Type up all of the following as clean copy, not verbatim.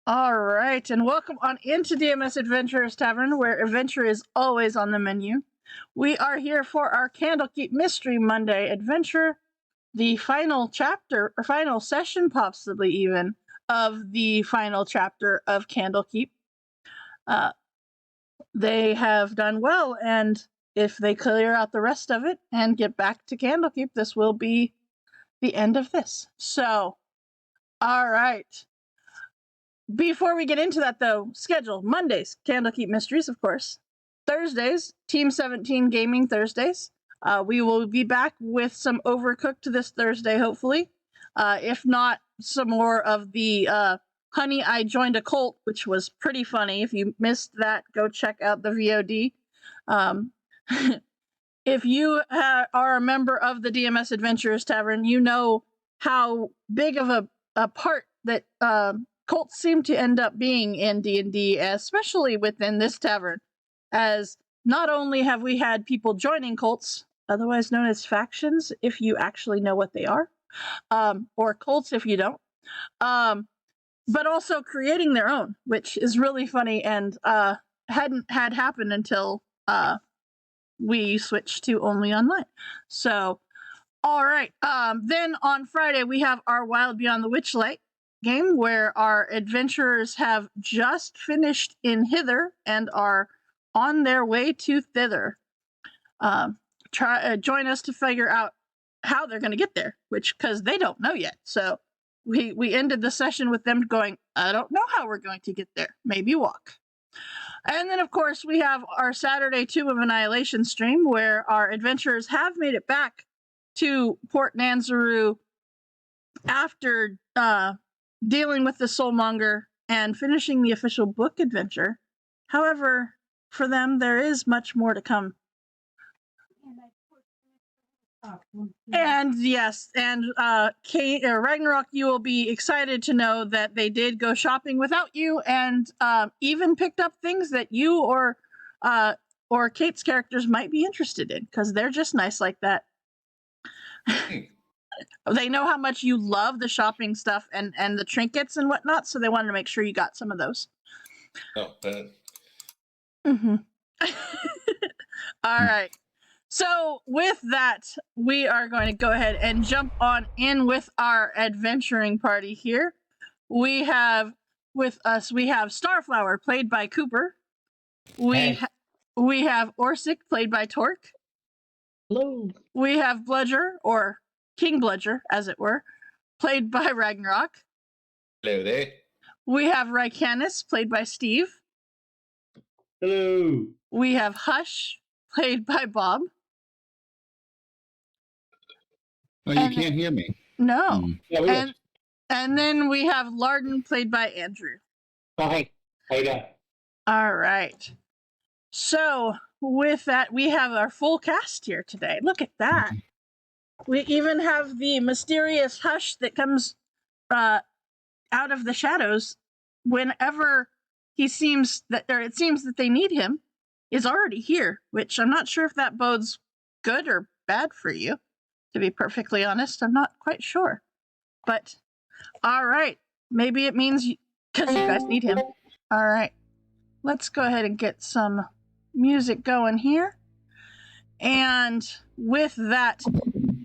All right, and welcome on into DMS Adventurers Tavern, where adventure is always on the menu. We are here for our Candlekeep Mystery Monday adventure, the final chapter, or final session, possibly even, of the final chapter of Candlekeep. They have done well, and if they clear out the rest of it and get back to Candlekeep, this will be the end of this. So, all right. Before we get into that, though, schedule Mondays, Candlekeep Mysteries, of course. Thursdays, Team 17 Gaming Thursdays. We will be back with some Overcooked this Thursday, hopefully. If not, some more of the Honey, I Joined a Cult, which was pretty funny. If you missed that, go check out the VOD. If you are a member of the DMS Adventurers Tavern, you know how big of a part that cults seem to end up being in D&D, especially within this tavern, as not only have we had people joining cults, otherwise known as factions, if you actually know what they are, or cults if you don't, but also creating their own, which is really funny and hadn't had happen until we switched to only online. So, all right. Then on Friday, we have our Wild Beyond the Witchlight game, where our adventurers have just finished in Hither and are on their way to Thither. Join us to figure out how they're going to get there, because they don't know yet. So we ended the session with them going, I don't know how we're going to get there. Maybe walk. And then, of course, we have our Saturday Tomb of Annihilation stream, where our adventurers have made it back to Port Nanzaru after dealing with the Soulmonger and finishing the official book adventure. However, for them, there is much more to come. And yes, and Kate or Ragnarok, you will be excited to know that they did go shopping without you, and even picked up things that you or Kate's characters might be interested in, because they're just nice like that. They know how much you love the shopping stuff and the trinkets and whatnot, so they wanted to make sure you got some of those. Oh, bad. Mm-hmm. All right. So with that, we are going to go ahead and jump on in with our adventuring party here. We have with us, we have Starflower, played by Cooper. We have Orsic, played by Torque. Hello. We have Bludger, or King Bludger, as it were, played by Ragnarok. Hello there. We have Rycanis, played by Steve. Hello. We have Hush, played by Bob. Oh, you can't hear me? No. Yeah, we And then we have Larden, played by Andrew. Hi. How you doing? All right. So with that, we have our full cast here today. Look at that. We even have the mysterious Hush that comes out of the shadows whenever it seems that they need him, is already here, which I'm not sure if that bodes good or bad for you. To be perfectly honest, I'm not quite sure. But, all right. Maybe it means because you guys need him. All right. Let's go ahead and get some music going here. And with that,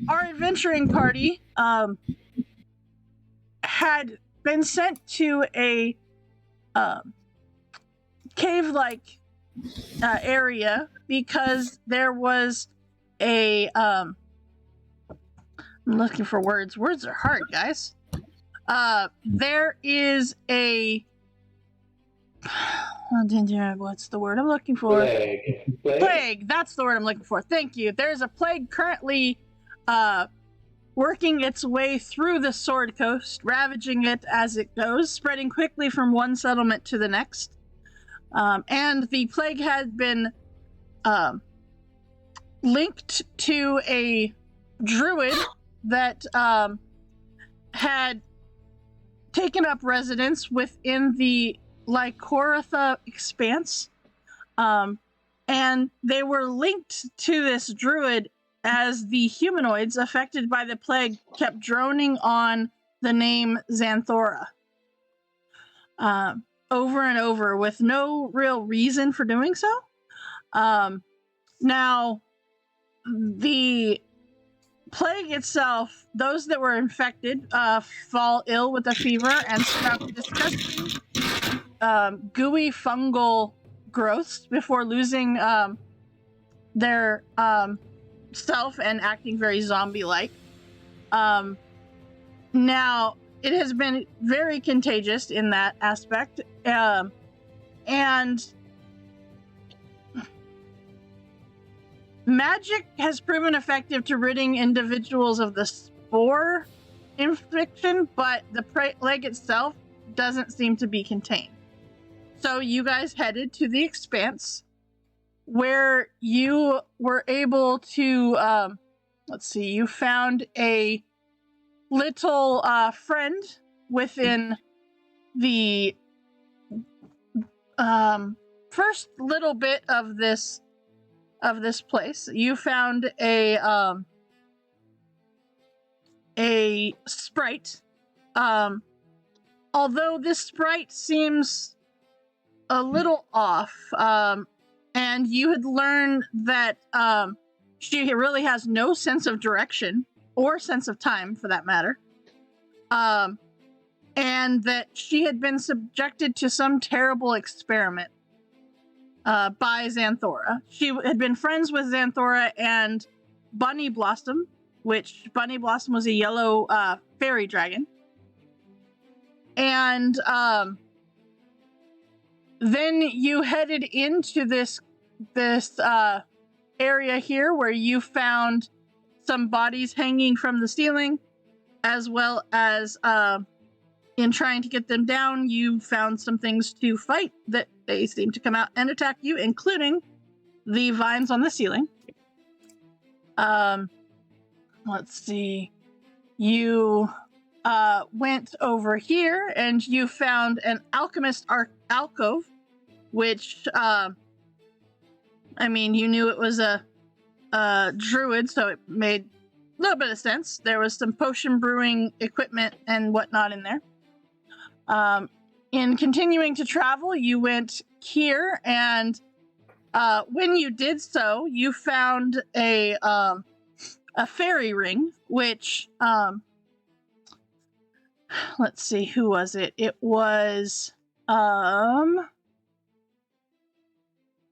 our adventuring party had been sent to a cave-like area because there was a... I'm looking for words. Words are hard, guys. There is a... What's the word I'm looking for? Plague. That's the word I'm looking for. Thank you. There's a plague currently working its way through the Sword Coast, ravaging it as it goes, spreading quickly from one settlement to the next. And the plague had been linked to a druid that had taken up residence within the Lycoratha expanse. And they were linked to this druid as the humanoids affected by the plague kept droning on the name Xanthora. over and over with no real reason for doing so. Now, the plague itself, those that were infected fall ill with a fever and spit out disgusting gooey fungal growths before losing their self and acting very zombie-like. Now, it has been very contagious in that aspect, and magic has proven effective to ridding individuals of the spore infection, but the plague itself doesn't seem to be contained. So you guys headed to the Expanse, where you were able to, let's see, you found a little friend within the first little bit of this place. You found a sprite. Although this sprite seems a little off, and you had learned that she really has no sense of direction or sense of time, for that matter, and that she had been subjected to some terrible experiment by Xanthora. She had been friends with Xanthora and Bunny Blossom, which Bunny Blossom was a yellow fairy dragon. And then you headed into this area here where you found some bodies hanging from the ceiling, as well as in trying to get them down, you found some things to fight that they seem to come out and attack you, including the vines on the ceiling. Let's see. You went over here and you found an alchemist alcove, which, I mean, you knew it was a druid, so it made a little bit of sense. There was some potion brewing equipment and whatnot in there. In continuing to travel, you went here, and when you did so, you found a fairy ring, which, let's see, who was it? It was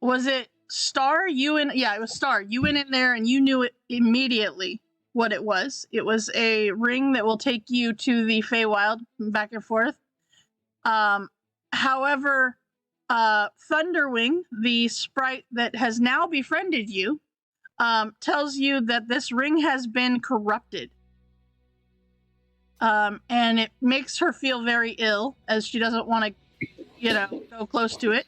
it Star? Yeah, it was Star. You went in there and you knew it immediately what it was. It was a ring that will take you to the Feywild, back and forth. However, Thunderwing, the sprite that has now befriended you, tells you that this ring has been corrupted. And it makes her feel very ill, as she doesn't want to, go close to it.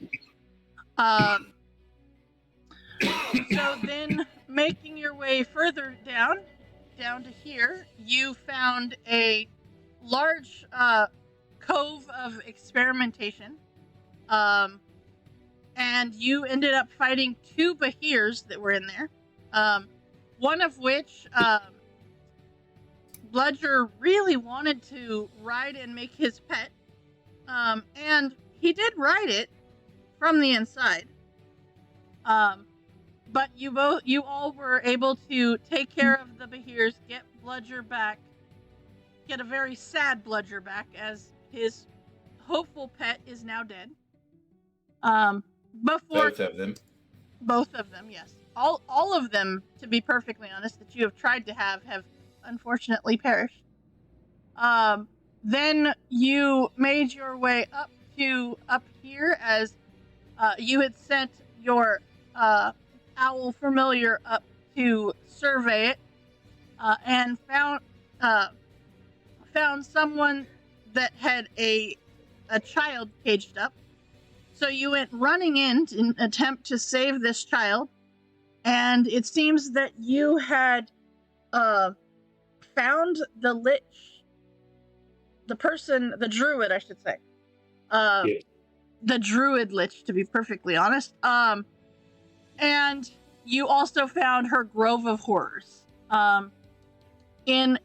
So then, making your way further down to here, you found a large cove of experimentation. And you ended up fighting 2 Bahirs that were in there. One of which Bludger really wanted to ride and make his pet. And he did ride it from the inside. But you all were able to take care of the Bahirs, get Bludger back, get a very sad Bludger back, as his hopeful pet is now dead. Both of them. Both of them, yes. All of them, to be perfectly honest, that you have tried to have unfortunately perished. Then you made your way up here, as you had sent your owl familiar up to survey it, and found someone that had a child caged up. So you went running in an attempt to save this child, and it seems that you had found the druid, I should say. The druid lich, to be perfectly honest. And you also found her Grove of Horrors. In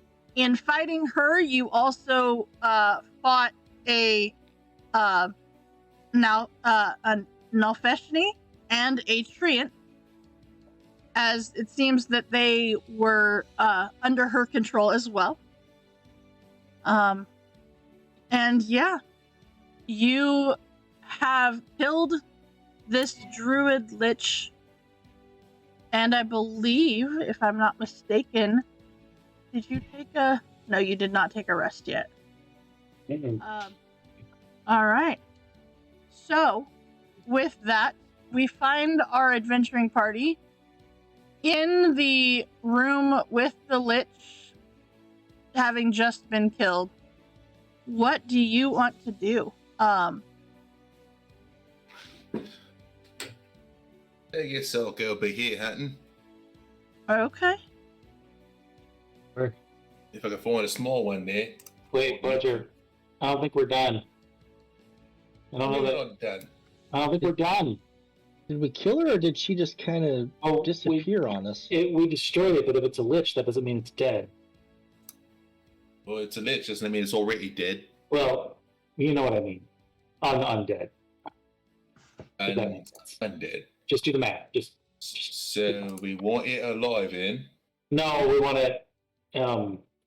fighting her, you also fought a now a Nalfeshni and a Treant, as it seems that they were under her control as well. And yeah, you have killed this druid lich, and I believe, if I'm not mistaken, did you take a... No, you did not take a rest yet. All right. So, with that, we find our adventuring party in the room with the lich having just been killed. What do you want to do? I guess I'll go over here hunting. Okay. If I can find a small one there. Wait, Roger. I don't think we're done. I don't know We're that. not done. I don't think we're done. Did we kill her, or did she just kind of Oh, disappear on us? we destroyed it, but if it's a lich, that doesn't mean it's dead. Well, it's a lich, doesn't mean it's already dead. Well, you know what I mean. Undead. If that And makes sense. undead. Just do the math. So we want it alive in. No, we want it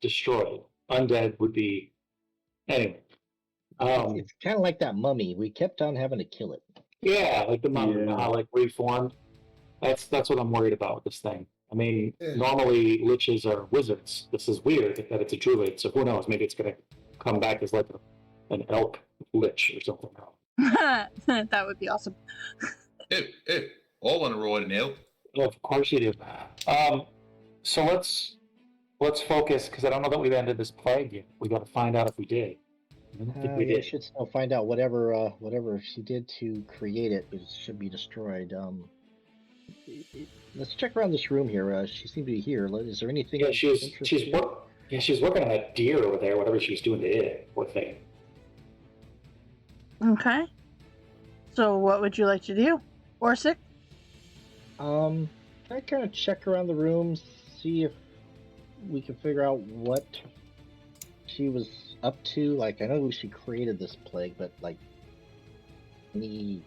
destroyed. Undead would be anyway. It's kind of like that mummy. We kept on having to kill it. Yeah, like the mummy, Yeah. like reformed. That's what I'm worried about with this thing. I mean, Yeah. normally liches are wizards. This is weird that it's a druid. So who knows? Maybe it's gonna come back as like an elk lich or something. That would be awesome. I want to ride an elk. Yeah, of course you do. So let's focus because I don't know that we've ended this plague yet. We got to find out if we did. I don't think we We did. should still find out whatever she did to create it. It should be destroyed. Let's check around this room here. She seemed to be here. Is there anything? Yeah, she's interesting? she's working on that deer over there. Whatever she's doing to it. What thing? Okay. So what would you like to do? Orsic? Can I kind of check around the room, see if we can figure out what she was up to? Like, I know she created this plague, but like, any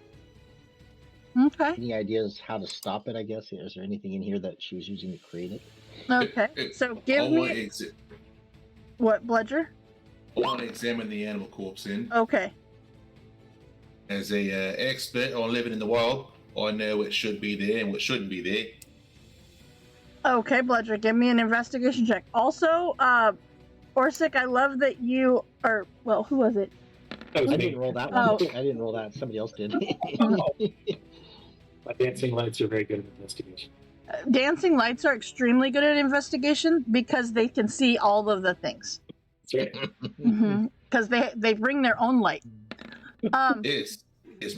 ideas how to stop it? I guess is there anything in here that she was using to create it? Okay. So give me what, Bludger? I want to examine the animal corpse in. Okay. As a expert on living in the wild, I know what should be there and what shouldn't be there. Okay, Bludger, give me an investigation check. Also, Orsic, I love that you are. Well, who was it? That was I me. didn't roll that Oh. one. I didn't roll that. Somebody else did. My dancing lights are very good at investigation. Dancing lights are extremely good at investigation because they can see all of the things. That's right. Because they bring their own light. It's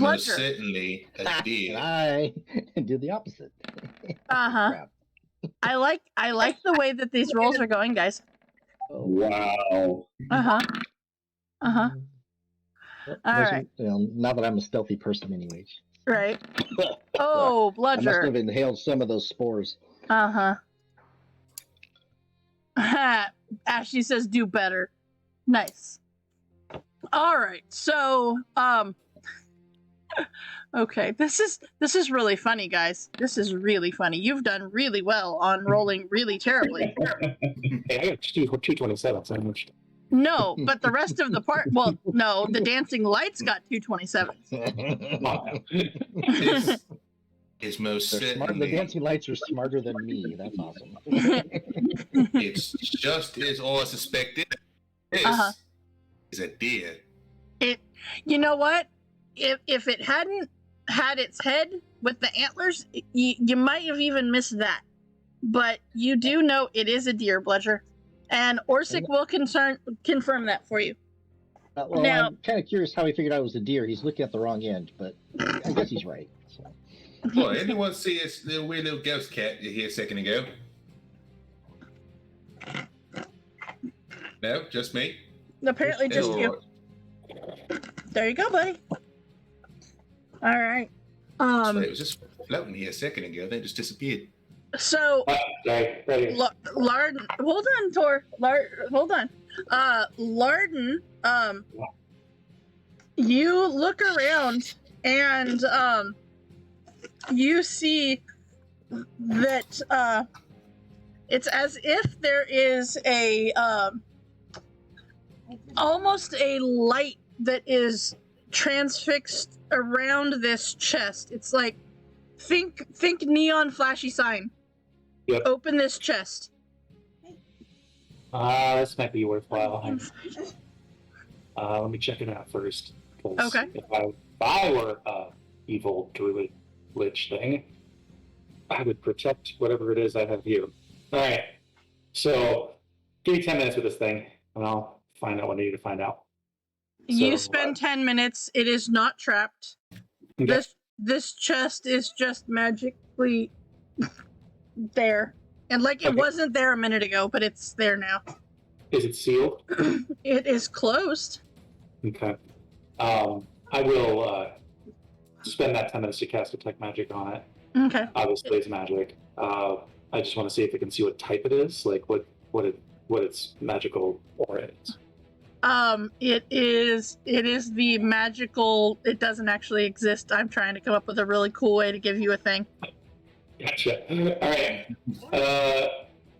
most Bludger. certainly a deer. I did the opposite. Uh-huh. I like the way that these rolls are going, guys. Wow. Uh-huh. Uh-huh. Well, All right. Now that I'm a stealthy person, anyways. Right. Oh, I must have Bludger. inhaled some of those spores. Uh-huh. Ashley says do better. Nice. All right. So, okay, this is really funny, guys. This is really funny. You've done really well on rolling really terribly. Hey, I got 227. So I'm No, but the rest of the part, well, no, the dancing lights got 227s. It's most They're smart. The certainly. dancing lights are smarter than me. That's awesome. It's just as I suspected. This Uh-huh. is a deer. You know what? If it hadn't had its head with the antlers, you might have even missed that. But you do know it is a deer, Bludger. And Orsic will confirm that for you. Well, Now- I'm kind of curious how he figured out it was a deer. He's looking at the wrong end, but I guess he's right. So. What, anyone see this little weird little ghost cat here a second ago? No, just me? Apparently just All you. right. There you go, buddy. All right. So it was just floating here a second ago, then it just disappeared. So sorry. Ready. Larden, hold on, Tor. Hold on. Larden, You look around and you see that it's as if there is a almost a light that is transfixed around this chest. It's like think neon flashy sign. Yep. Open this chest. This might be worthwhile. Let me check it out first. Okay. If I were a evil druid lich thing, I would protect whatever it is I have here. All right. So give me 10 minutes with this thing, and I'll find out what I need to find out. You spend 10 minutes. It is not trapped. Okay. This chest is just magically there. And like it Okay. wasn't there a minute ago, but it's there now. Is it sealed? It is closed. Okay. I will spend that 10 minutes to cast Detect Magic on it. Okay. Obviously, it's magic. I just want to see if I can see what type it is, like what its magical aura is. It is the magical. It doesn't actually exist. I'm trying to come up with a really cool way to give you a thing. Gotcha. All right.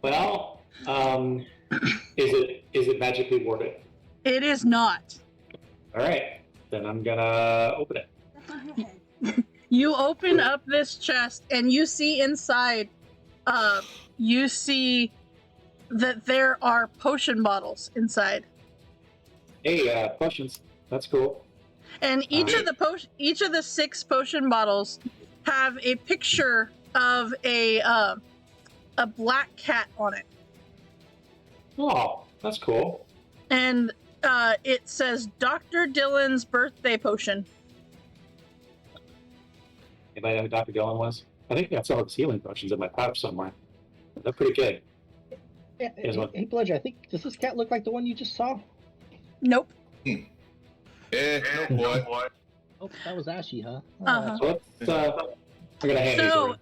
Well, is it magically warded? It is not. All right. Then I'm gonna open it. You open up this chest and you see inside. You see that there are potion bottles inside. Hey, potions. That's cool. And each of the 6 potion bottles have a picture of a black cat on it. Oh, that's cool. And it says Dr. Dylan's birthday potion. Anybody know who Dr. Dillon was? I think I got some of his healing potions in my pouch somewhere. They're pretty good. Yeah, Here's one. hey, Bludge, I think, does this cat look like the one you just saw? Nope. Yeah, no boy. Oh, that was Ashy, huh? Uh-huh. So I'm gonna hand these So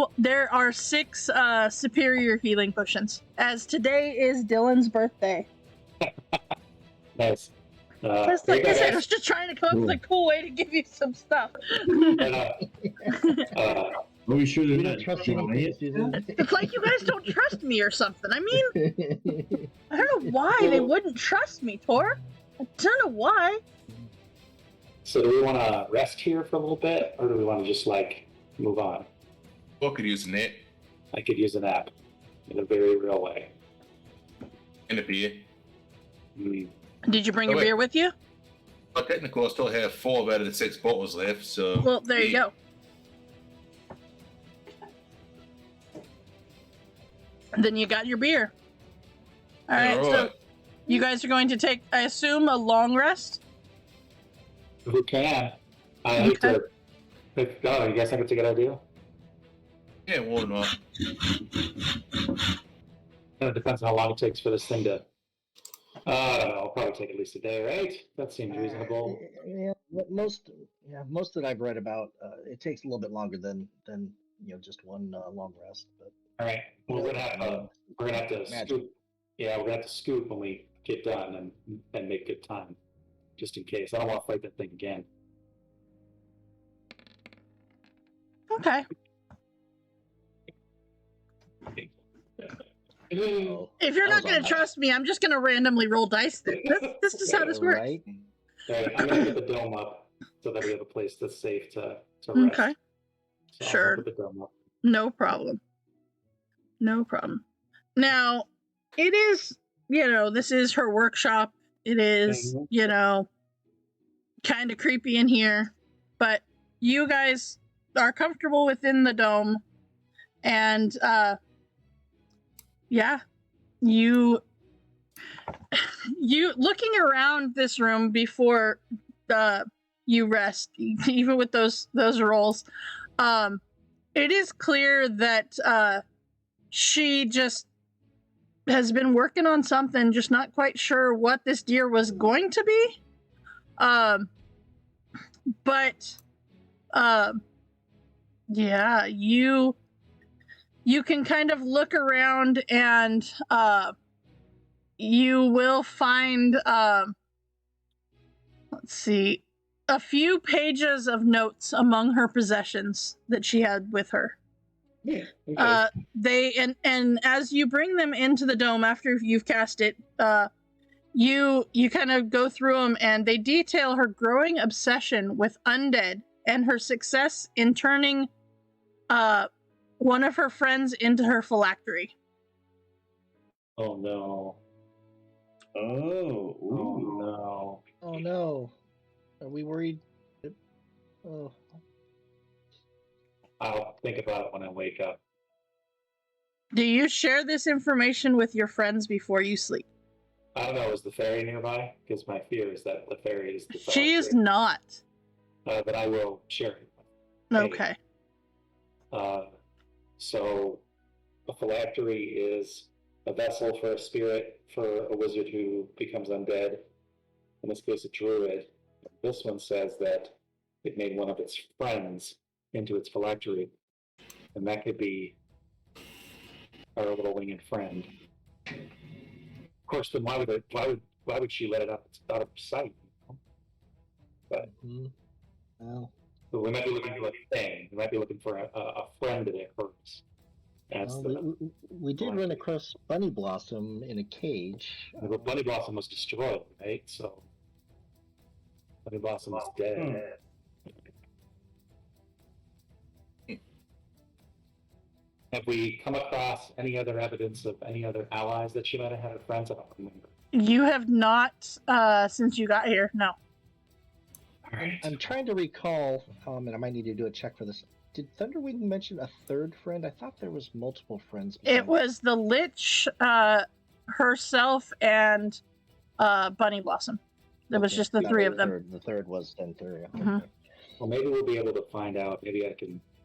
over. there are 6 superior healing potions. As today is Dylan's birthday. Nice. Just here like you I go, said, I guys. was just trying to come up with a cool way to give you some stuff. And, Are we sure We they're don't not trust trying you, it? Susan. It's like you guys don't trust me or something. I mean, I don't know why they wouldn't trust me, Tor. I don't know why. so do we want to rest here for a little bit, or do we want to just like move on? I could use a net I could use a nap in a very real way. and a beer. Mm. Did you bring Oh, your wait. beer with you? But technically, I still have 4 out of the 6 bottles left, so. Well, there you go. Then you got your beer. All right, so you guys are going to take, I assume, a long rest? If we can, I hate Okay. to. Oh, you guys think it's a good idea? Yeah, why not? It depends on how long it takes for this thing to. I don't know. It'll probably take at least a day, right? That seems reasonable. Yeah, most that I've read about, it takes a little bit longer than just one long rest. But All right. Well, we're gonna have to Magic. scoop. Yeah, we're gonna have to scoop when we get done and make good time, just in case. I don't want to fight that thing again. Okay. oh, If you're That not was going to all trust me, I'm just going to randomly roll dice. This is how this works. right? All right, I'm gonna put the dome up so that we have a place that's safe to rest. Okay. So Sure. I'll put the dome up. No problem. No problem. Now, it is, this is her workshop. It is, Mhm. Kind of creepy in here, but you guys are comfortable within the dome. And, yeah, you looking around this room before you rest, even with those rolls, it is clear that she just has been working on something, just not quite sure what this deer was going to be. But yeah, you can kind of look around and you will find let's see, a few pages of notes among her possessions that she had with her. Yeah. Okay. And as you bring them into the dome after you've cast it, you kind of go through them, and they detail her growing obsession with undead and her success in turning one of her friends into her phylactery. Oh no. Oh, Oh ooh. no. Oh no. Are we worried? Oh. I'll think about it when I wake up. Do you share this information with your friends before you sleep? I don't know. Is the fairy nearby? Because my fear is that the fairy is the She is phylactery. not. But I will share it. Okay. So a phylactery is a vessel for a spirit, for a wizard who becomes undead. In this case, a druid. This one says that it made one of its friends into its phylactery, and that could be our little winged friend. Of course, then why would she let it out of sight? But Well, we might be looking for a thing. We might be looking for a friend that it hurts. That's we did run across Bunny Blossom in a cage. the Bunny Blossom was destroyed, right? So Bunny Blossom is dead. Have we come across any other evidence of any other allies that she might have had or friends? I don't remember. You have not since you got here. No. All right. I'm trying to recall, and I might need to do a check for this. Did Thunderwing mention a third friend? I thought there was multiple friends. It was the Lich, herself, and Bunny Blossom. There was just the three of them. The third was Dentheria. Mhm. Okay. Well, maybe we'll be able to find out. Maybe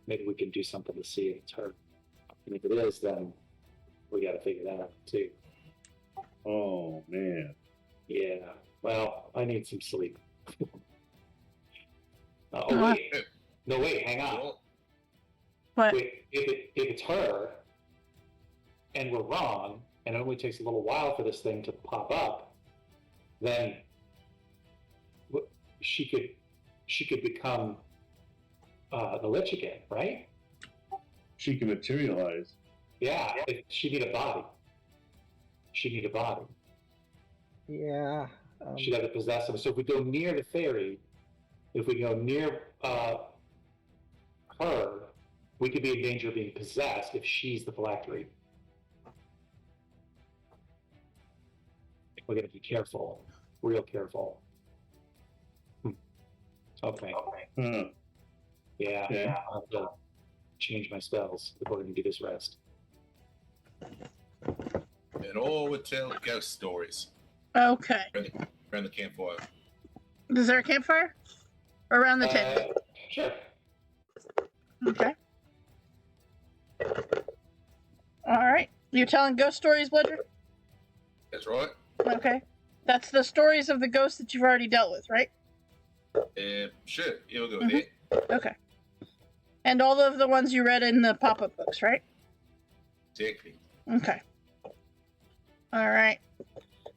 we can do something to see if it's her. And if it is, then we got to figure that out too. Oh man. Yeah. Well, I need some sleep. Wait. No, wait. Hang on. What? Wait. If it's her, and we're wrong, and it only takes a little while for this thing to pop up, then she could become the Lich again, right? She can materialize. Yeah. She need a body. Yeah. She'd have to possess him. So if we go near the fairy, if we go near her, we could be in danger of being possessed if she's the phylactery. We're going to be careful, real careful. Okay. Huh. Yeah. Okay. I'll have to change my spells if we're going to do this rest. And all would tell ghost stories Okay. around the campfire. Is there a campfire? Around the tent. Sure. Okay. All right. You're telling ghost stories, Bludger? That's right. Okay. That's the stories of the ghosts that you've already dealt with, right? Sure. You'll go Mhm. there. Okay. And all of the ones you read in the pop-up books, right? Exactly. Okay. All right.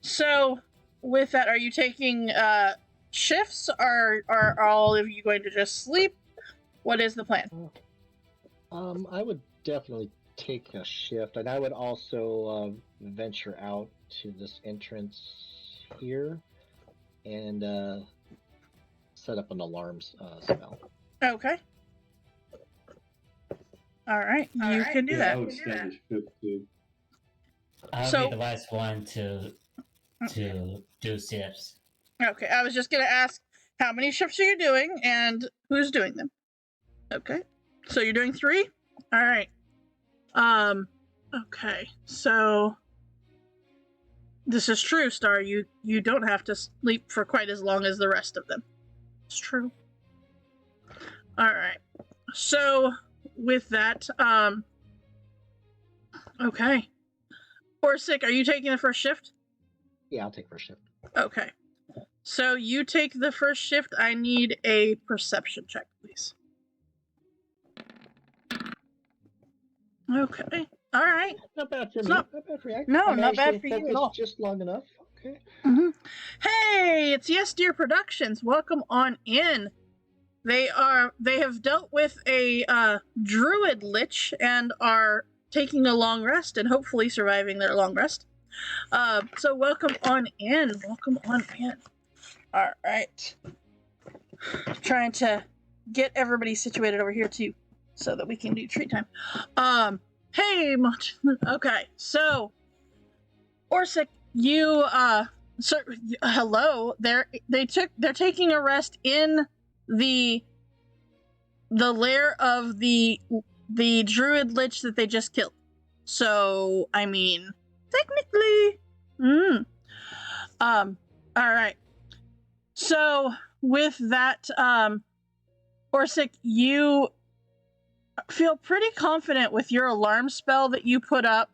So, with that, are you taking shifts, or are all of you going to just sleep? What is the plan? I would definitely take a shift, and I would also venture out to this entrance here and set up an alarm spell. Okay. All right. You can do Yeah, that. I would stand a shift too. I'll So- be the last one to do shifts. Okay. I was just going to ask how many shifts are you doing and who's doing them. Okay. So you're doing 3? All right. Okay. So this is true, Star. You don't have to sleep for quite as long as the rest of them. It's true. All right. So with that, okay. Orsic, are you taking the first shift? Yeah, I'll take first shift. Okay. So you take the first shift. I need a perception check, please. Okay. All right. Not bad for It's me. not- Not bad for you. No, I not managed bad to for you at focus all. Just long enough. Okay. Hey, it's Yes Dear Productions. Welcome on in. They have dealt with a druid lich and are taking a long rest and hopefully surviving their long rest. So welcome on in. Welcome on in. All right. Trying to get everybody situated over here too, so that we can do treat time. Hey, okay. So, Orsic, you sir, hello. They're taking a rest in the lair of the druid lich that they just killed. So, I mean, technically, all right. So, with that, Orsic, you feel pretty confident with your alarm spell that you put up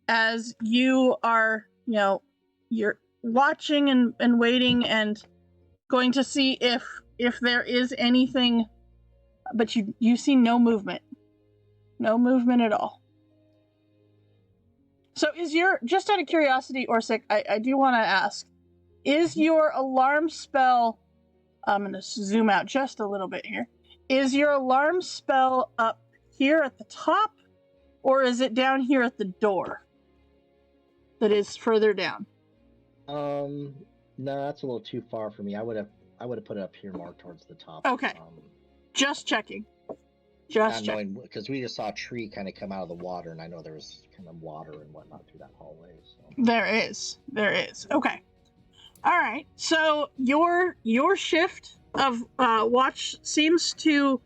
as you are, you're watching and waiting and going to see if there is anything, but you see no movement. No movement at all. So is just out of curiosity, Orsic, I do want to ask, is your alarm spell, I'm going to zoom out just a little bit here, is your alarm spell up here at the top, or is it down here at the door that is further down? No, that's a little too far for me. I would have put it up here more towards the top. Okay. Just checking. Just checking. Because we just saw a tree kind of come out of the water, and I know there was kind of water and whatnot through that hallway. So. There is. Okay. All right. So your shift of watch seems to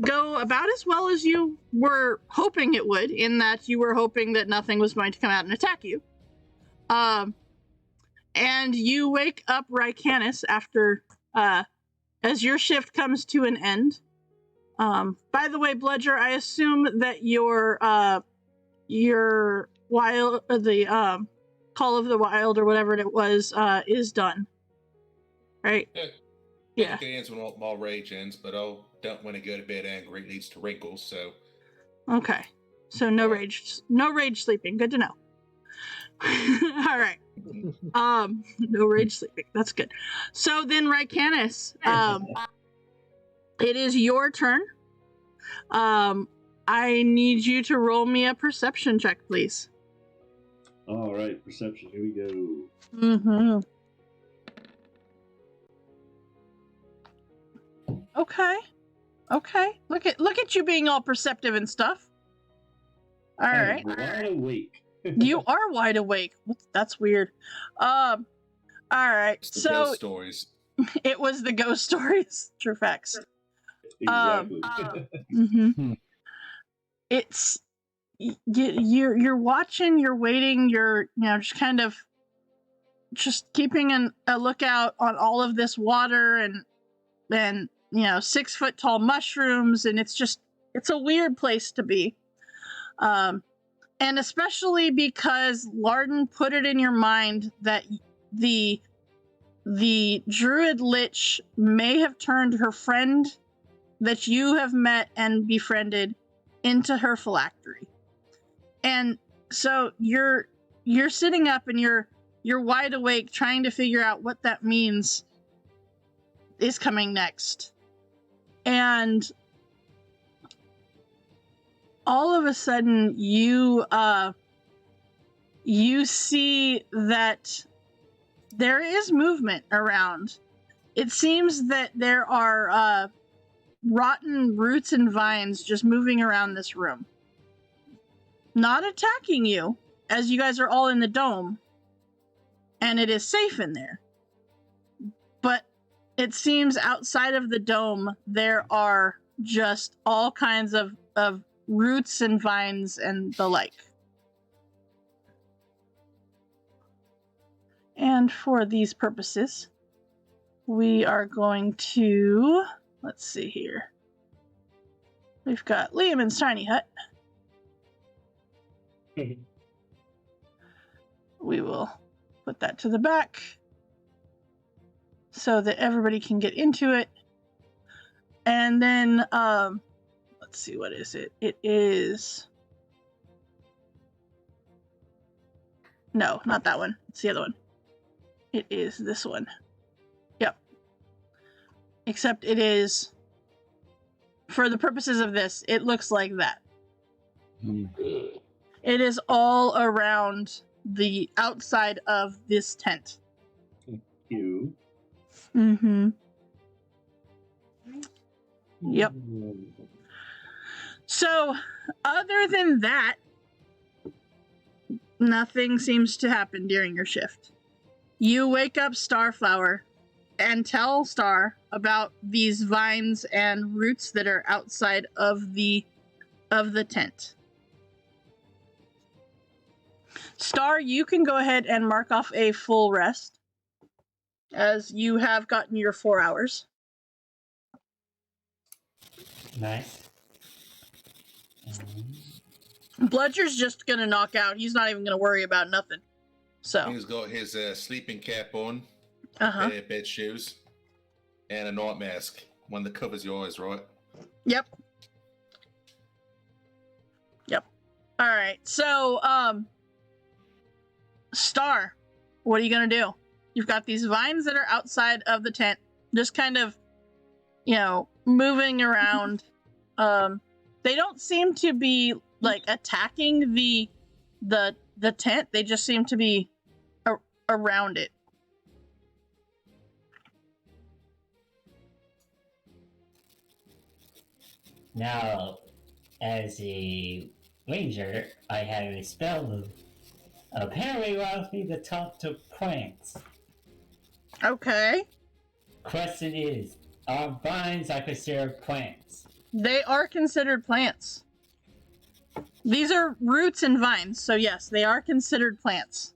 go about as well as you were hoping it would, in that you were hoping that nothing was going to come out and attack you. And you wake up Rycanis after, as your shift comes to an end. By the way, Bludger, I assume that your wild, the Call of the Wild or whatever it was, is done. Right? Yeah. It ends when all rage ends, but don't want to go to bed angry. It leads to wrinkles, so. Okay. So no rage sleeping. Good to know. All right. No rage sleeping. That's good. So then, Rycanis, it is your turn. I need you to roll me a perception check, please. All right, perception. Here we go. Mm-hmm. Okay. Look at you being all perceptive and stuff. All right. Wide awake. You are wide awake. That's weird. All right. It's the so ghost stories. It was the ghost stories. True facts. Exactly. It's you're watching, you're waiting, you're just kind of just keeping a lookout on all of this water and 6 foot tall mushrooms, and it's a weird place to be. And especially because Larden put it in your mind that the druid lich may have turned her friend that you have met and befriended into her phylactery. And so you're sitting up and you're wide awake trying to figure out what that means is coming next. And all of a sudden you see that there is movement around. It seems that there are rotten roots and vines just moving around this room. Not attacking you, as you guys are all in the dome, and it is safe in there. But it seems outside of the dome, there are just all kinds of roots and vines and the like. And for these purposes, we are going to, let's see here. We've got Liam's tiny hut. We will put that to the back so that everybody can get into it. And then, let's see, what is it? It is... No, not that one. It's the other one. It is this one. Yep. Except it is, for the purposes of this, it looks like that. It is all around the outside of this tent. You. Mm-hmm. Yep. So, other than that, nothing seems to happen during your shift. You wake up Starflower and tell Star about these vines and roots that are outside of the tent. Star, you can go ahead and mark off a full rest, as you have gotten your 4 hours. Nice. Bludger's just gonna knock out. He's not even gonna worry about nothing. So, He's got his sleeping cap on, uh-huh. pair of bed shoes, and a night mask. One that covers your eyes, right? Yep. All right. So, Star, what are you gonna do? You've got these vines that are outside of the tent, just kind of, moving around. They don't seem to be like attacking the tent. They just seem to be around it. Now, as a ranger, I have a spell that apparently allows me to talk to plants. Okay. Question is, are vines I consider plants? They are considered plants. These are roots and vines, so yes, they are considered plants.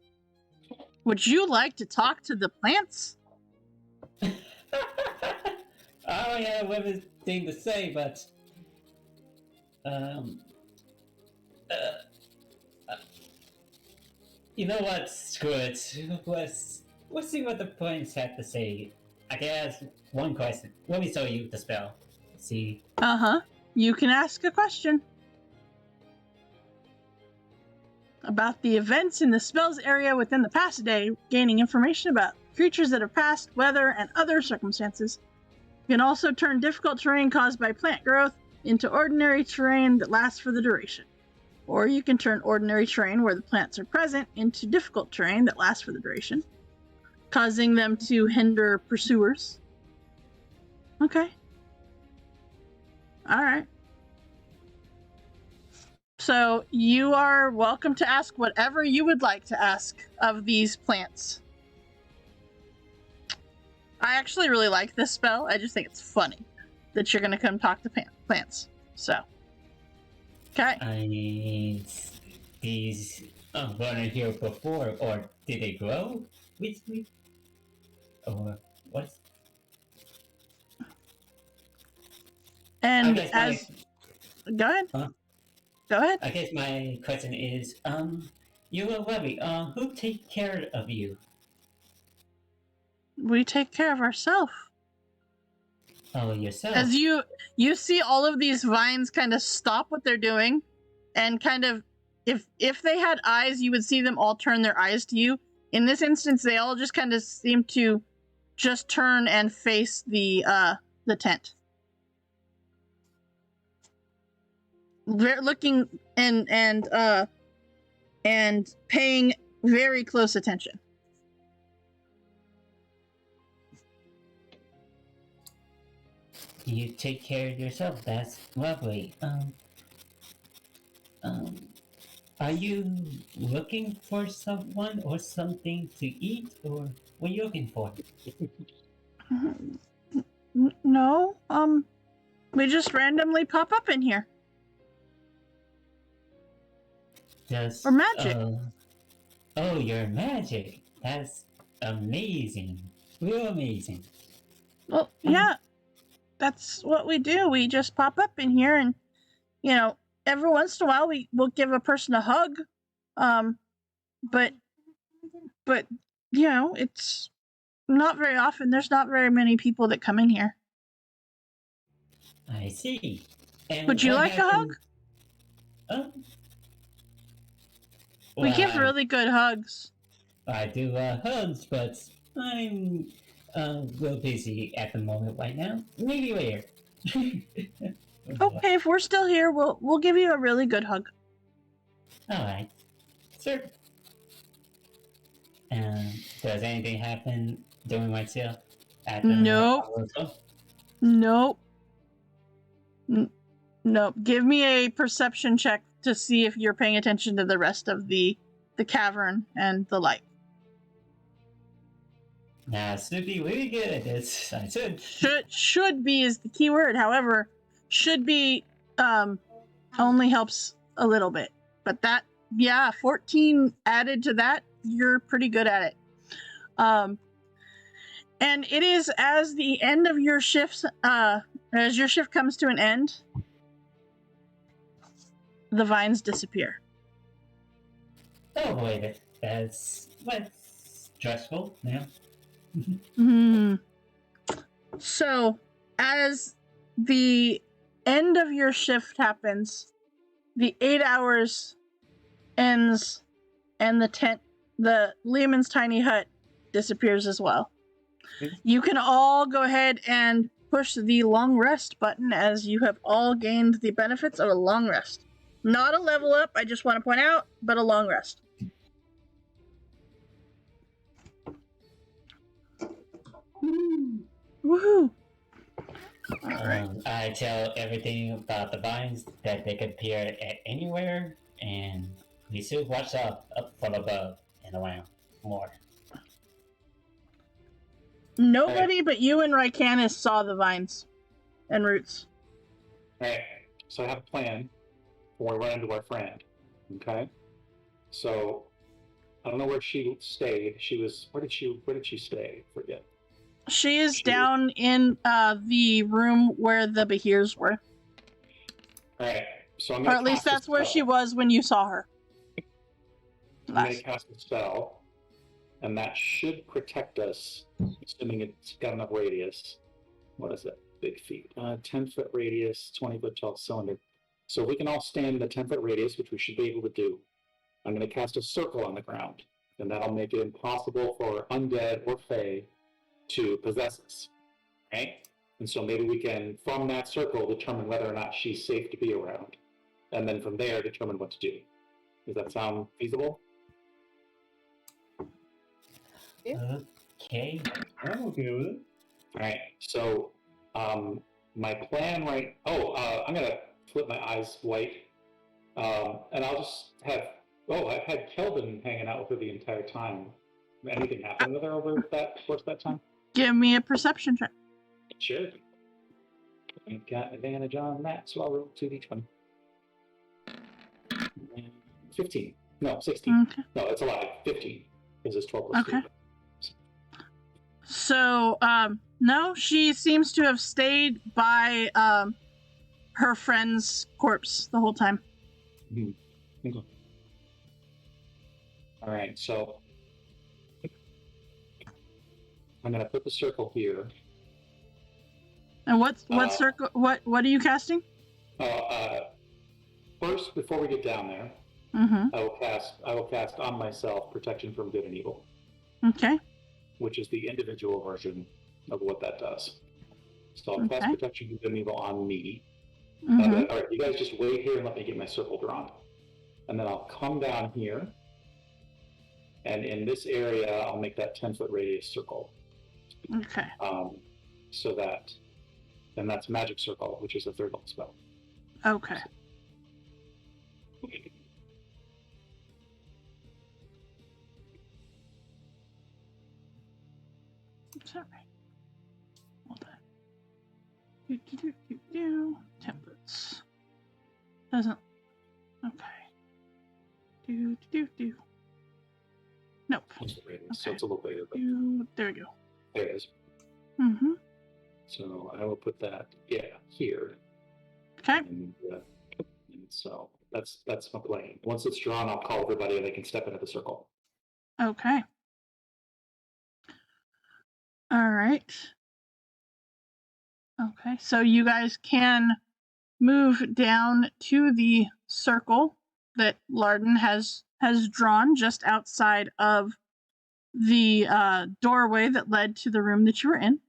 Would you like to talk to the plants? I don't have anything to say, but you know what? Screw it. Let's see what the plants have to say. I can ask one question. Let me show you the spell. See. Uh-huh. You can ask a question about the events in the spells area within the past day, gaining information about creatures that have passed, weather, and other circumstances. You can also turn difficult terrain caused by plant growth into ordinary terrain that lasts for the duration. Or you can turn ordinary terrain where the plants are present into difficult terrain that lasts for the duration, causing them to hinder pursuers. Okay. Alright. So you are welcome to ask whatever you would like to ask of these plants. I actually really like this spell. I just think it's funny that you're going to come talk to plants. So, okay. I mean, these weren't here before, or did they grow with me? Or what? And go ahead. Huh? Go ahead. I guess my question is, you were worried, who take care of you? We take care of ourselves. Oh, yourself? As you see all of these vines kind of stop what they're doing, and kind of, if they had eyes, you would see them all turn their eyes to you. In this instance, they all just kind of seem to just turn and face the tent. They're looking and paying very close attention. You take care of yourself. That's lovely. Are you looking for someone or something to eat, or what are you looking for? No, we just randomly pop up in here. Just Or magic. Oh, you're magic. That's amazing. Real amazing. Well, yeah, that's what we do. We just pop up in here, and every once in a while we'll give a person a hug. But it's not very often. There's not very many people that come in here. I see. And Would you what like a hug? happened- We Well, give really good hugs. I do hugs, but I'm real busy at the moment right now. Maybe later. Okay, if we're still here, we'll give you a really good hug. Alright. Sure. Does anything happen during my sale? After Nope. Nope. Nope. Give me a perception check to see if you're paying attention to the rest of the cavern and the light. Nah, should be really good at this. I should. Should be is the key word. However, should be only helps a little bit. But that, yeah, 14 added to that, you're pretty good at it. And it is as the end of your shifts, as your shift comes to an end, the vines disappear. Oh boy, that's stressful now. So, as the end of your shift happens, the 8 hours ends, and the Lehman's tiny hut disappears as well. You can all go ahead and push the long rest button, as you have all gained the benefits of a long rest. Not a level up, I just want to point out, but a long rest. Woohoo! Alright. I tell everything about the vines that they could appear at anywhere, and we should watch up from above and around more. Nobody but you and Rycanis saw the vines and roots. Alright, so I have a plan when we run into our friend. Okay? So I don't know where she stayed. Where did she stay? Forget. She is down in the room where the Behirs were. Alright, so I'm Or gonna at least cast a that's where spell. she was when you saw her. I'm gonna cast a spell, and that should protect us, assuming it's got enough radius. What is it? Big feet. 10-foot radius, 20-foot tall cylinder. So we can all stand in the 10-foot radius, which we should be able to do. I'm going to cast a circle on the ground, and that'll make it impossible for undead or fae to possess us. Right? And so maybe we can, from that circle, determine whether or not she's safe to be around. And then from there, determine what to do. Does that sound feasible? Okay. I'm okay with it. All right. So my plan I'm going to flip my eyes white. And I'll just have, I've had Kelvin hanging out with her the entire time. Anything happen with her over that course of that time? Give me a perception check. Sure. I've got advantage on that, so I'll roll 2d20. 15. No, 16. Okay. No, it's a lie. 15. Because it's 12 plus Okay. 2. So, no, she seems to have stayed by her friend's corpse the whole time. Mm-hmm. Okay. All right, so I'm going to put the circle here. And what circle? What are you casting? First, before we get down there, Mm-hmm. I will cast on myself protection from good and evil, Okay. which is the individual version of what that does. So I'll cast Okay. protection from good and evil on me. Mm-hmm. All right, you guys just wait here and let me get my circle drawn, and then I'll come down here, and in this area I'll make that 10-foot radius circle. Okay. So that, and that's magic circle, which is a third level spell. Okay. Sorry. Hold on. Templates. Doesn't. Okay. Nope. What's the radius? Okay. So it's a little bigger, but There we go. there it is. Mm-hmm. So I will put that, here. Okay. And so that's my plan. Once it's drawn, I'll call everybody and they can step into the circle. Okay. All right. Okay, so you guys can move down to the circle that Larden has drawn just outside of the doorway that led to the room that you were in.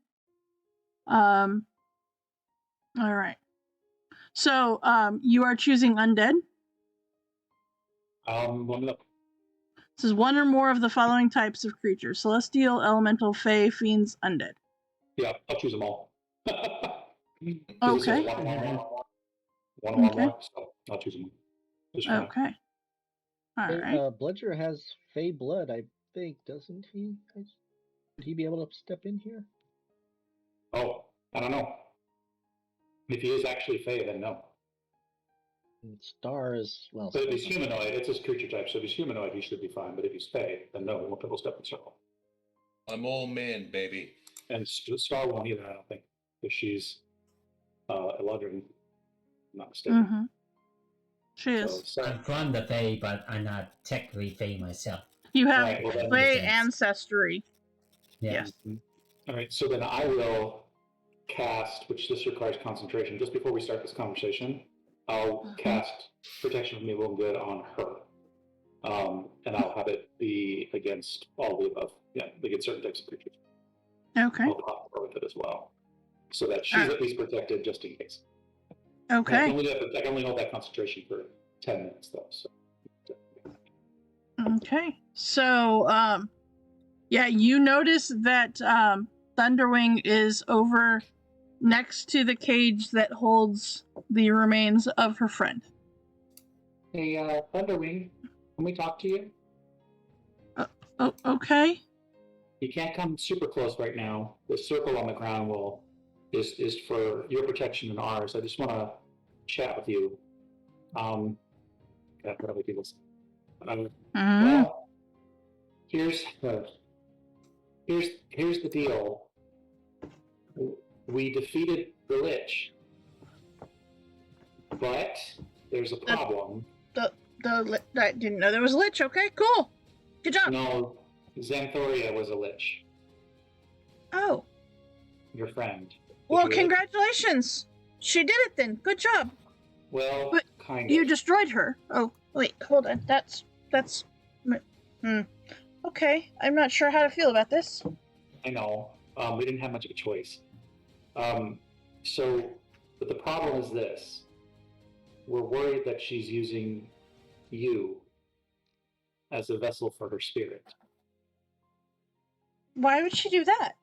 All right. So you are choosing undead. Let me look. This is one or more of the following types of creatures: celestial, elemental, fey, fiends, undead. Yeah, I'll choose them all. Okay. One Okay. more, so I'll choose them all. Just fine. Okay. All Hey, right. Bludger has Fey blood, I think, doesn't he? Would he be able to step in here? Oh, I don't know. If he is actually Fey, then no. And Star is, well, But if he's Star's humanoid, it's his creature type. So if he's humanoid, he should be fine. But if he's Fey, then no, he won't be able to step in the circle. I'm all man, baby. And Star won't either, I don't think, if she's Eladrin, I'm not mistaken. Mm-hmm. She So, is. I'm from the Fae, but I'm not technically Fae myself. You have Alright, well, that fey makes sense. ancestry. Yeah. Yes. All right, so then I will cast, which this requires concentration. Just before we start this conversation, I'll cast Protection from Evil and Good on her. And I'll have it be against all the above. Yeah, against certain types of creatures. Okay. I'll pop her with it as well. So that she's at least protected just in case. I Okay. can only hold that concentration for 10 minutes, though. So. Okay. So, yeah, you notice that Thunderwing is over next to the cage that holds the remains of her friend. Hey, Thunderwing, can we talk to you? Oh, okay. You can't come super close right now. The circle on the ground is for your protection and ours. I just want to chat with you. God, what other people say? Well, here's the deal. We defeated the Lich, but there's a problem. I didn't know there was a lich. Okay, cool. Good job. No, Xanthoria was a Lich. Oh, Your friend. well, congratulations. She did it then. Good job. Well, But kind you of. destroyed her. Oh, wait, hold on. That's. Okay, I'm not sure how to feel about this. I know. We didn't have much of a choice. But the problem is this. We're worried that she's using you as a vessel for her spirit. Why would she do that?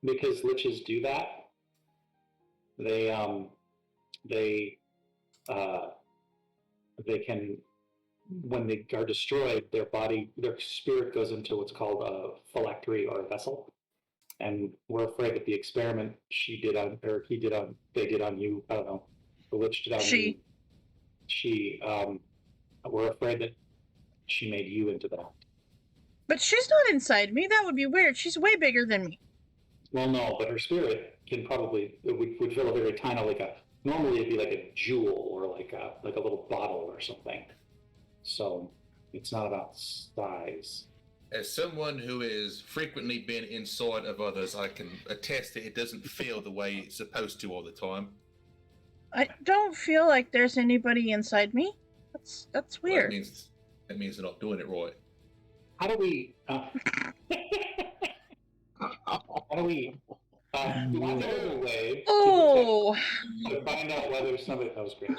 Because liches do that. They can, when they are destroyed, their spirit goes into what's called a phylactery or a vessel. And we're afraid that the experiment they did on you, I don't know, the lich did on you. We're afraid that she made you into that. But she's not inside me. That would be weird. She's way bigger than me. Well, no, but her spirit can probably would fill a very tiny, normally it'd be like a jewel or like a little bottle or something. So it's not about size. As someone who has frequently been inside of others, I can attest that it doesn't feel the way it's supposed to all the time. I don't feel like there's anybody inside me. That's weird. Well, that means they're not doing it right. How do we? Do I know a way to find out whether somebody? That was great.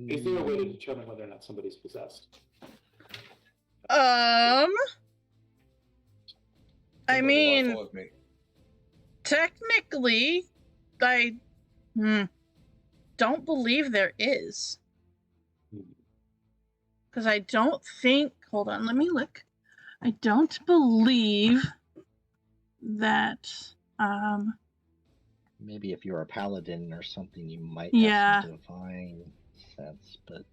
Is there a way to determine whether or not somebody's possessed? I mean, technically, I don't believe there is. Because I don't think. Hold on, let me look. I don't believe that. Maybe if you're a paladin or something, you might Yeah. have some divine sense, but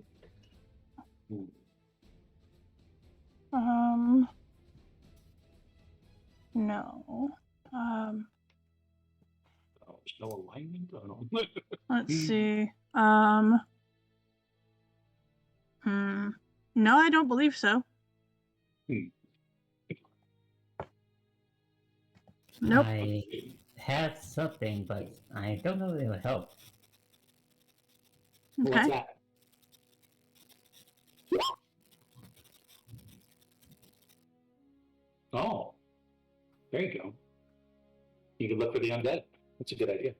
no. Oh, there's no alignment. I don't know. Let's see. No, I don't believe so. Nope. I have something, but I don't know if it will help. Okay. What's that? There you go. You can look for the undead. That's a good idea.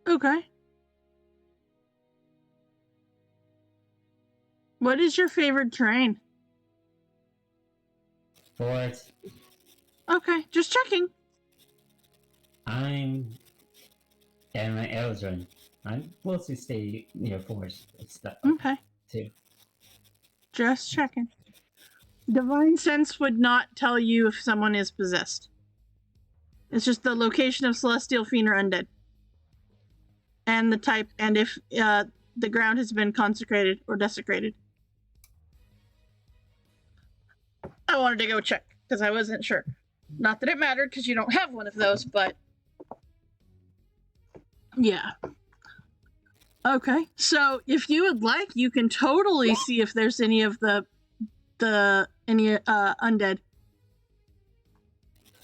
Okay. What is your favorite terrain? Forest. Okay, just checking. I'm and my Eldrin. I'm mostly stay near forest and stuff Okay, too. just checking. Divine sense would not tell you if someone is possessed. It's just the location of celestial fiend or undead, and the type, and if the ground has been consecrated or desecrated. I wanted to go check because I wasn't sure. Not that it mattered because you don't have one of those, but yeah. Okay, so if you would like, you can totally see if there's any of the any undead.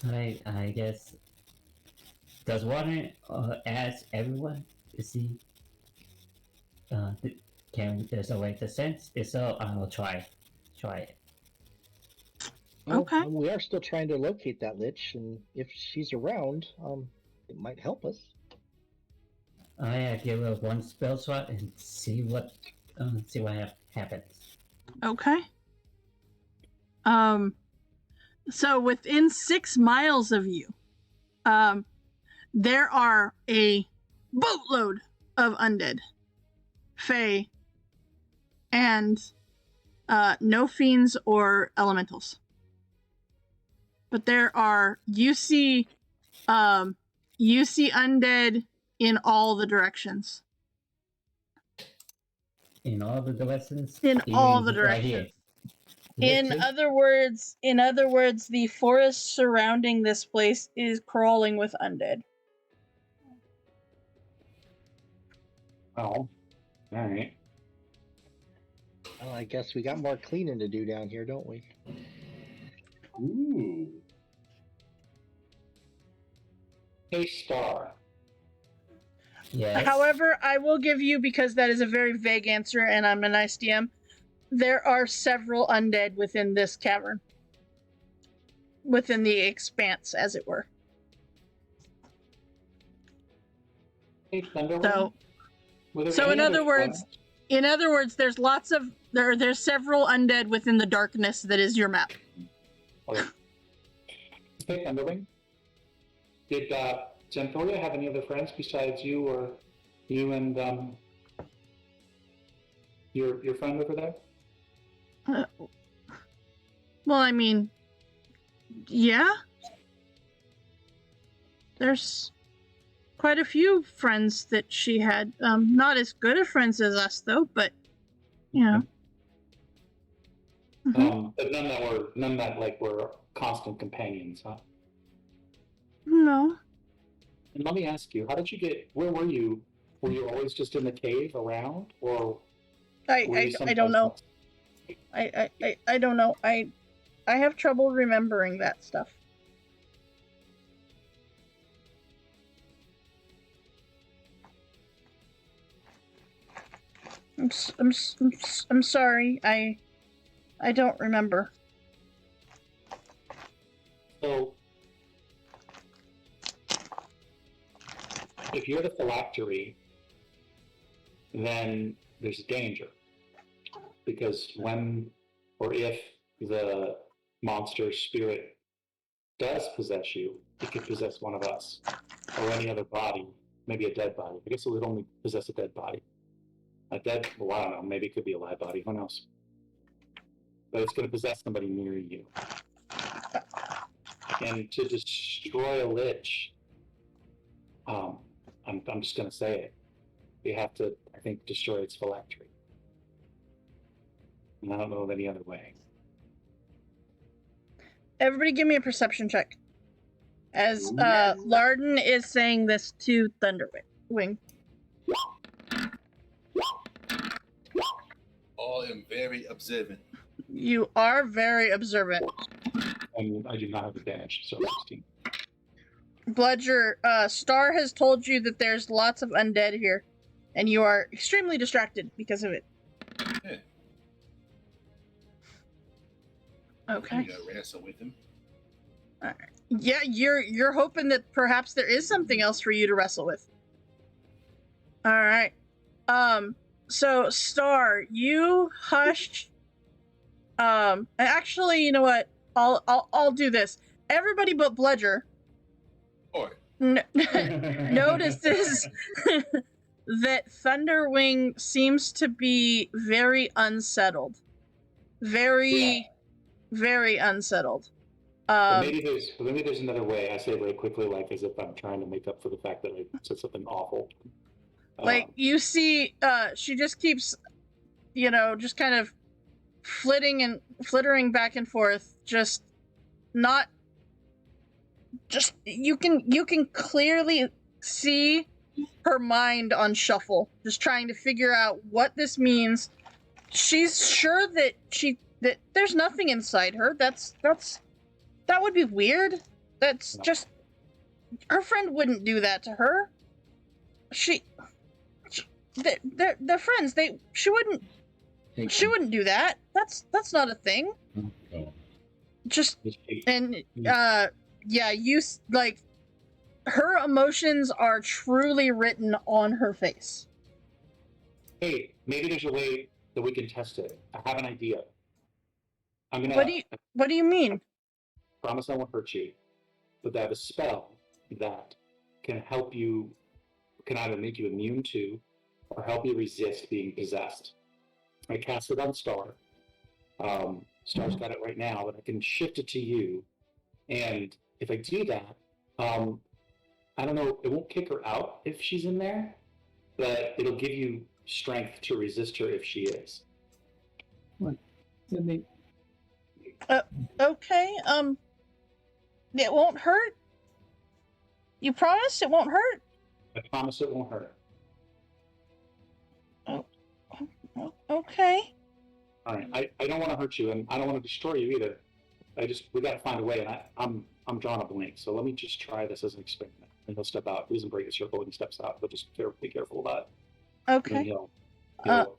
I guess. Does water ask everyone to see? Can there's a way to sense? If so, I'll try it. Well, Okay. we are still trying to locate that lich, and if she's around, it might help us. I give her one spell slot and see what happens. Okay. So within 6 miles of you, there are a boatload of undead, fae, and no fiends or elementals. But there are you see undead in all the directions. In all the directions. In all the right here. directions. In other words, the forest surrounding this place is crawling with undead. Oh, all right. Well, I guess we got more cleaning to do down here, don't we? Ooh. Hey, Star. Yes. However, I will give you, because that is a very vague answer and I'm a nice DM, there are several undead within this cavern. Within the expanse, as it were. Hey, Thunderwing. So in other words, there's several undead within the darkness that is your map. Okay. Hey, Thunderwing. Did Xanthoria have any other friends besides you, or you and your friend over there? Well, I mean, yeah. There's quite a few friends that she had. Not as good of friends as us, though, but, you know. But none that like were constant companions, huh? No. And let me ask you, how did you get? Where were you? Were you always just in the cave around, or were you I someplace don't know. else? I don't know. I have trouble remembering that stuff. I'm sorry. I don't remember. So, if you're the phylactery, then there's a danger. Because when or if the monster spirit does possess you, it could possess one of us or any other body, maybe a dead body. I guess it would only possess a dead body. A dead, well, I don't know, maybe it could be a live body, who knows? But it's going to possess somebody near you. And to destroy a lich, I'm just going to say it. You have to, I think, destroy its phylactery. And I don't know of any other way. Everybody give me a perception check. As Larden is saying this to Thunderwing. I am very observant. You are very observant. And I do not have advantage, so 16. Bludger, Star has told you that there's lots of undead here, and you are extremely distracted because of it. Yeah. Okay. I'm gonna wrestle with him. Alright. Yeah, you're hoping that perhaps there is something else for you to wrestle with. All right. So Star, you hush. Actually, you know what? I'll do this. Everybody but Bludger Boy, notices that Thunderwing seems to be very unsettled. Very, very unsettled. But maybe there's another way. I say it very quickly, like as if I'm trying to make up for the fact that I said something awful. Like you see, she just keeps, just kind of flittering back and forth, just not. Just you can clearly see her mind on shuffle, just trying to figure out what this means. She's sure that there's nothing inside her. That would be weird. That's just her friend wouldn't do that to her. They're friends. She wouldn't do that. That's not a thing. Oh. Just and yeah, like her emotions are truly written on her face. Hey, maybe there's a way that we can test it. I have an idea. What do you mean? I promise I won't hurt you, but I have a spell that can help you, can either make you immune to or help you resist being possessed. I cast it on Star. Star's got it right now, but I can shift it to you. And if I do that, I don't know, it won't kick her out if she's in there, but it'll give you strength to resist her if she is. What? Sydney? Okay, it won't hurt? You promise it won't hurt? I promise it won't hurt. Okay. All right. I don't want to hurt you, and I don't want to destroy you either. We got to find a way, and I'm drawing a blank. So let me just try this as an experiment. And he'll step out. He doesn't break the circle when he steps out, but just be careful about it. Okay.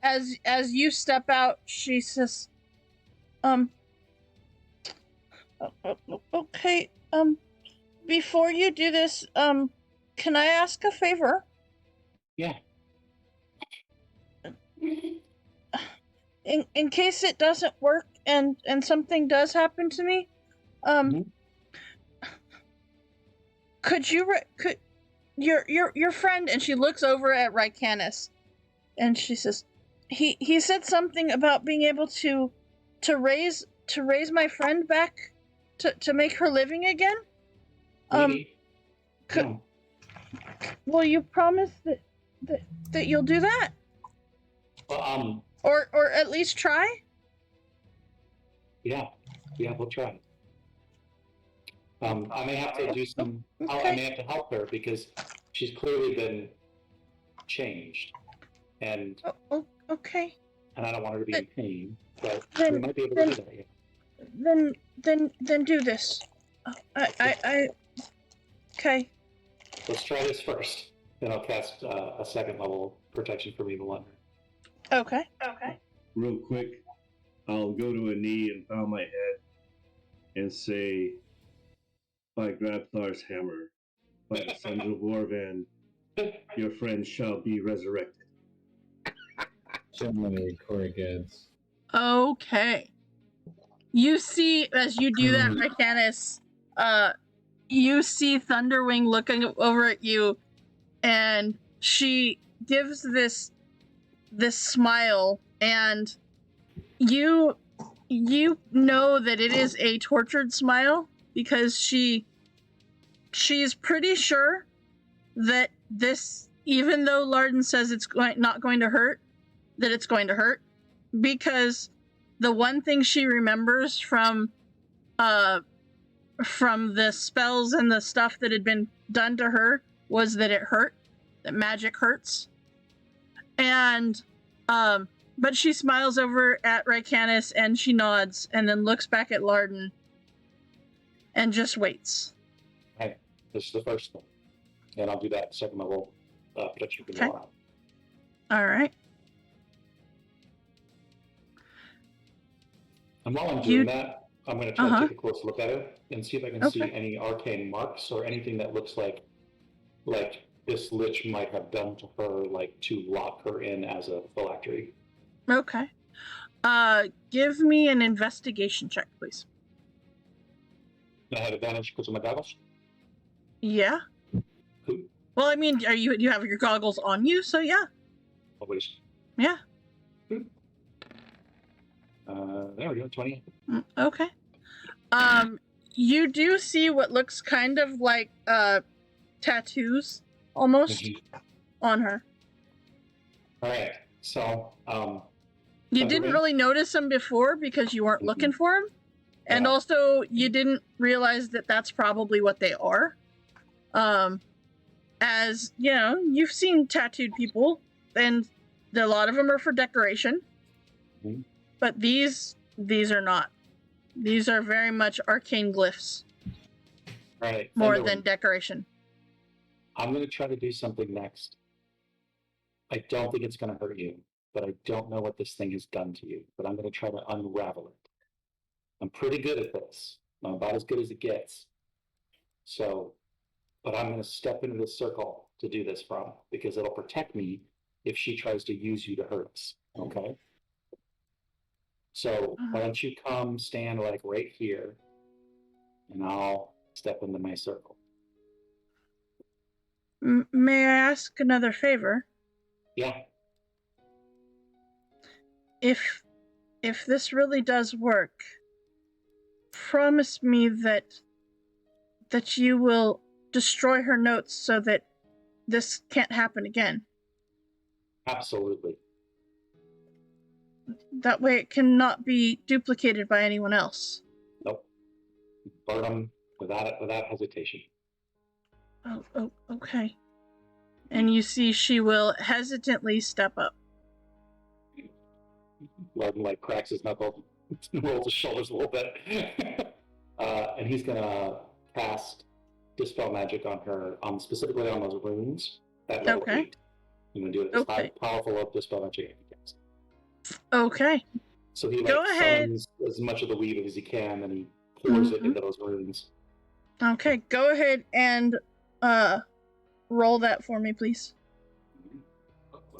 As you step out, she says, okay, before you do this, can I ask a favor? Yeah. In case it doesn't work and something does happen to me, could your friend, and she looks over at Rycanis, and she says, he said something about being able to raise my friend back to make her living again. Will you promise that you'll do that? Well, or at least try? Yeah, we'll try. I may have to do some. Okay. I may have to help her because she's clearly been changed, and okay. And I don't want her to be in pain, but then, we might be able to do that. Yeah. Then do this. Okay. Let's try this first. Then I'll cast a second level protection from evil on her. Okay. Real quick, I'll go to a knee and bow my head and say, by Grabthar's hammer, by the sons of Orvan, your friend shall be resurrected. So many corrugades. Okay. You see, as you do that, Rycanis, you see Thunderwing looking over at you, and she gives this smile, and you know that it is a tortured smile because she's pretty sure that this, even though Larden says it's not going to hurt, that it's going to hurt, because the one thing she remembers from the spells and the stuff that had been done to her was that it hurt, that magic hurts. And but she smiles over at Rycanis and she nods and then looks back at Larden and just waits. Hey, this is the first one, and I'll do that second level protection from Okay. now on. All right. And while I'm doing that, I'm going to try Uh-huh. to take a close look at her and see if I can see Okay. any arcane marks or anything that looks like this lich might have done to her, like to lock her in as a phylactery. Okay. Give me an investigation check, please. I had advantage because of my goggles. Yeah. Cool. Well, I mean, you have your goggles on you, so yeah. Always. Yeah. There we go. 20. Okay. You do see what looks kind of like tattoos almost on her. All right. So, You Thunder didn't Wing? really notice them before because you weren't looking for them, and Yeah. also you didn't realize that that's probably what they are. As you know, you've seen tattooed people, and a lot of them are for decoration. Mhm. But these are not. These are very much arcane glyphs, all right. more Thunder than Wing. decoration. I'm going to try to do something next. I don't think it's going to hurt you, but I don't know what this thing has done to you. But I'm going to try to unravel it. I'm pretty good at this. I'm about as good as it gets. So, but I'm going to step into the circle to do this from because it'll protect me if she tries to use you to hurt us. Okay. So why don't you come stand like right here, and I'll step into my circle. May I ask another favor? Yeah. If this really does work, promise me that you will destroy her notes so that this can't happen again. Absolutely. That way it cannot be duplicated by anyone else. Nope. Burn them without hesitation. Oh, okay. And you see she will hesitantly step up. Logan like cracks his knuckle, rolls his shoulders a little bit, and he's gonna cast Dispel Magic on her, specifically on those runes at level Okay. 8. I'm gonna do it as high, Okay. powerful of Dispel Magic as he can. Okay. So he Go ahead. summons as much of the weave as he can, and he pours it Mhm. into those runes. Okay, go ahead and roll that for me, please.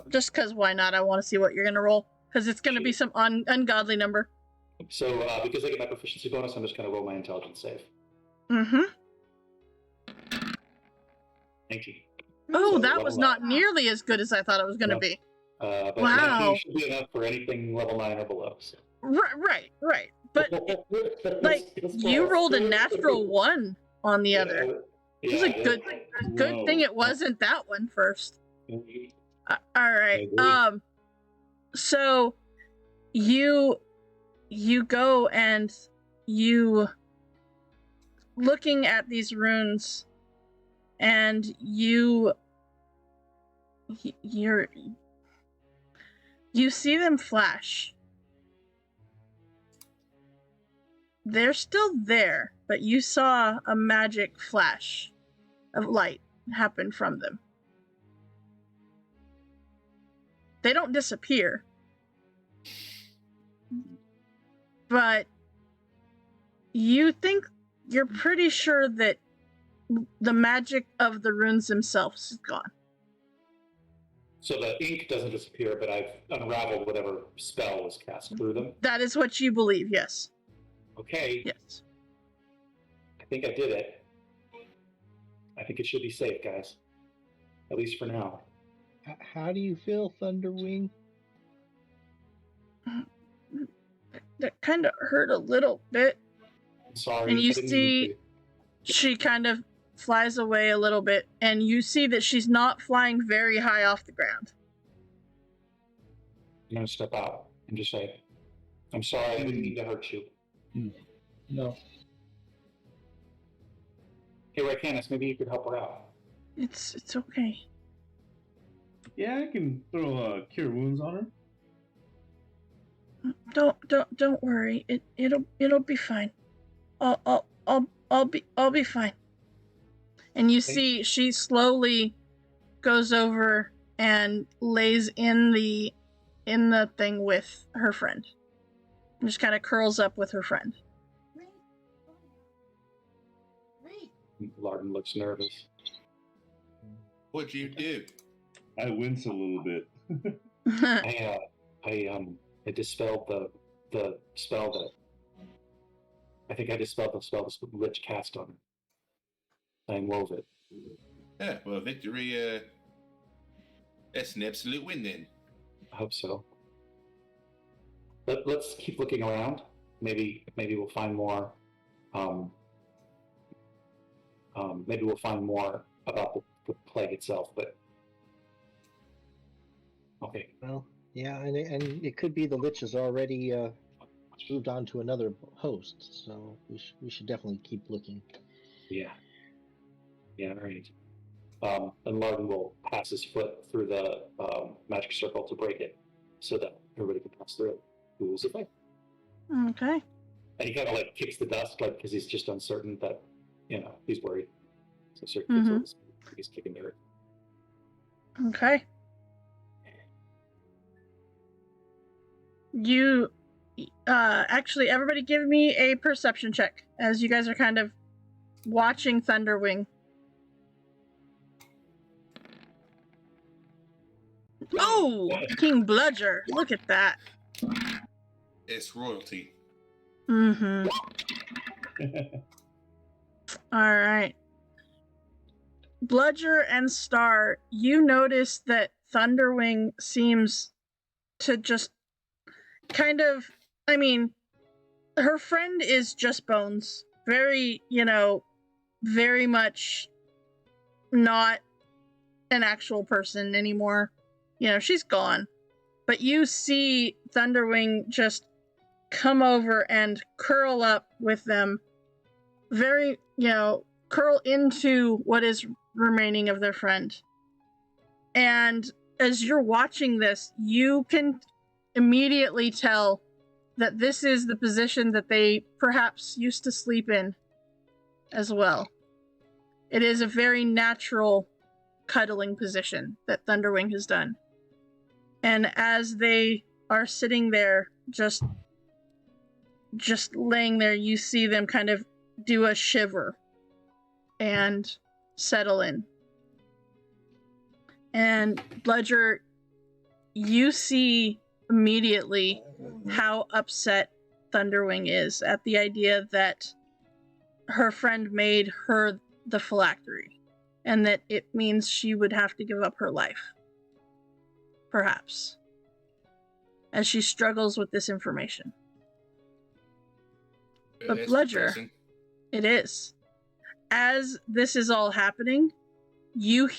Just because why not? I want to see what you're going to roll. Because it's going to be some ungodly number. So because I get my proficiency bonus, I'm just gonna roll my intelligence save. Mm-hmm. 19. Oh, So that level was 9. not nearly as good as I thought it was going to No. be. But Wow. 19 should be enough for anything level 9 or below. So. Right. But, like, you rolled a natural 1 on the other. It was a good thing it wasn't that one first. All right. So you go and you looking at these runes, and you see them flash. They're still there, but you saw a magic flash of light happen from them. They don't disappear, but you're pretty sure that the magic of the runes themselves is gone. So the ink doesn't disappear, but I've unraveled whatever spell was cast through them. That is what you believe, yes. Okay. Yes. I think I did it. I think it should be safe, guys. At least for now. How do you feel, Thunderwing? That kind of hurt a little bit. I'm sorry. And you I didn't mean see to. she kind of flies away a little bit, and you see that she's not flying very high off the ground. I'm going to step out and just say, I'm sorry. I didn't mean to hurt you. No. Hey, Candace, maybe you could help her out. It's okay. Yeah, I can throw cure wounds on her. Don't worry. It'll be fine. I'll be fine. And you see she slowly goes over and lays in the thing with her friend. And just kind of curls up with her friend. Larden looks nervous. What'd you do? I wince a little bit. I dispelled the spell that. I think I dispelled the spell that Lich cast on her. I wove it. Yeah, well, victory, that's an absolute win then. I hope so. Let's keep looking around. Maybe we'll find more. Maybe we'll find more about the plague itself. But okay. Well, yeah, and it could be the Lich has already moved on to another host, so we should definitely keep looking. Yeah. Yeah. Right. And Larden will pass his foot through the magic circle to break it, so that everybody can pass through it. Rules of life. Okay. And he kind of like kicks the dust, like because he's just uncertain that, he's worried. So sort of he's kicking the earth. Okay. You actually, everybody give me a perception check as you guys are kind of watching Thunderwing. Oh, King Bludger. Look at that. It's royalty. Mm-hmm. All right. Bludger and Star, you notice that Thunderwing seems to just kind of, I mean, her friend is just bones. Very, very much not an actual person anymore. She's gone. But you see Thunderwing just come over and curl up with them. Very, curl into what is remaining of their friend. And as you're watching this, you can immediately tell that this is the position that they perhaps used to sleep in as well. It is a very natural cuddling position that Thunderwing has done. And as they are sitting there, just laying there, you see them kind of do a shiver and settle in. And Bludger, you see immediately how upset Thunderwing is at the idea that her friend made her the phylactery, and that it means she would have to give up her life. Perhaps. As she struggles with this information. But That's Bludger, depressing. it is. As this is all happening, you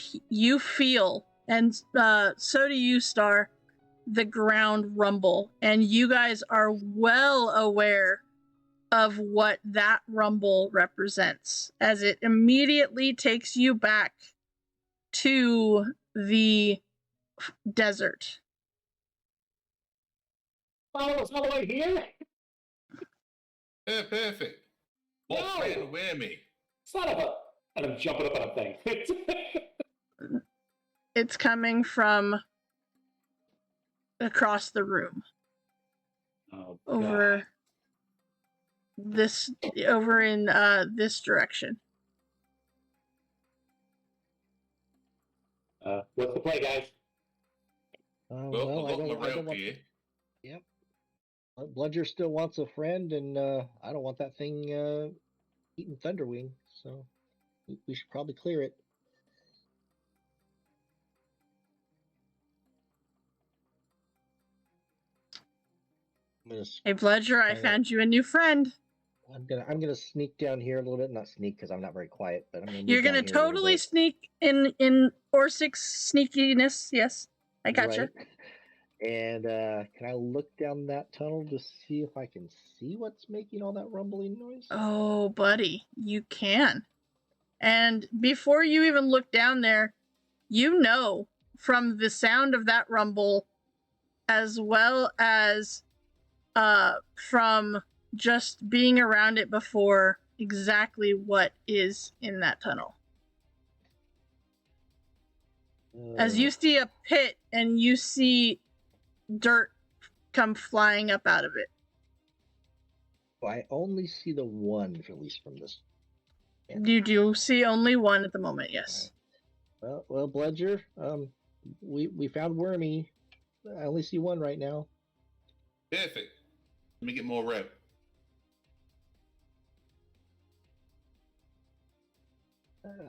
feel, and so do you, Star, the ground rumble, and you guys are well aware of what that rumble represents, as it immediately takes you back to the desert. Oh, it's all the way here? Yeah, perfect. What No. friend wear me? Son of a... And I'm jumping up on a thing. It's coming from across the room. Oh, over in this direction. What's the play, guys? Well, Well, I I got my don't rope want. here. Yep. Bludger still wants a friend, and I don't want that thing eating Thunderwing. So we should probably clear it. Hey, Bludger, I found you a new friend. I'm gonna sneak down here a little bit. Not sneak because I'm not very quiet, but I'm gonna. You're gonna totally sneak in Orsick's sneakiness. Yes, I gotcha. Right. And can I look down that tunnel to see if I can see what's making all that rumbling noise? Oh, buddy, you can. And before you even look down there, you know from the sound of that rumble, as well as from just being around it before, exactly what is in that tunnel. As you see a pit and you see dirt come flying up out of it. I only see the one, at least from this You do see only one at the moment, yes. Well, Bludger, we found Wormy. I only see one right now. Perfect. Let me get more rep.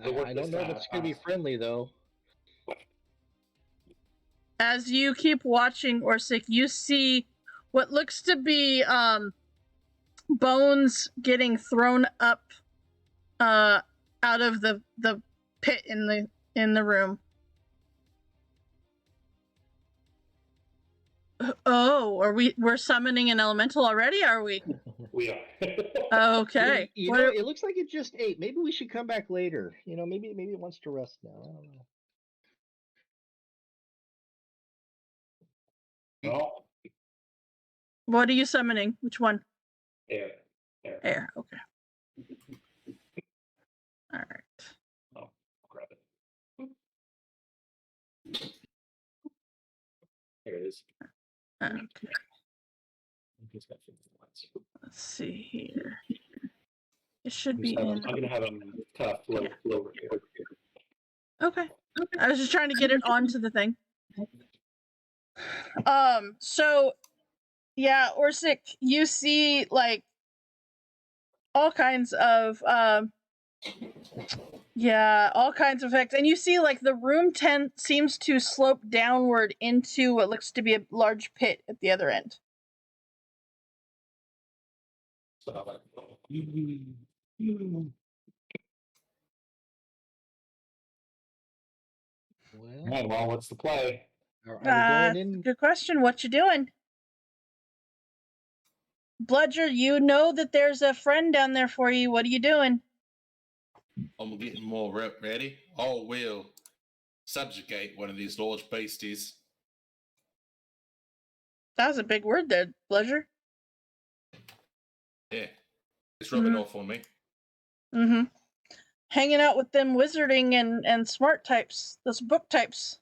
I don't know if it's going to be friendly, though. As you keep watching Orsic, you see what looks to be bones getting thrown up out of the pit in the room. Oh, we're summoning an elemental already, are we? We are. Okay. You know, it looks like it just ate. Maybe we should come back later. You know, maybe it wants to rest now. I don't know. Well, What are you summoning? Which one? air. Air. Okay. All right. Oh, grab it. There it is. Okay. He's got 50 points. Let's see here. It should be I'm in. gonna have him tough low here. Okay. I was just trying to get it onto the thing. So yeah, Orsic, you see like all kinds of all kinds of effects, and you see like the room seems to slope downward into what looks to be a large pit at the other end. So, well, what's the play? Are we going in? Good question. What you doing? Bludger, you know that there's a friend down there for you. What are you doing? I'm getting more rep ready. I will subjugate one of these large beasties. That was a big word there, Bludger. Yeah. It's rubbing off on me. Mm-hmm. Hanging out with them wizarding and smart types, those book types.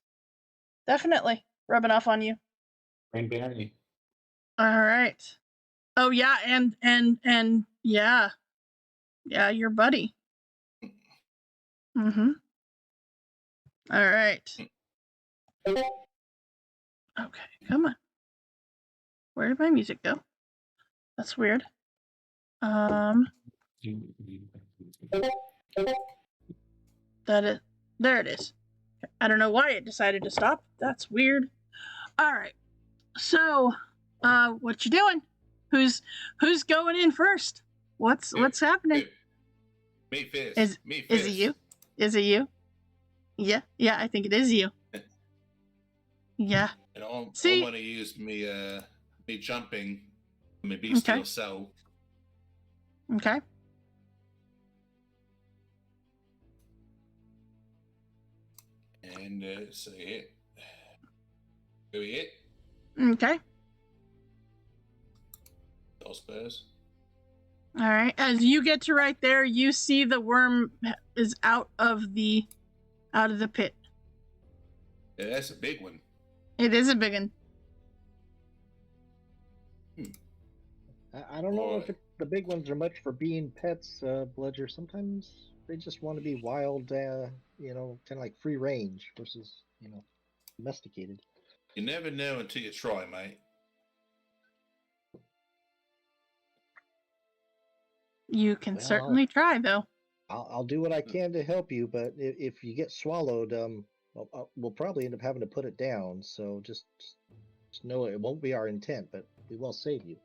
Definitely rubbing off on you. Rainberry. All right. Oh yeah, and yeah, your buddy. Mm-hmm. All right. Okay, come on. Where did my music go? That's weird. There it is. I don't know why it decided to stop. That's weird. All right. So, what you doing? Who's going in first? What's happening? Me first. Is Me first. it you? Is it you? Yeah, I think it is you. Yeah. And I'm See? gonna use me jumping, my bestial self. Okay. And so hit. Go hit. Okay. Those spurs. All right. As you get to right there, you see the worm is out of the pit. Yeah, that's a big one. It is a big one. I don't know if the big ones are much for being pets, Bludger. Sometimes they just want to be wild, you know, kind of like free range versus, you know, domesticated. You never know until you try, mate. You can certainly try, though. I'll do what I can to help you, but if you get swallowed, we'll probably end up having to put it down. So just know it won't be our intent, but we will save you.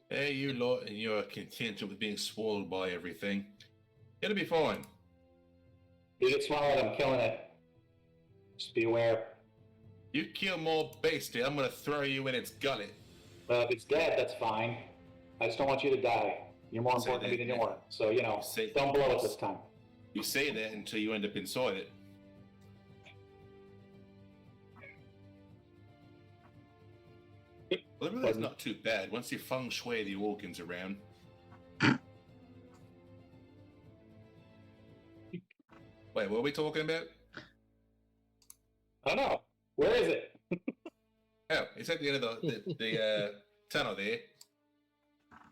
Hey, you lot, and you're content with being swallowed by everything. It'll be fine. You get swallowed, I'm killing it. Just be aware. You kill more beastie, I'm gonna throw you in its gullet. Well, if it's dead, that's fine. I just don't want you to die. You're more important to me than you are. So, you know, don't blow it this time. You say that until you end up inside it. Well, that's not too bad once you feng shui the organs around. Wait, what are we talking about? I don't know. Where is it? Oh, it's at the end of the tunnel there.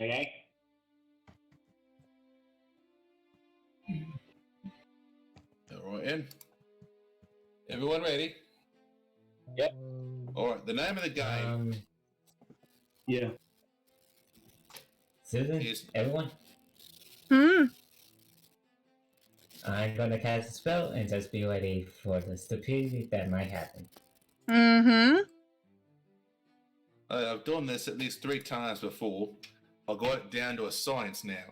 Okay. All right, in. Everyone ready? Yep. All right. The name of the game Yeah. Susan, is everyone, Hmm. I'm gonna cast a spell and just be ready for the stupidity that might happen. Mm-hmm. I've done this at least 3 times before. I got it down to a science now.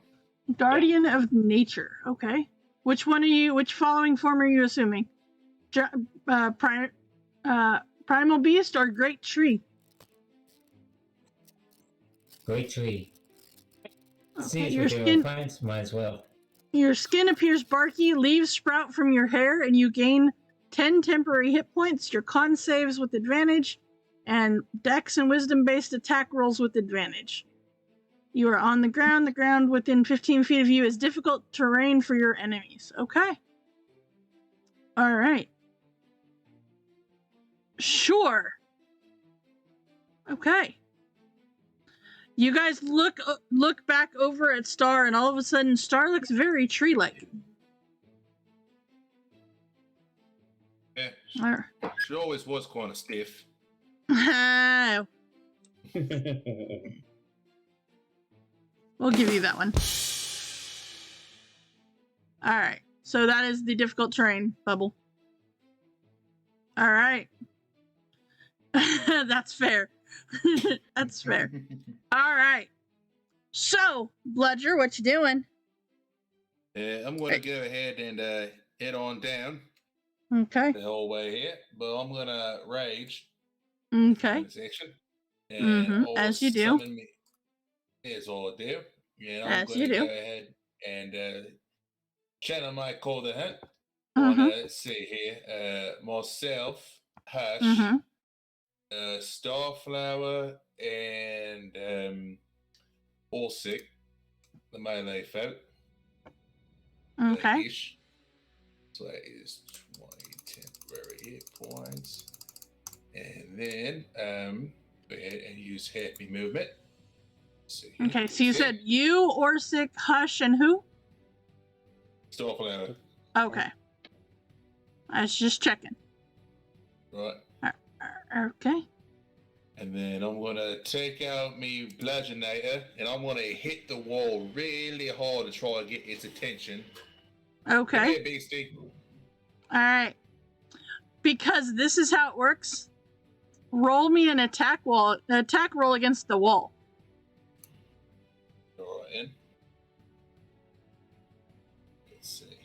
Guardian of nature. Okay. Which one are you? Which following form are you assuming? Primal beast or great tree? Great tree. See, Okay. if Your we were skin. friends, might as well. Your skin appears barky. Leaves sprout from your hair, and you gain 10 temporary hit points. Your con saves with advantage, and dex and wisdom-based attack rolls with advantage. You are on the ground. The ground within 15 feet of you is difficult terrain for your enemies. Okay. All right. Sure. Okay. You guys look back over at Star, and all of a sudden, Star looks very tree-like. Yeah, All right. she always was kind of stiff. We'll give you that one. All right. So that is the difficult terrain, Bubble. All right. That's fair. That's fair. All right. So, Bludger, what you doing? I'm going to go ahead and head on down Okay. the whole way here, but I'm going to rage Okay. in the section. And As you do. summon me. Here's all I do. And I'm As going you to do. go ahead and channel my call the hunt. Mm-hmm. Let's see here. Myself, Hush, Mm-hmm. Starflower, and Allsick, the melee folk. Okay. Ish. So that is 20 temporary hit points. And then go ahead and use happy movement. Okay, so you said you, Orsic, Hush, and who? Starflower. Okay. I was just checking. Right. Okay. And then I'm gonna take out me bludgeonator and I'm gonna hit the wall really hard to try to get its attention. Okay. Come here, beastie. All right. Because this is how it works. Roll me an attack roll against the wall. All right, in. Let's see.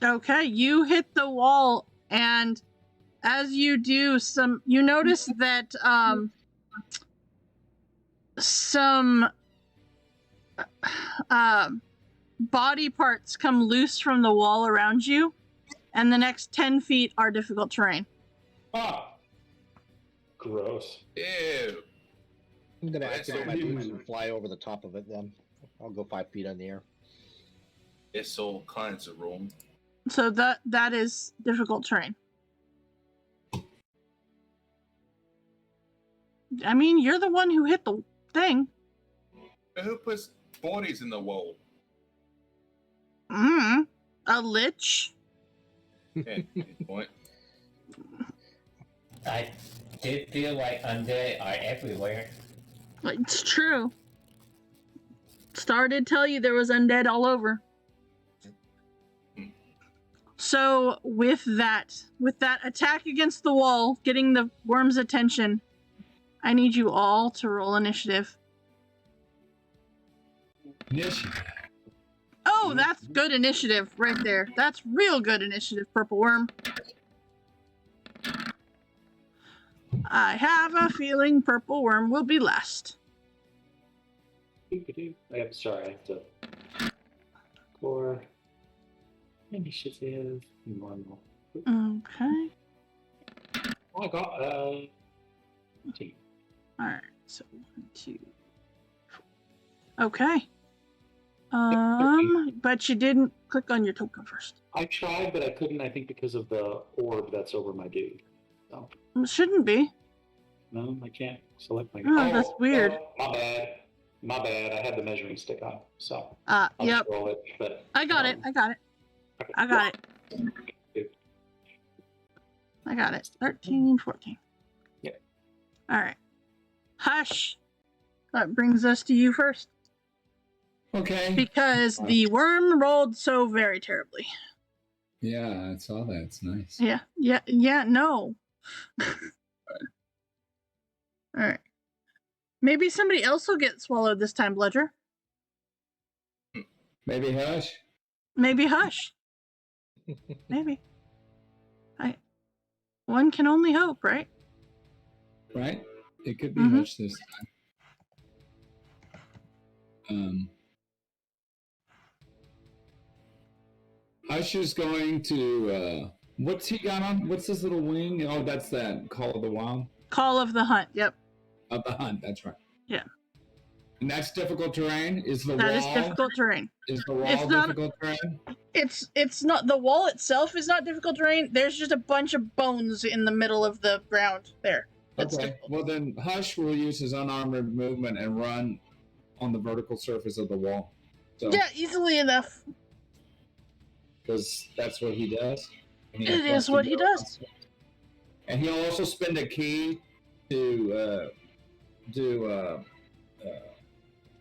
Okay, you hit the wall, and as you do, you notice that some body parts come loose from the wall around you, and the next 10 feet are difficult terrain. Ah. Gross. Ew. I'm gonna That's activate my all boots human. and fly over the top of it then. I'll go 5 feet in the air. It's all kinds of wrong. So that is difficult terrain. I mean, you're the one who hit the thing. Who puts bodies in the wall? A lich. Yeah, good point. I did feel like undead are everywhere. It's true. Star did tell you there was undead all over. So with that attack against the wall, getting the worm's attention, I need you all to roll initiative. Initiative. Oh, that's good initiative right there. That's real good initiative, Purple Worm. I have a feeling Purple Worm will be last. I'm sorry, I have to. Core. Initiative. Normal. Okay. Oh, I got 20. Alright, so 1, 2, 4. Okay. But you didn't click on your token first. I tried, but I couldn't, I think, because of the orb that's over my dude. So, It shouldn't be. no, I can't select my Oh, that's weird. My bad. My bad. I had the measuring stick on, so I'll Yep. just roll it. But I got it. I got it. I got it. I got it. 13, 14. Yep. All right. Hush. That brings us to you first. Okay. Because the worm rolled so very terribly. Yeah, I saw that. It's nice. Yeah, no. Alright. Maybe somebody else will get swallowed this time, Bludger. Maybe Hush? Maybe Hush. Maybe. One can only hope, right? Right? It could be Mhm. Hush this time. Hush is going to, what's he got on? What's this little wing? Oh, that's that Call of the Wild? Call of the Hunt, yep. Of the Hunt, that's right. Yeah. And that's difficult terrain? Is the That wall? is difficult terrain. Is the wall It's not- difficult terrain? It's not, the wall itself is not difficult terrain. There's just a bunch of bones in the middle of the ground there. That's Okay, difficult. well then Hush will use his unarmored movement and run on the vertical surface of the wall. So, Yeah, easily enough. because that's what he does. And It has is to what he go. does. And he'll also spend a key to do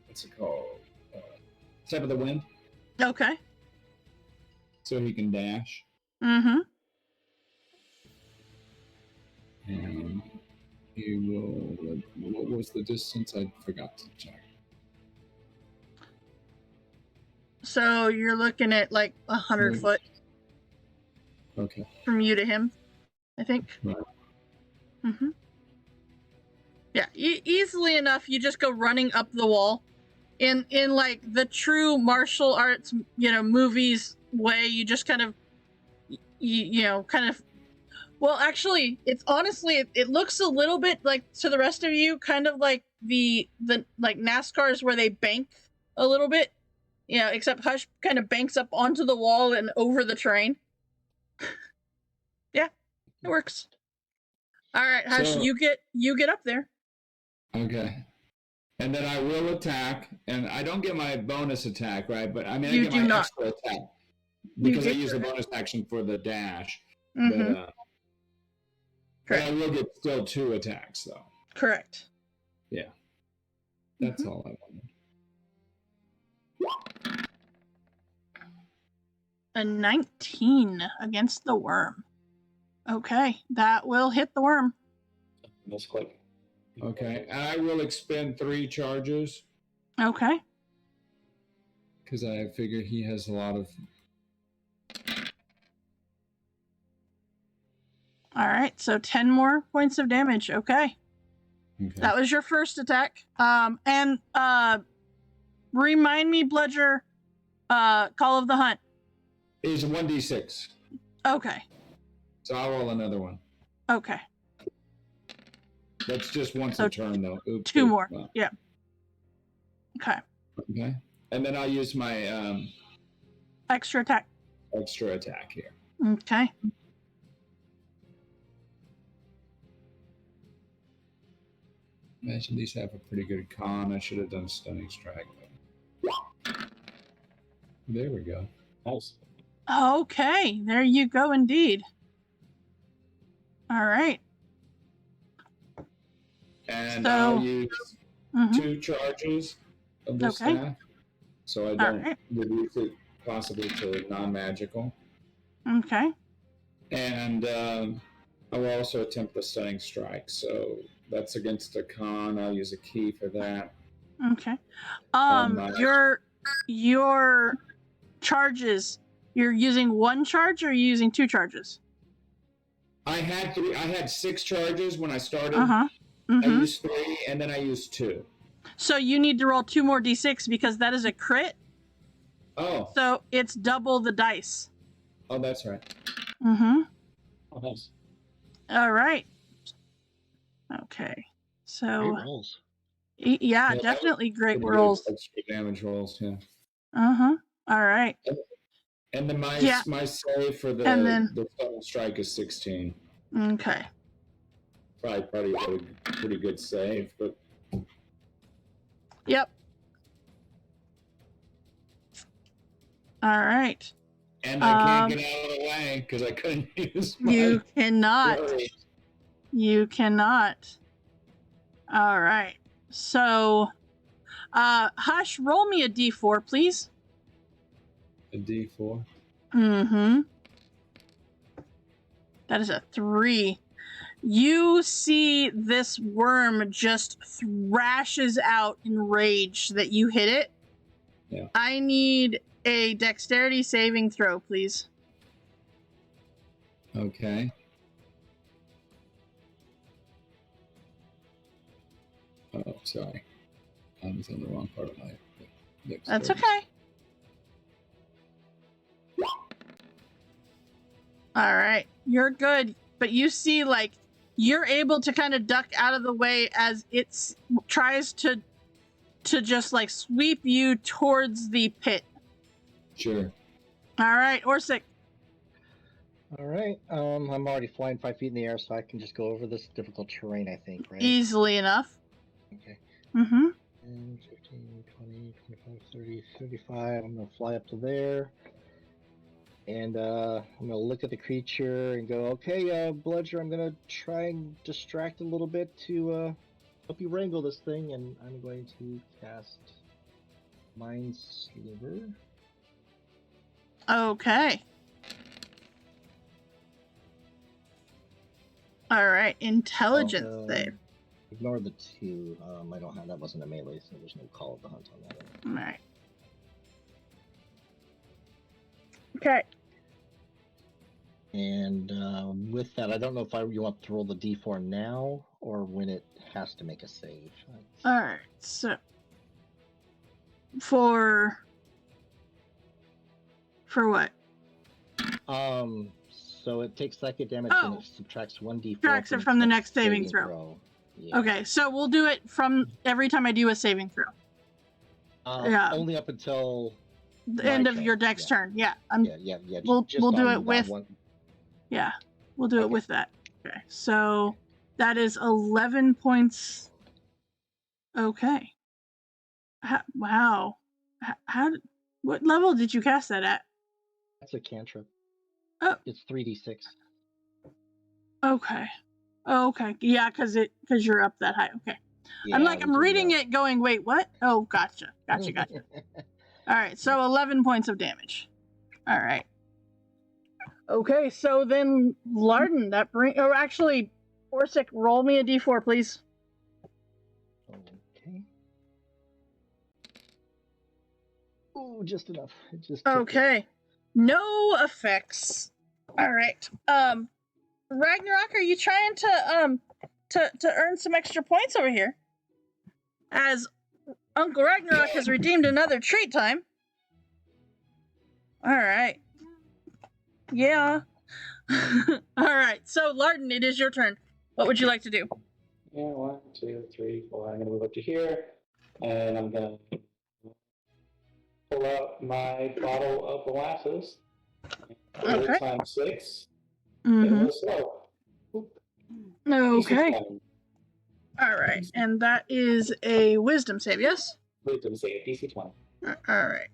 what's it called? Step of the Wind, Okay. so he can dash. Mm-hmm. And he will. What was the distance? I forgot to check. So you're looking at like 100 foot Okay. from you to him, I think. Right. Mm-hmm. Yeah, easily enough. You just go running up the wall, in like the true martial arts, movies way. You just kind of, kind of. Well, actually, it's honestly, it looks a little bit like, to the rest of you, kind of like the like NASCARs where they bank a little bit. Except Hush kind of banks up onto the wall and over the train. Yeah, it works. All right, Hush, So- you get up there. Okay. And then I will attack, and I don't get my bonus attack, right? But I mean, You I get do my not. extra attack because I get use the your- bonus action for the dash. Mm-hmm. But I will get still 2 attacks, though. Correct. Yeah. That's all I wanted. A 19 against the worm. Okay, that will hit the worm. Miss click. Okay, and I will expend 3 charges Okay. because I figure he has a lot of. All right, so 10 more points of damage. Okay. Okay. That was your first attack. And remind me, Bludger, Call of the Hunt. Is 1d6. Okay. So I'll roll another one. Okay. That's just once So a turn, though. Oops, 2 more. well, Yeah. Okay. Okay. And then I'll use my Extra attack. extra attack here. Okay. Imagine these have a pretty good con. I should have done stunning strike. There we go. Nice. Okay, there you go indeed. All right. And So- I'll use Mhm. 2 charges of this Okay. staff, so I All don't right. reduce it possibly to non-magical. Okay. And I will also attempt the stunning strike. So that's against a con. I'll use a key for that. Okay. nice. Your charges. You're using 1 charge, or are you using 2 charges? I had 6 charges when I started. Uh-huh. I Mm-hmm. used 3, and then I used 2. So you need to roll 2 more d6 because that is a crit. Oh, So it's double the dice. that's right. Mm-hmm. Oh, nice. All right. Okay. Great So rolls. yeah, Yeah, that was definitely great Pretty good rolls. extra damage rolls, yeah. Uh-huh. All right. And then my Yeah. my save for the And then- the stunning strike is 16. Okay. Probably a pretty good save, but Yep. All right. And I can't get out of the way because I couldn't use my You cannot. flurry. You cannot. All right. So, Hush, roll me a d4, please. A D4. Mm-hmm. That is a 3. You see this worm just thrashes out in rage that you hit it. Yeah. I need a dexterity saving throw, please. Okay. Oh, sorry. I was in the wrong part of my. That's okay. All right. You're good. But you see, like, you're able to kind of duck out of the way as it tries to just, like, sweep you towards the pit. Sure. All right. Orsic. All right. I'm already flying 5 feet in the air, so I can just go over this difficult terrain, I think, right? Easily enough. Okay. Mm-hmm. 10, 15, 20, 25, 30, 35. I'm going to fly up to there. And I'm going to look at the creature and go, okay, Bludger, I'm going to try and distract a little bit to help you wrangle this thing. And I'm going to cast Mind Sliver. Okay. All right. Intelligence save. Ignore the 2. I don't have that. Wasn't a melee, so there's no call of the hunt on that one. All right. Okay. And with that, I don't know if you want to roll the d4 now or when it has to make a save. All right. So for what? So it takes psychic damage and it subtracts 1d4. Subtracts it from the next saving throw. Yeah. Okay, so we'll do it from every time I do a saving throw. Yeah. Only up until the end of your dex turn. Yeah. Yeah. We'll do it with. One. Yeah, we'll do it with that. Okay, so that is 11 points. Okay. Wow. What level did you cast that at? That's a cantrip. Oh. It's 3d6. Okay. Okay. Yeah, because you're up that high. Okay. Yeah, I'm reading it going, wait, what? Oh, gotcha. All right, so 11 points of damage. All right. Okay, so then Larden, actually, Orsic, roll me a d4, please. Okay. Ooh, just enough. Okay. No effects. All right. Ragnarok, are you trying to earn some extra points over here? As Uncle Ragnarok has redeemed another treat time. All right. Yeah. All right. So, Larden, it is your turn. What would you like to do? Yeah, 1, 2, 3, 4. I'm going to move up to here, and I'm going to pull out my bottle of molasses. Okay. Times 6. Mm-hmm. Slow. Okay. All right, and that is a wisdom save, yes? Wisdom save, DC 20. All right.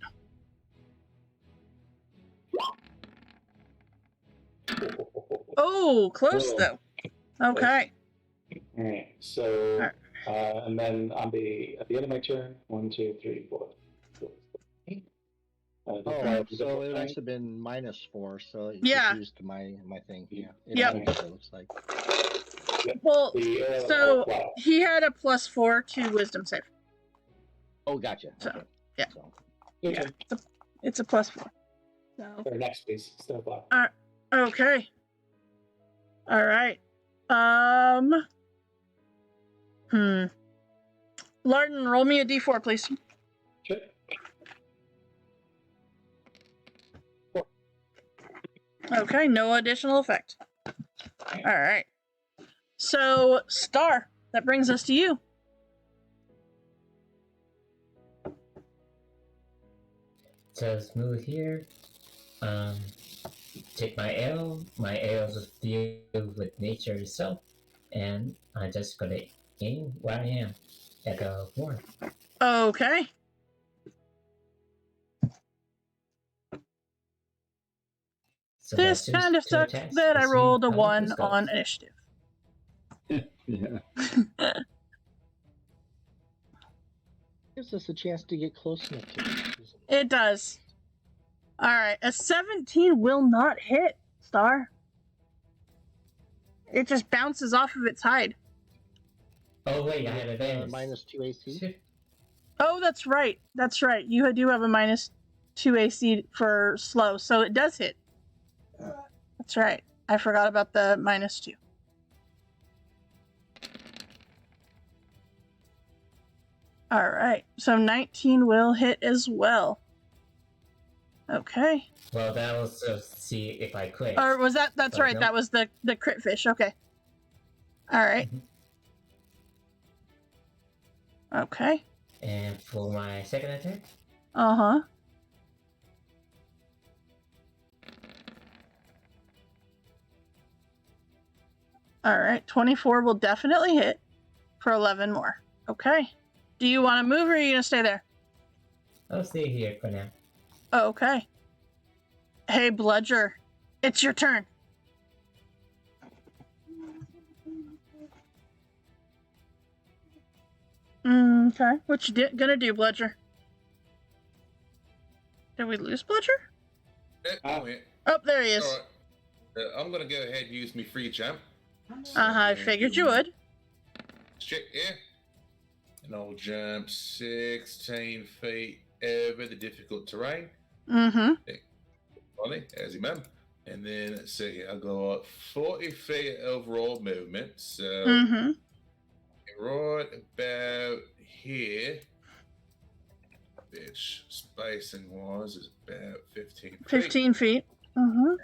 Oh, close though. Okay. All right. So, and then at the end of my turn, 1, 2, 3, 4. So it would actually been -4. So it yeah. just used my thing. Yeah. Yep. It looks like. Well, so he had a +4 to wisdom save. Oh, gotcha. So, okay. Yeah. So, Yeah. It's a +4. So. Or next, please. Still black. Okay. All right. Larden, roll me a d4, please. Sure. 4. Okay, no additional effect. All right. So, Star, that brings us to you. Just move here. Take my arrow. My arrows are filled with nature itself, and I just gonna aim where I am at the horn. Okay. So This that's kind of two sucks attacks. that I Let's see rolled a how 1 this goes. on initiative. Yeah. Gives us a chance to get close enough to it. It does. Alright, a 17 will not hit, Star. It just bounces off of its hide. Oh wait, I have advantage. Minus 2 AC. Oh, that's right. That's right. You do have a minus 2 AC for slow, so it does hit. That's right. I forgot about the minus 2. Alright, so 19 will hit as well. Okay. Well, that was to see if I quit. Or was that? That's But right. nope. That was the crit fish. Okay. All right. Okay. And for my second attack, Uh huh. All right. 24 will definitely hit for 11 more. Okay. Do you want to move or are you gonna stay there? I'll stay here for now. Oh, okay. Hey, Bludger, it's your turn. Okay. What you gonna do, Bludger? Did we lose Bludger? Oh, yeah. Oh, there he is. All right. I'm gonna go ahead and use my free jump. I figured you would. Straight here. And I'll jump 16 feet over the difficult terrain. Mm-hmm. Funny, as you mum. And then let's see, I've got 40 feet overall movement. So Mm-hmm. right about here, which spacing wise is about 15 feet. 15 feet. Mm-hmm.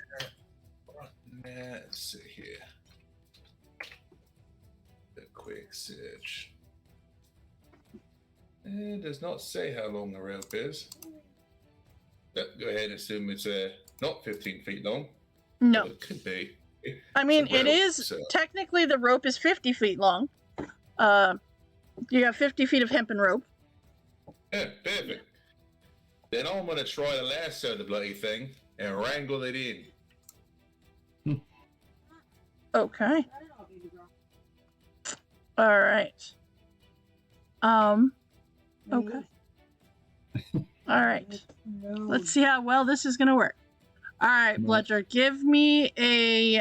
Now, let's see here. A quick search. It does not say how long the rope is. Yep, go ahead and assume it's not 15 feet long. No. Well, it could be. I mean, It's a it rope, is so- technically the rope is 50 feet long. You got 50 feet of hempen rope. Yeah, perfect. Then I'm gonna try to lasso the bloody thing and wrangle it in. Okay. All right. Okay. All right. Let's see how well this is gonna work. All right, No. Bludger, give me a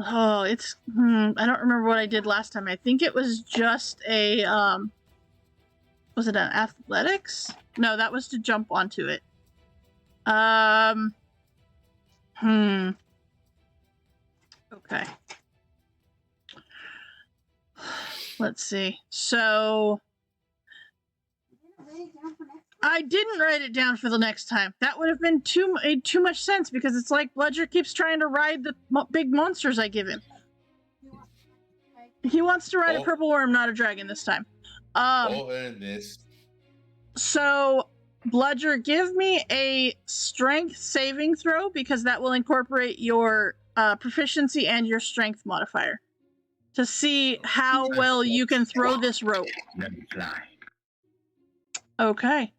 Oh, it's I don't remember what I did last time. I think it was just a was it an athletics? No, that was to jump onto it. Okay. Let's see. So I didn't write it down for the next time. That would have been made too much sense because it's like Bludger keeps trying to ride the big monsters I give him. He wants to ride a purple worm, not a dragon this time. I'll earn this. So, Bludger, give me a strength saving throw because that will incorporate your proficiency and your strength modifier to see how well you can throw this rope. Let me fly. Okay.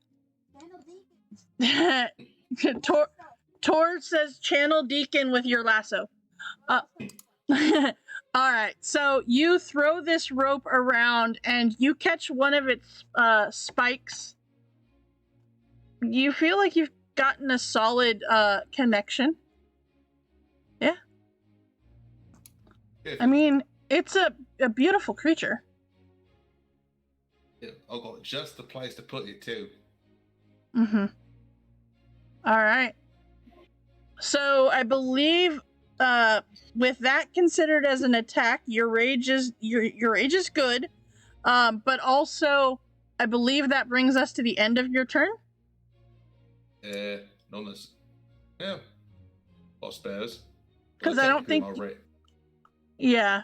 Tor says channel Deacon with your lasso. All right, so you throw this rope around and you catch one of its spikes. You feel like you've gotten a solid connection. Yeah. I mean, it's a beautiful creature. Yeah, I've got just the place to put it too. Mm-hmm. All right. So I believe with that considered as an attack, your rage is good. But also I believe that brings us to the end of your turn. None as yeah. I suppose. 'Cause I don't think- Yeah.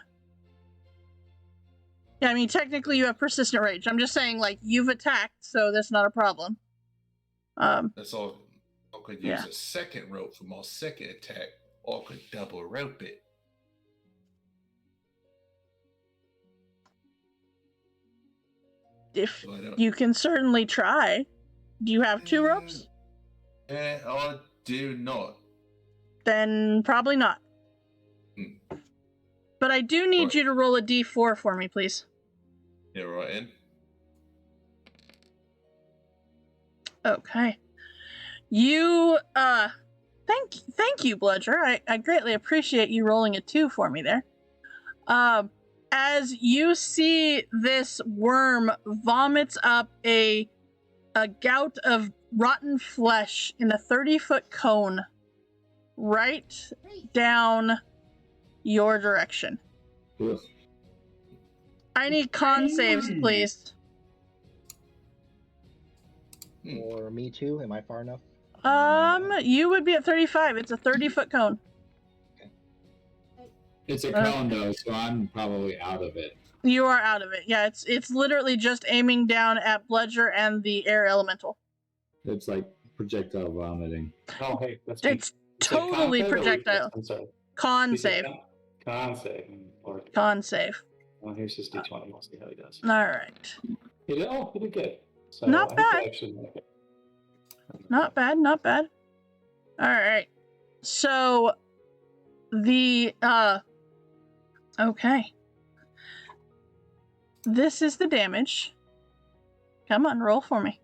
Yeah, I mean technically you have persistent rage. I'm just saying like you've attacked, so that's not a problem. That's all. I could use a second rope for my second attack, or I could double rope it. If So I don't- you can certainly try. Do you have 2 ropes? I do not. Then probably not. But I do need Right. you to roll a d4 for me, please. Yeah, right in. Okay. You, thank you, Bludger. I greatly appreciate you rolling a 2 for me there. As you see this worm vomits up a gout of rotten flesh in a 30-foot cone right down your direction. Ugh. I need con saves, please. Or me too? Am I far enough? You would be at 35. It's a 30-foot cone. It's a cone though, so I'm probably out of it. You are out of it. Yeah, it's literally just aiming down at Bludger and the air elemental. It's like projectile vomiting. Oh, hey, that's It's You said con totally save or projectile. reflex? I'm sorry. Con You said save. Con save. Or, Con save. well, here's his d20. We'll see how he does. All right. He did good. So Not I think bad. I actually make it. Not bad, not bad. All right. So the okay. This is the damage. Come on, roll for me.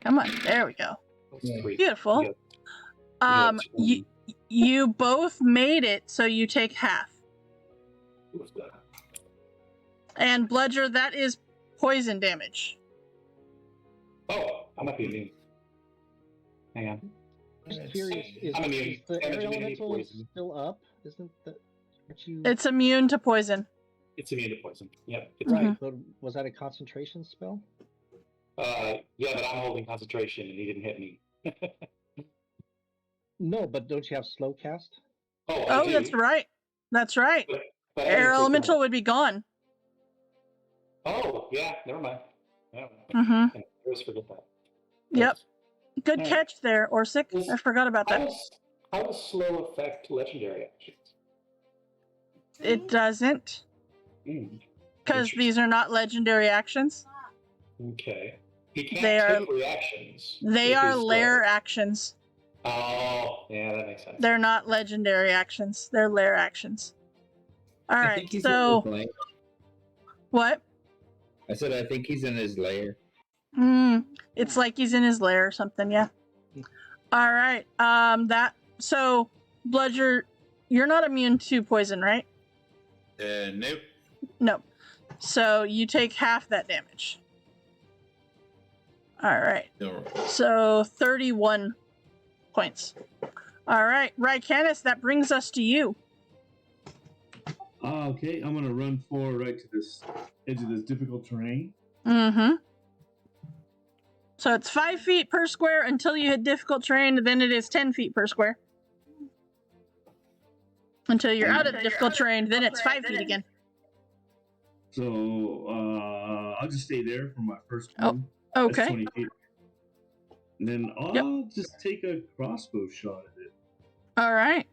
Come on. There we go. Sweet. Beautiful. Yeah. You both made it, so you take half. And Bludger, that is poison damage. Oh, I might be immune. Hang on. Just curious, is I'm immune. the air Damage immunity, elemental poison. still up? Isn't that what you? It's immune to poison. It's immune to poison. Yep. It's right, Mhm. but was that a concentration spell? Yeah, but I'm holding concentration and he didn't hit me. No, but don't you have slow cast? I Oh, do, that's right. That's right. but I Air didn't take elemental damage. would be gone. Oh, yeah, never mind. Yeah, Mm-hmm. I always forget that. Yep. Good Alright. catch there, Orsic. I forgot about that. How does slow affect legendary actions? It doesn't, Mm, because these are not legendary actions. okay. He can't They are- take reactions. They if are he's slow. lair actions. Oh, yeah, that makes sense. They're not legendary actions. They're lair actions. All I right. think he's So in his lair. what? I said I think he's in his lair. It's like he's in his lair or something. Yeah. All right. So Bludger, you're not immune to poison, right? Nope. No. So you take half that damage. All right. Alright. So 31 points. All right, Rycanis, that brings us to you. Okay, I'm gonna run forward right to this edge of this difficult terrain. Mm-hmm. So it's 5 feet per square until you hit difficult terrain, then it is 10 feet per square. Until you're out of difficult terrain, then it's 5 feet again. So I'll just stay there for my first Oh, one. That's Okay. 20 feet. And then I'll just take a crossbow shot at it. All right.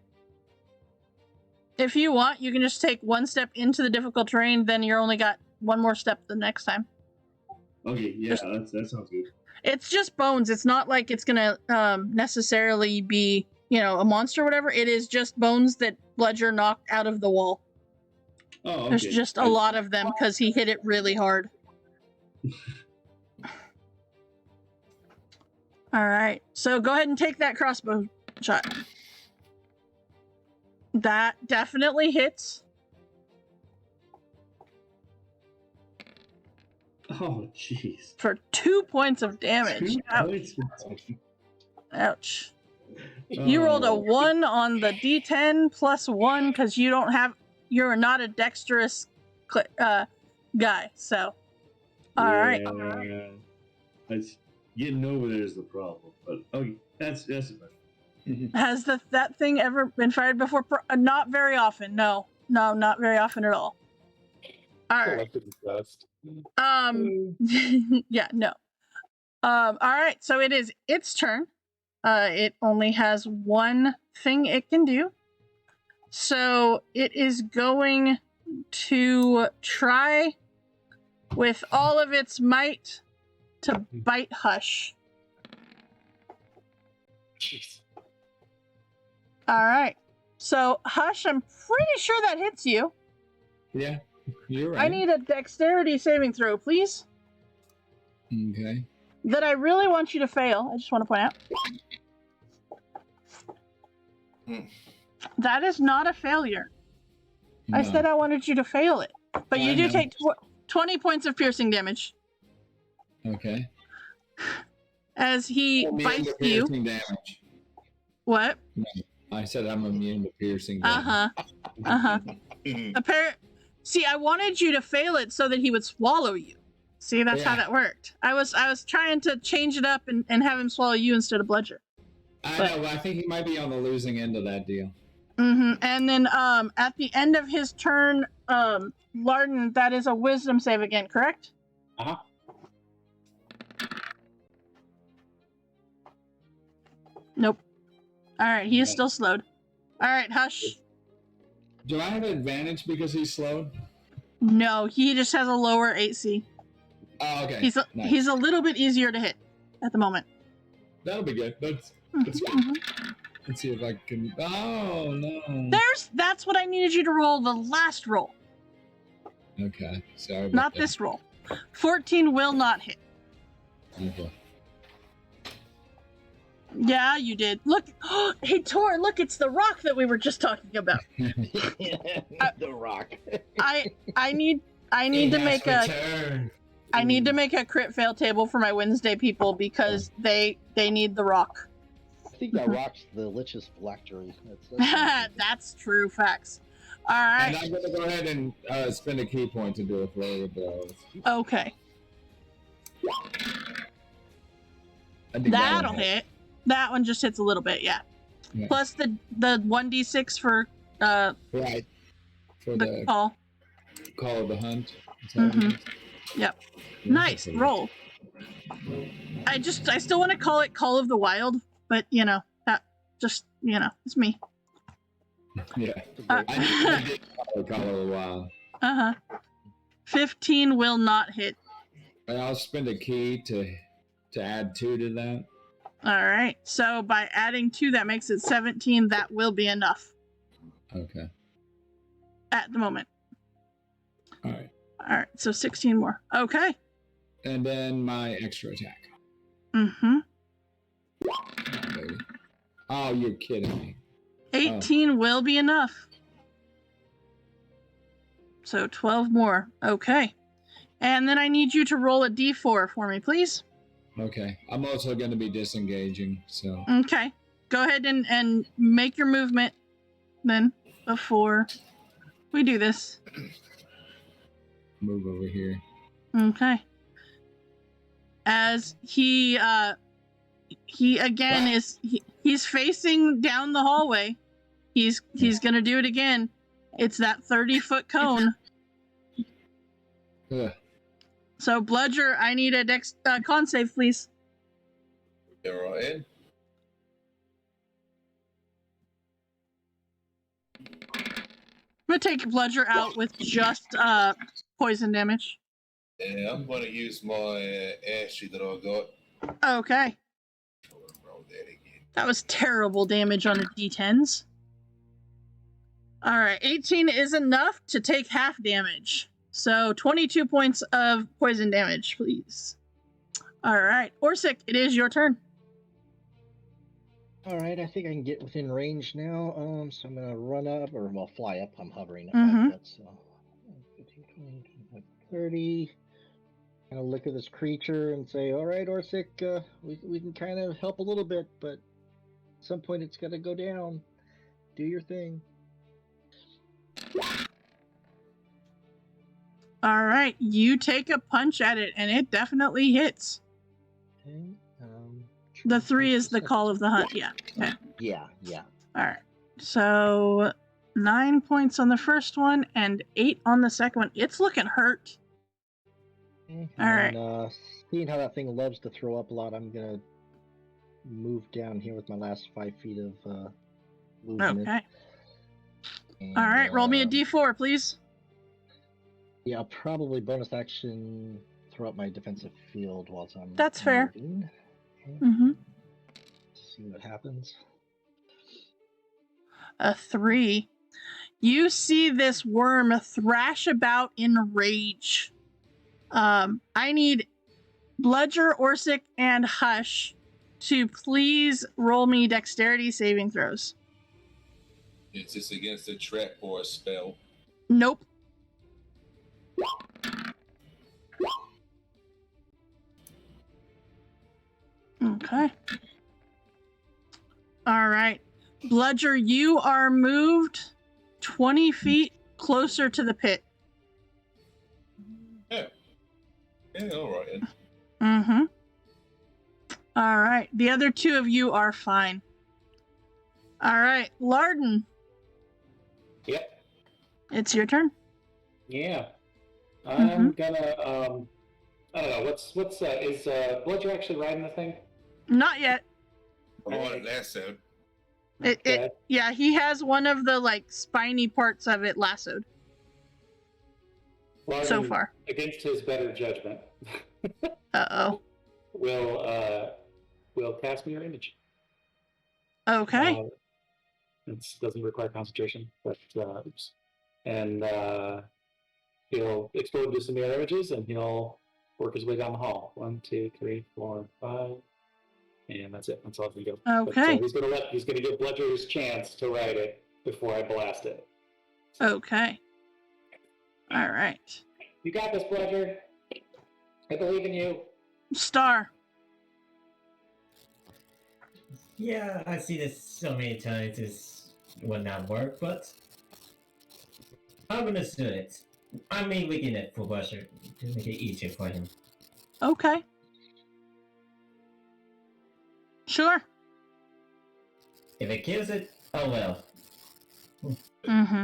If you want, you can just take one step into the difficult terrain, then you're only got one more step the next time. Okay, yeah, that sounds good. It's just bones. It's not like it's gonna necessarily be, a monster or whatever. It is just bones that Bludger knocked out of the wall. Oh, okay. There's just a lot of them because he hit it really hard. All right, so go ahead and take that crossbow shot. That definitely hits. Oh, jeez. For 2 points of damage. 2 Ouch. points. Ouch. You rolled a Oh. 1 on the d10 plus 1 because you're not a dexterous guy. So, all right. Yeah. That's getting over there is the problem. But okay, that's about it. Has that thing ever been fired before? Not very often. No, not very often at all. All right. Collected dust. Yeah, no. All right. So it is its turn. It only has one thing it can do. So it is going to try with all of its might to bite Hush. Jeez. All right. So, Hush, I'm pretty sure that hits you. Yeah, you're right. I need a dexterity saving throw, please. Okay. That I really want you to fail. I just want to point out. That is not a failure. I said I wanted you to fail it. But you do take 20 points of piercing damage. Okay. As he bites you. Piercing damage. What? No, I said I'm immune to piercing damage. See, I wanted you to fail it so that he would swallow you. See, that's how that worked. I was trying to change it up and have him swallow you instead of Bludger. I know, but I think he might be on the losing end of that deal. And then at the end of his turn, Larden, that is a wisdom save again, correct? Uh-huh. Nope. All right, he is still slowed. All right, Hush. Do I have advantage because he's slowed? No, he just has a lower AC. Oh, okay. He's a little bit easier to hit at the moment. That'll be good. That's good. Let's see if I can. Oh no. That's what I needed you to roll the last roll. Okay. Sorry about not that. This roll. 14 will not hit. Okay. Yeah, you did. Look, hey Tor, look, it's the rock that we were just talking about. The rock. I need to make I need to make a crit fail table for my Wednesday people because they need the rock. I think that rock's the Lich's phylactery. That's true facts. All right. And I'm gonna go ahead and spend a key point to do a throw with those. Okay. That'll hit. That one just hits a little bit, yeah. Plus the 1d6 for right. For the call. Call of the hunt. Yep. Nice roll. I still want to call it Call of the Wild, but that just it's me. Yeah. I did Call of the Wild. 15 will not hit. And I'll spend a key to add 2 to that. All right. So by adding 2, that makes it 17. That will be enough. Okay. At the moment. All right. All right. So 16 more. Okay. And then my extra attack. Oh, you're kidding me. 18 will be enough. So 12 more. Okay. And then I need you to roll a d4 for me, please. Okay. I'm also going to be disengaging, so. Okay. Go ahead and make your movement then before we do this. Move over here. Okay. As he again he's facing down the hallway. He's gonna do it again. It's that 30-foot cone. Ugh. So Bludger, I need a con save, please. You're right in. I'm gonna take Bludger out with just poison damage. Yeah, I'm gonna use my Ashley that I got. Okay. Roll that again. That was terrible damage on a d10s. Alright, 18 is enough to take half damage. So 22 points of poison damage, please. Alright, Orsic, it is your turn. Alright, I think I can get within range now. So I'm gonna run up, or well, fly up. I'm hovering at 5 foot, so 15, 20, 25, 30. Kind of look at this creature and say, alright, Orsic, we can kind of help a little bit, but at some point it's gotta go down. Do your thing. Alright, you take a punch at it, and it definitely hits. Okay, the 3 is the Call of the Hunt, yeah. Okay. Yeah. Alright, so 9 points on the first one, and 8 on the second one. It's looking hurt. Okay, alright. Seeing how that thing loves to throw up a lot, I'm gonna move down here with my last 5 feet of movement. Okay. Alright, roll me a d4, please. Yeah, I'll probably bonus action throw up my defensive field while I'm That's fair. moving. Okay. Mm-hmm. See what happens. A 3. You see this worm thrash about in rage. I need Bludger, Orsic, and Hush to please roll me dexterity saving throws. Is this against a trap or a spell? Nope. Okay. All right. Bludger, you are moved 20 feet closer to the pit. Yeah. Yeah, all right. Mm-hmm. All right. The other 2 of you are fine. All right. Larden, Yep. it's your turn. Yeah. I'm gonna I don't know, what's is Bludger actually riding the thing? Not yet. I'm on it lassoed. Yeah, he has one of the like spiny parts of it lassoed. Larden, so far. Against his better judgment, Uh-oh. will cast mirror image. Okay. It doesn't require concentration, but oops. And he'll explode into some mirror images, and he'll work his way down the hall. 1, 2, 3, 4, 5, and that's it. That's all he can go. Okay. But, he's gonna give Bludger his chance to ride it before I blast it. Okay. All right. You got this, Bludger. I believe in you. Star. Yeah, I've seen this so many times. This will not work, but I'm gonna do it. I'm making it for Buster to make it easier for him. Okay. Sure. If it kills it, oh well. Mm-hmm.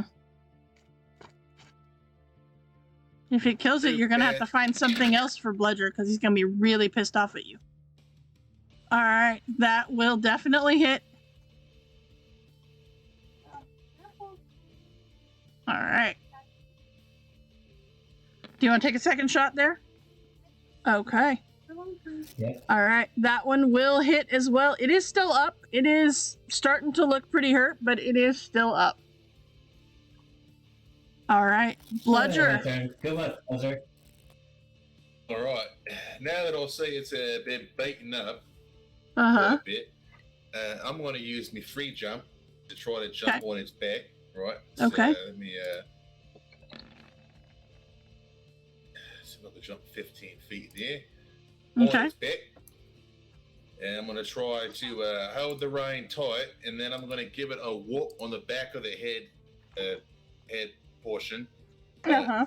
If it kills it, you're gonna have to find something else for Bludger because he's gonna be really pissed off at you. All right, that will definitely hit. All right. Do you want to take a second shot there? Okay. Yeah. All right, that one will hit as well. It is still up. It is starting to look pretty hurt, but it is still up. All right, Bludger. Good luck, Bludger. All right. Now that I'll say it's been beaten up Uh-huh. a bit, I'm going to use my free jump to try to jump on its back. Right. Okay. So let me so I'm going to jump 15 feet there. Okay. On its back. And I'm going to try to hold the rein tight, and then I'm going to give it a whoop on the back of the head portion. Uh-huh.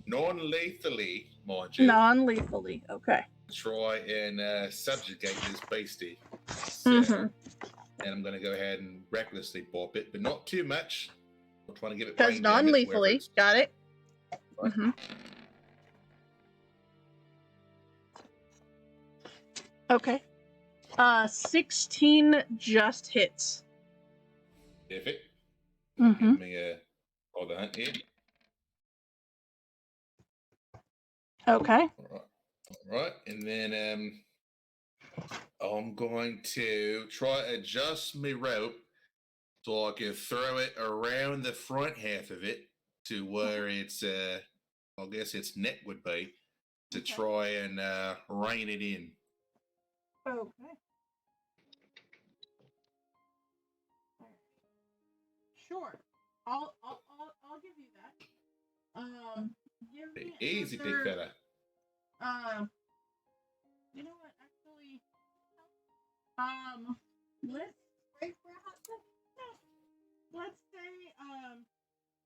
Non-lethally, mind you. Non-lethally. Okay. Try and subjugate this beastie. So, Mm-hmm. and I'm going to go ahead and recklessly bop it, but not too much. I'm trying to give it Because brain damage, wherever non-lethally. it's- Got it. Right. Mm-hmm. Okay. 16 just hits. Perfect. Mm-hmm. Give me a hold on here. Okay. All right. And then I'm going to try to adjust my rope so I can throw it around the front half of it to where it's I guess its neck would be, to try and rein it in. Okay. Sure. I'll give you that. Give me Easy, big another, fella. you know what? Actually, let's wait for a hot second. Let's say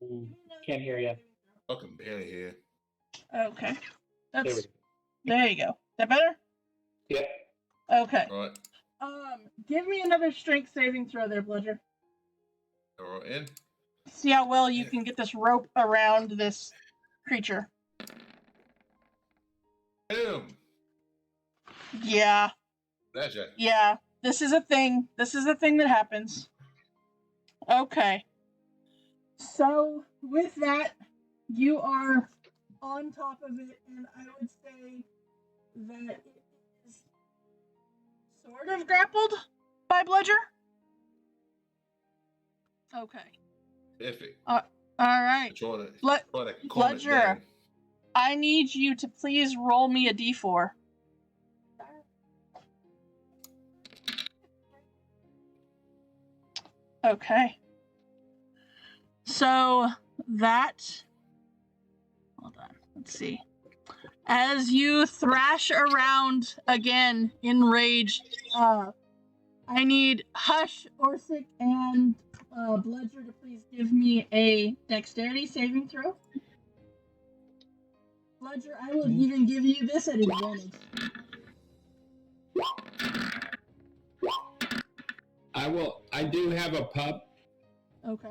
give me another Can't hear you. I can barely hear. Okay. There we That's go. there you go. Is that better? Yep. Okay. All right. Give me another strength saving throw there, Bludger. All right, in. See how well you can get this rope around this creature. Boom. Yeah. Pleasure. Yeah. This is a thing. This is a thing that happens. Okay. So, with that, you are on top of it, and I would say that it is sort of grappled by Bludger. Okay. Iffy. All right. Try to Blood- calm it Bludger. down. I need you to please roll me a d4. Okay. So that. Hold on. Let's see. As you thrash around again in rage, I need Hush, Orsic, and Bludger to please give me a dexterity saving throw. Bludger, I will even give you this at advantage. I do have a pup, Okay.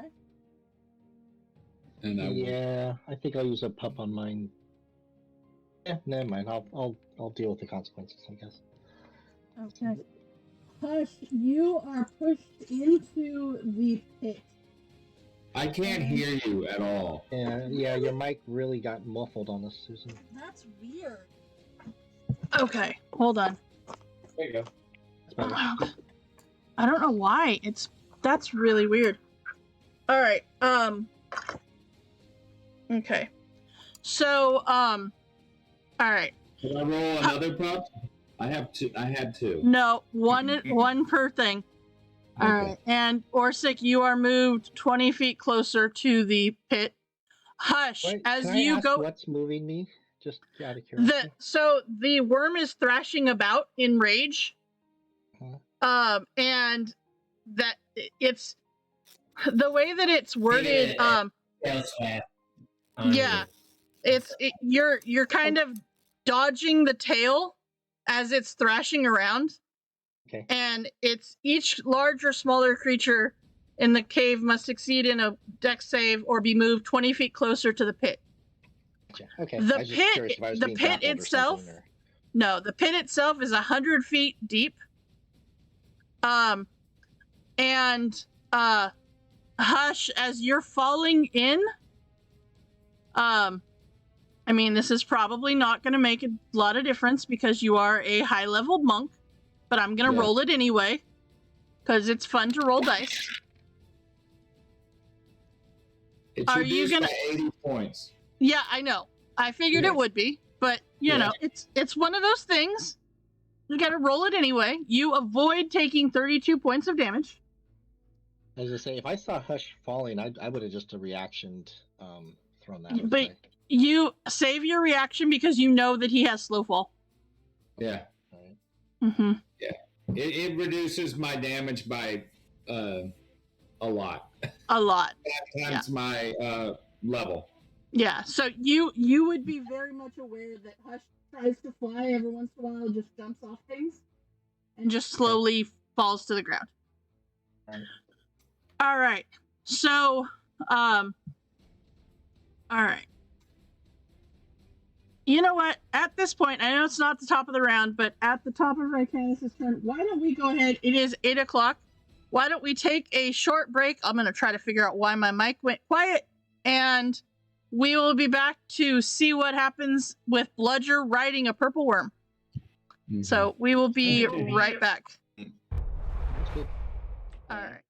and I will. Yeah, I think I'll use a pup on mine. Yeah, never mind. I'll deal with the consequences, I guess. Okay. Hush, you are pushed into the pit. I can't hear you at all. Yeah, your mic really got muffled on us, Susan. That's weird. Okay, hold on. There you go. That's better. I don't know why. That's really weird. All right. Okay. So, all right. Can I roll another pup? I have two. I had two. No, one per thing. All Okay. right. And Orsic, you are moved 20 feet closer to the pit. Hush, Wait, as can you I ask go. what's moving me? Just out of curiosity. So the worm is thrashing about in rage. And that it's the way that it's worded. Elsewhere. Yeah, you're kind of dodging the tail as it's thrashing around. Okay. And it's each large or smaller creature in the cave must succeed in a dex save or be moved 20 feet closer to the pit. Gotcha. Okay. The I was just pit- curious if I was the being pit grappled or itself- something, or... No, the pit itself is 100 feet deep. And Hush, as you're falling in, I mean, this is probably not going to make a lot of difference because you are a high-level monk, but I'm going to roll it anyway because it's fun to roll dice. It's Are you reduced gonna- by 80 points. Yeah, I know. I figured it would be, but you know, it's one of those things. You got to roll it anyway. You avoid taking 32 points of damage. I was gonna say, if I saw Hush falling, I would have just a reaction thrown that But way. you save your reaction because you know that he has slow fall. Yeah. All right. Mm-hmm. It reduces my damage by a lot. A lot. Times my level. Yeah, so you would be very much aware that Hush tries to fly every once in a while, just jumps off things, and just slowly falls to the ground. All right. So, all right. You know what? At this point, I know it's not the top of the round, but at the top of Raikanis' turn, why don't we go ahead? It is 8 o'clock. Why don't we take a short break? I'm going to try to figure out why my mic went quiet, and we will be back to see what happens with Bludger riding a purple worm. Mm-hmm. So we will be right back. That's good. All right.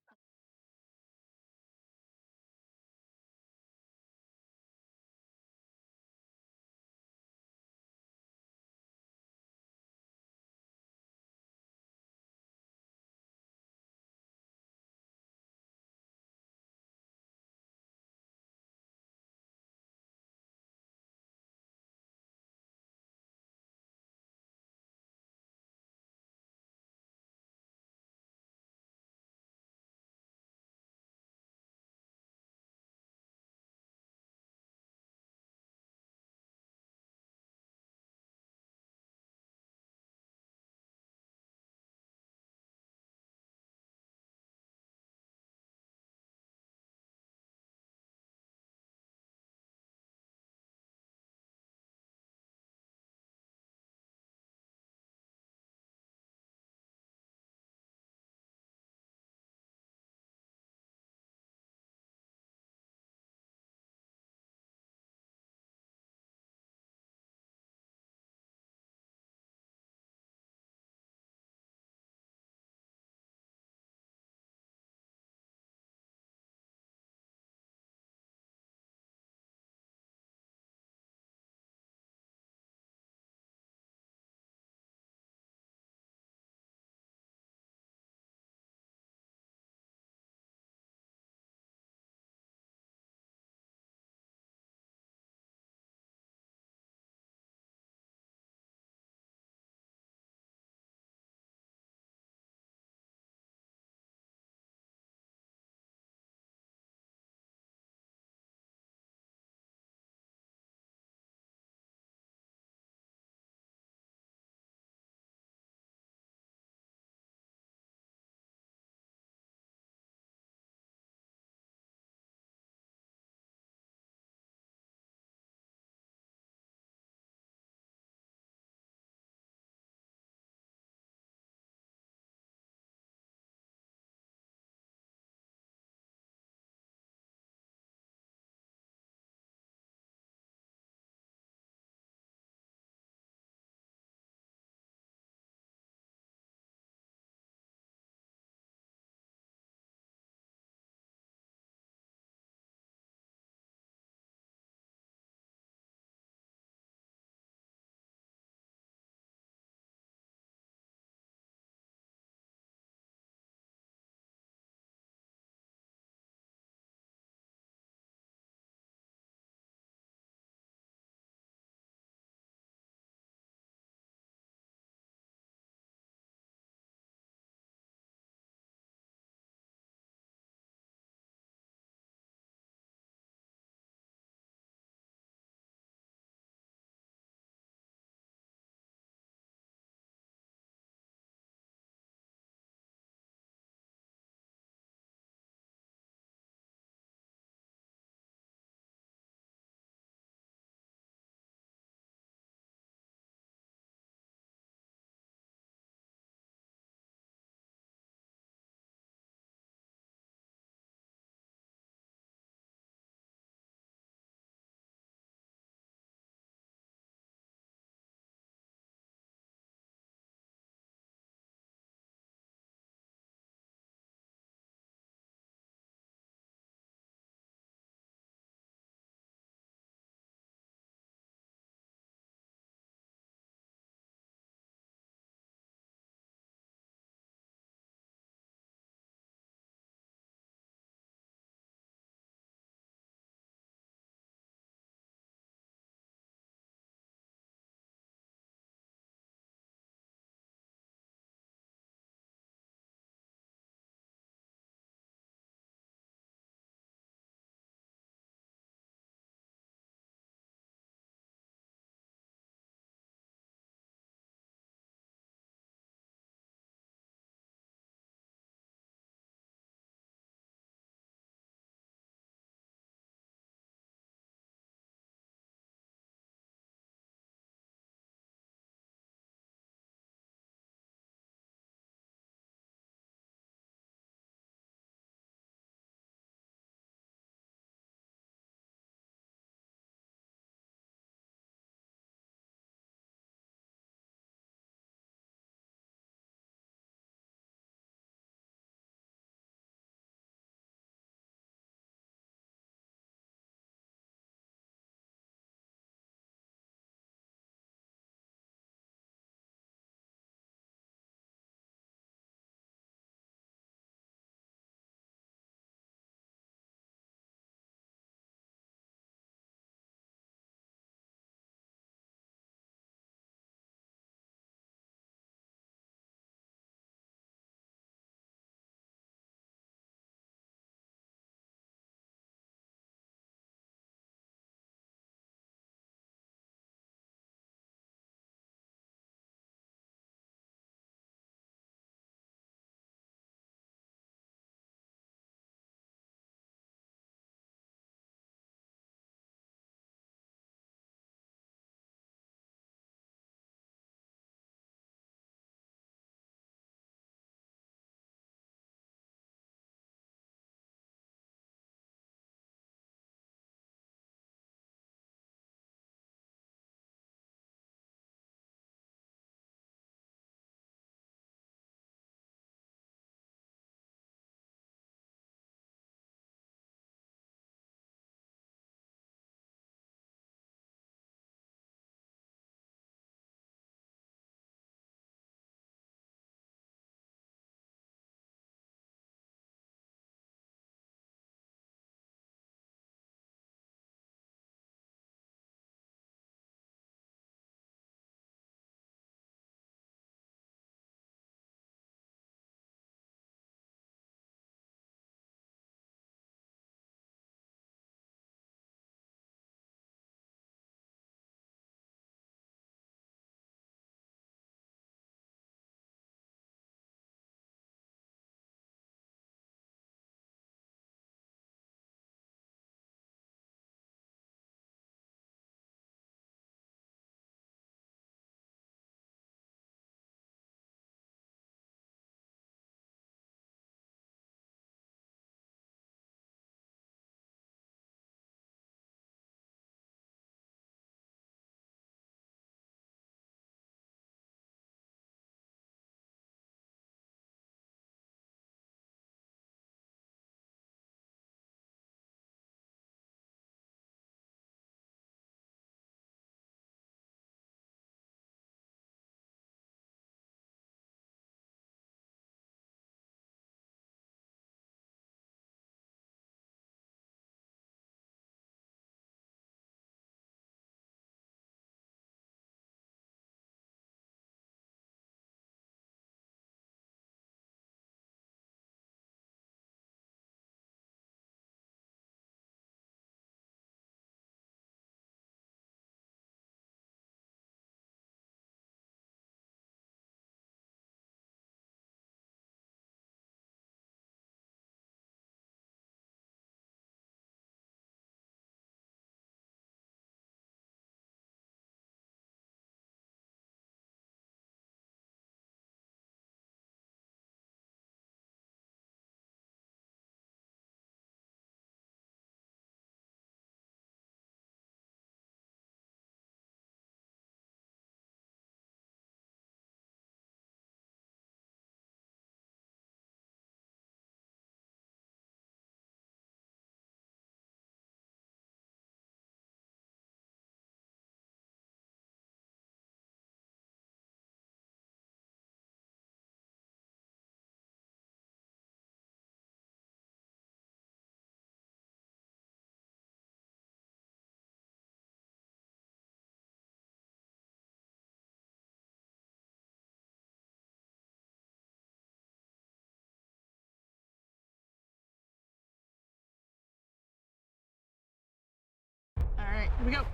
Here we go.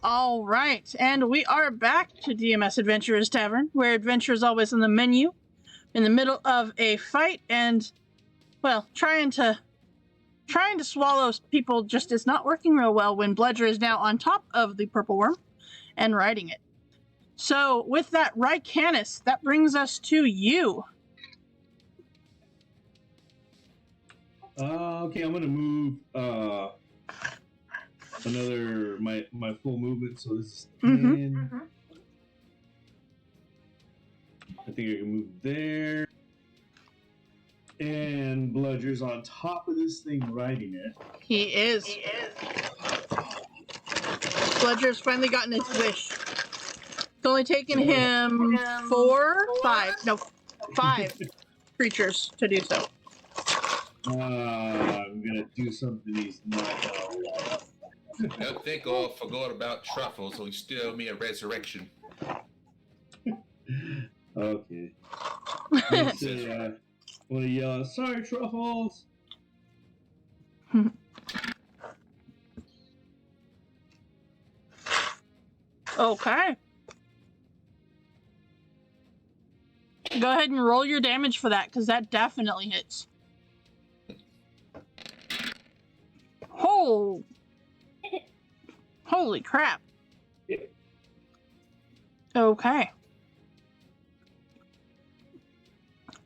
All right, and we are back to DMS Adventurers Tavern, where adventure is always in the menu, in the middle of a fight, and, well, trying to swallow people just is not working real well when Bledger is now on top of the purple worm and riding it. So, with that, Rycanis, that brings us to you. Okay, I'm gonna move another my full movement, so this is 10. I think I can move there. And Bludger's on top of this thing riding it. He is. Bledger's finally gotten his wish. It's only taken him 5 creatures to do so. I'm gonna do something he's not gonna like. I think I forgot about truffles, so he still me a resurrection. Okay. Say, I want to yell, sorry, Truffles! Okay. Go ahead and roll your damage for that, because that definitely hits. Holy crap. Okay.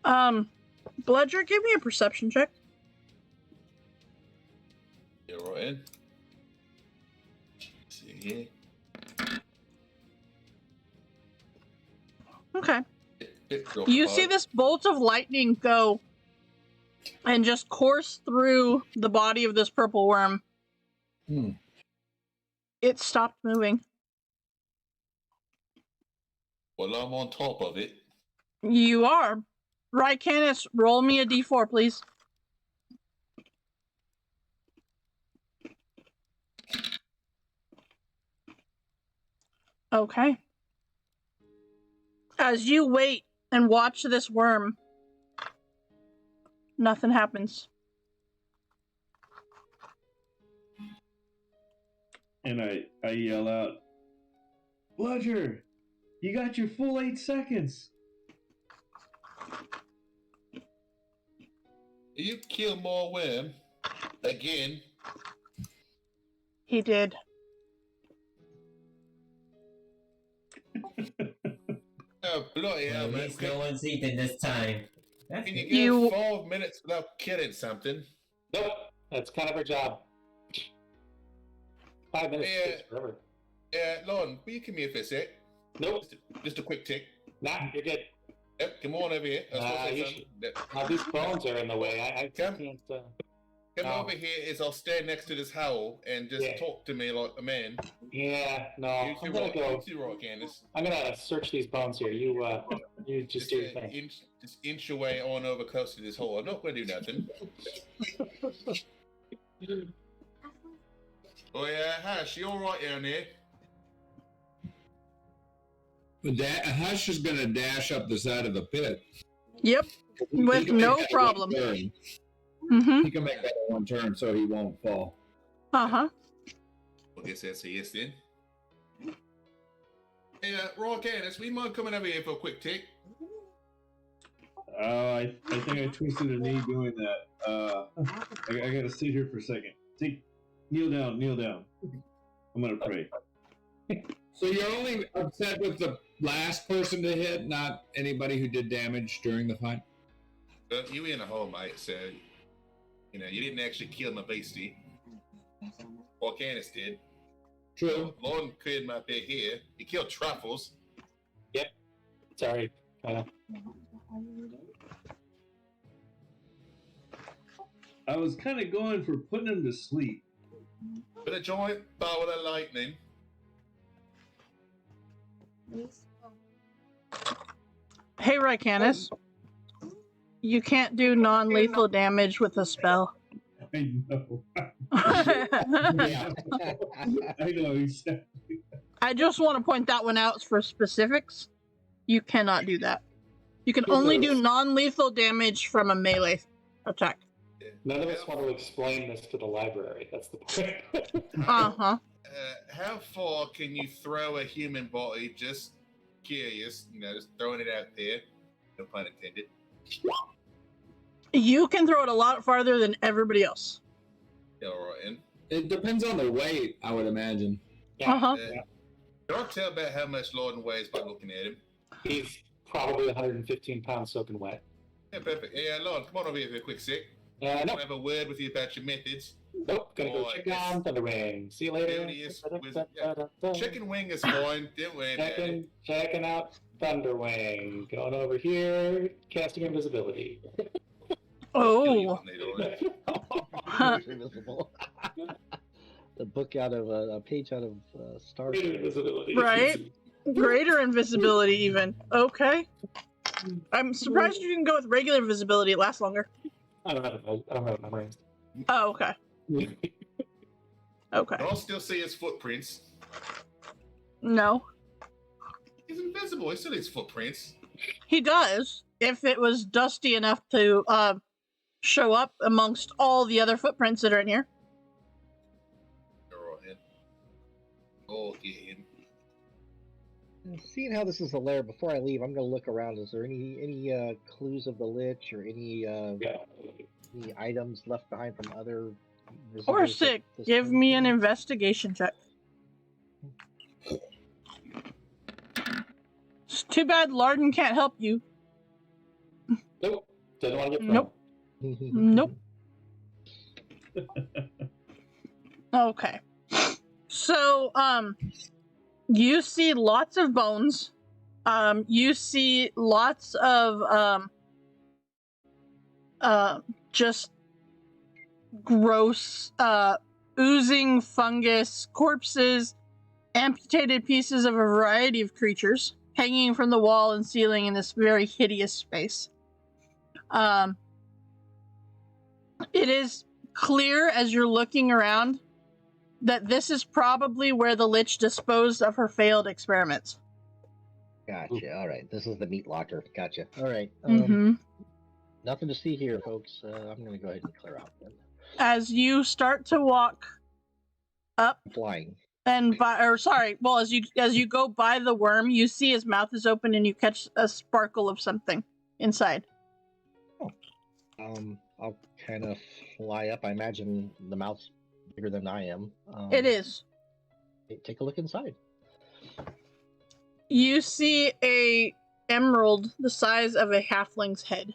Bledger, give me a perception check. You're right in. See here. Okay. You see this bolt of lightning go and just course through the body of this purple worm. It stopped moving. Well, I'm on top of it. You are. Rycanis, roll me a d4, please. Okay. As you wait and watch this worm, nothing happens. And I yell out, Bludger, you got your full 8 seconds. You kill more worm again. He did. Oh, bloody hell, At man. least no one's eaten this time. That's Can you good. get 5 minutes without killing something? Nope, that's kind of her job. 5 minutes takes forever. Lauren, will you give me a fist sec? Nope. Just a quick tick. Nah, you're good. Yep, come on over here. These bones are in the way. I can't. Come over here as I'll stand next to this howl and just talk to me like a man. Yeah, no. I'm gonna go. Candace. I'm gonna search these bones here. You just do your thing. Just inch your way on over close to this hole. I'm not gonna do nothing. Oh yeah, Hush, you all right down there? Hush is going to dash up the side of the pit. Yep, with no problem. He can make that one turn so he won't fall. Uh-huh. I guess that's a yes then. Hey, Roy Candace, we mind coming over here for a quick tick? I think I twisted a knee doing that. I gotta sit here for a second. Kneel down. I'm gonna pray. So you're only upset with the last person to hit, not anybody who did damage during the fight? You were in a hole, mate, so, you didn't actually kill my beastie. Or Candace did. True. Lauren cleared my bit here. He killed Truffles. Yep. Sorry. I was kind of going for putting him to sleep. With a giant bowl of lightning. Hey, Rycanis. You can't do non-lethal damage with a spell. I know. Yeah. I know, exactly. I just want to point that one out for specifics. You cannot do that. You can only do non-lethal damage from a melee attack. None of us want to explain this to the library. That's the point. Uh-huh. how far can you throw a human body? Just curious, just throwing it out there. No pun intended. You can throw it a lot farther than everybody else. Yeah, all right, and It depends on the weight, I would imagine. Yeah. Uh-huh. Yeah. can I tell about how much Lorden weighs by looking at him? He's probably 115 pounds soaking wet. Yeah, perfect. Yeah, Lorden, come on over here for a quick sec. No. I have a word with you about your methods. Nope. Gonna go Oh, check yes. on Thunderwing. See you later. There he is. Chicken wing is fine. Don't worry about it. Checking out Thunderwing. Going over here. Casting invisibility. Kill you Oh. with Nador. Invisible. The book out of a page out of Star Greater Trek. invisibility. Right. Greater invisibility, even. Okay. I'm surprised you didn't go with regular invisibility. It lasts longer. I don't have memory. Oh, okay. Okay. Can I still see his footprints? No. He's invisible. He still has footprints. He does, if it was dusty enough to show up amongst all the other footprints that are in here. All right, oh, get him. And seeing how this is a lair, before I leave, I'm gonna look around. Is there any clues of the lich or any items left behind from other visitors? Or at sick. this Give point? me an investigation check. It's too bad Larden can't help you. Nope. Doesn't want to get Nope. Nope. Okay. So, you see lots of bones. You see lots of, just gross, oozing fungus, corpses, amputated pieces of a variety of creatures hanging from the wall and ceiling in this very hideous space. It is clear as you're looking around that this is probably where the Lich disposed of her failed experiments. Gotcha. All right. This is the meat locker. Gotcha. All right. Mm-hmm. Nothing to see here, folks. I'm gonna go ahead and clear out then. As you start to walk up Flying. and as you go by the worm, you see his mouth is open and you catch a sparkle of something inside. I'll kind of fly up. I imagine the mouth's bigger than I am. It is. Take a look inside. You see a emerald the size of a halfling's head.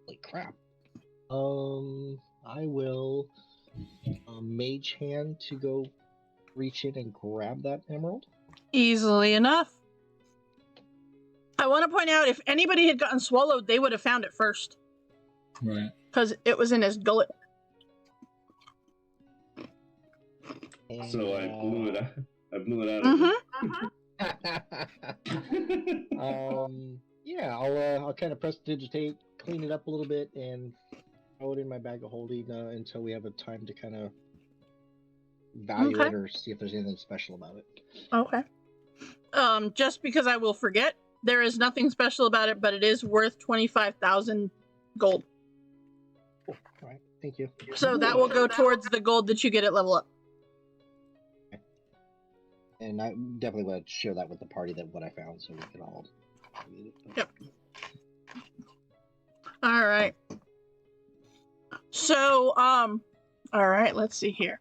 Holy crap. I will mage hand to go reach in and grab that emerald. Easily enough. I want to point out, if anybody had gotten swallowed, they would have found it first. Right. Because it was in his gullet. And, So I blew it out. I blew it out. Mm-hmm. Yeah, I'll kind of prestidigitate, clean it up a little bit, and throw it in my bag of holding until we have a time to kind of value Okay. it or see if there's anything special about it. Okay. Just because I will forget, there is nothing special about it, but it is worth 25,000 gold. Cool. All right, thank you. So that will go towards the gold that you get at level up. And I definitely want to share that with the party, that what I found, so we can all. Yep. All right. So, all right, let's see here.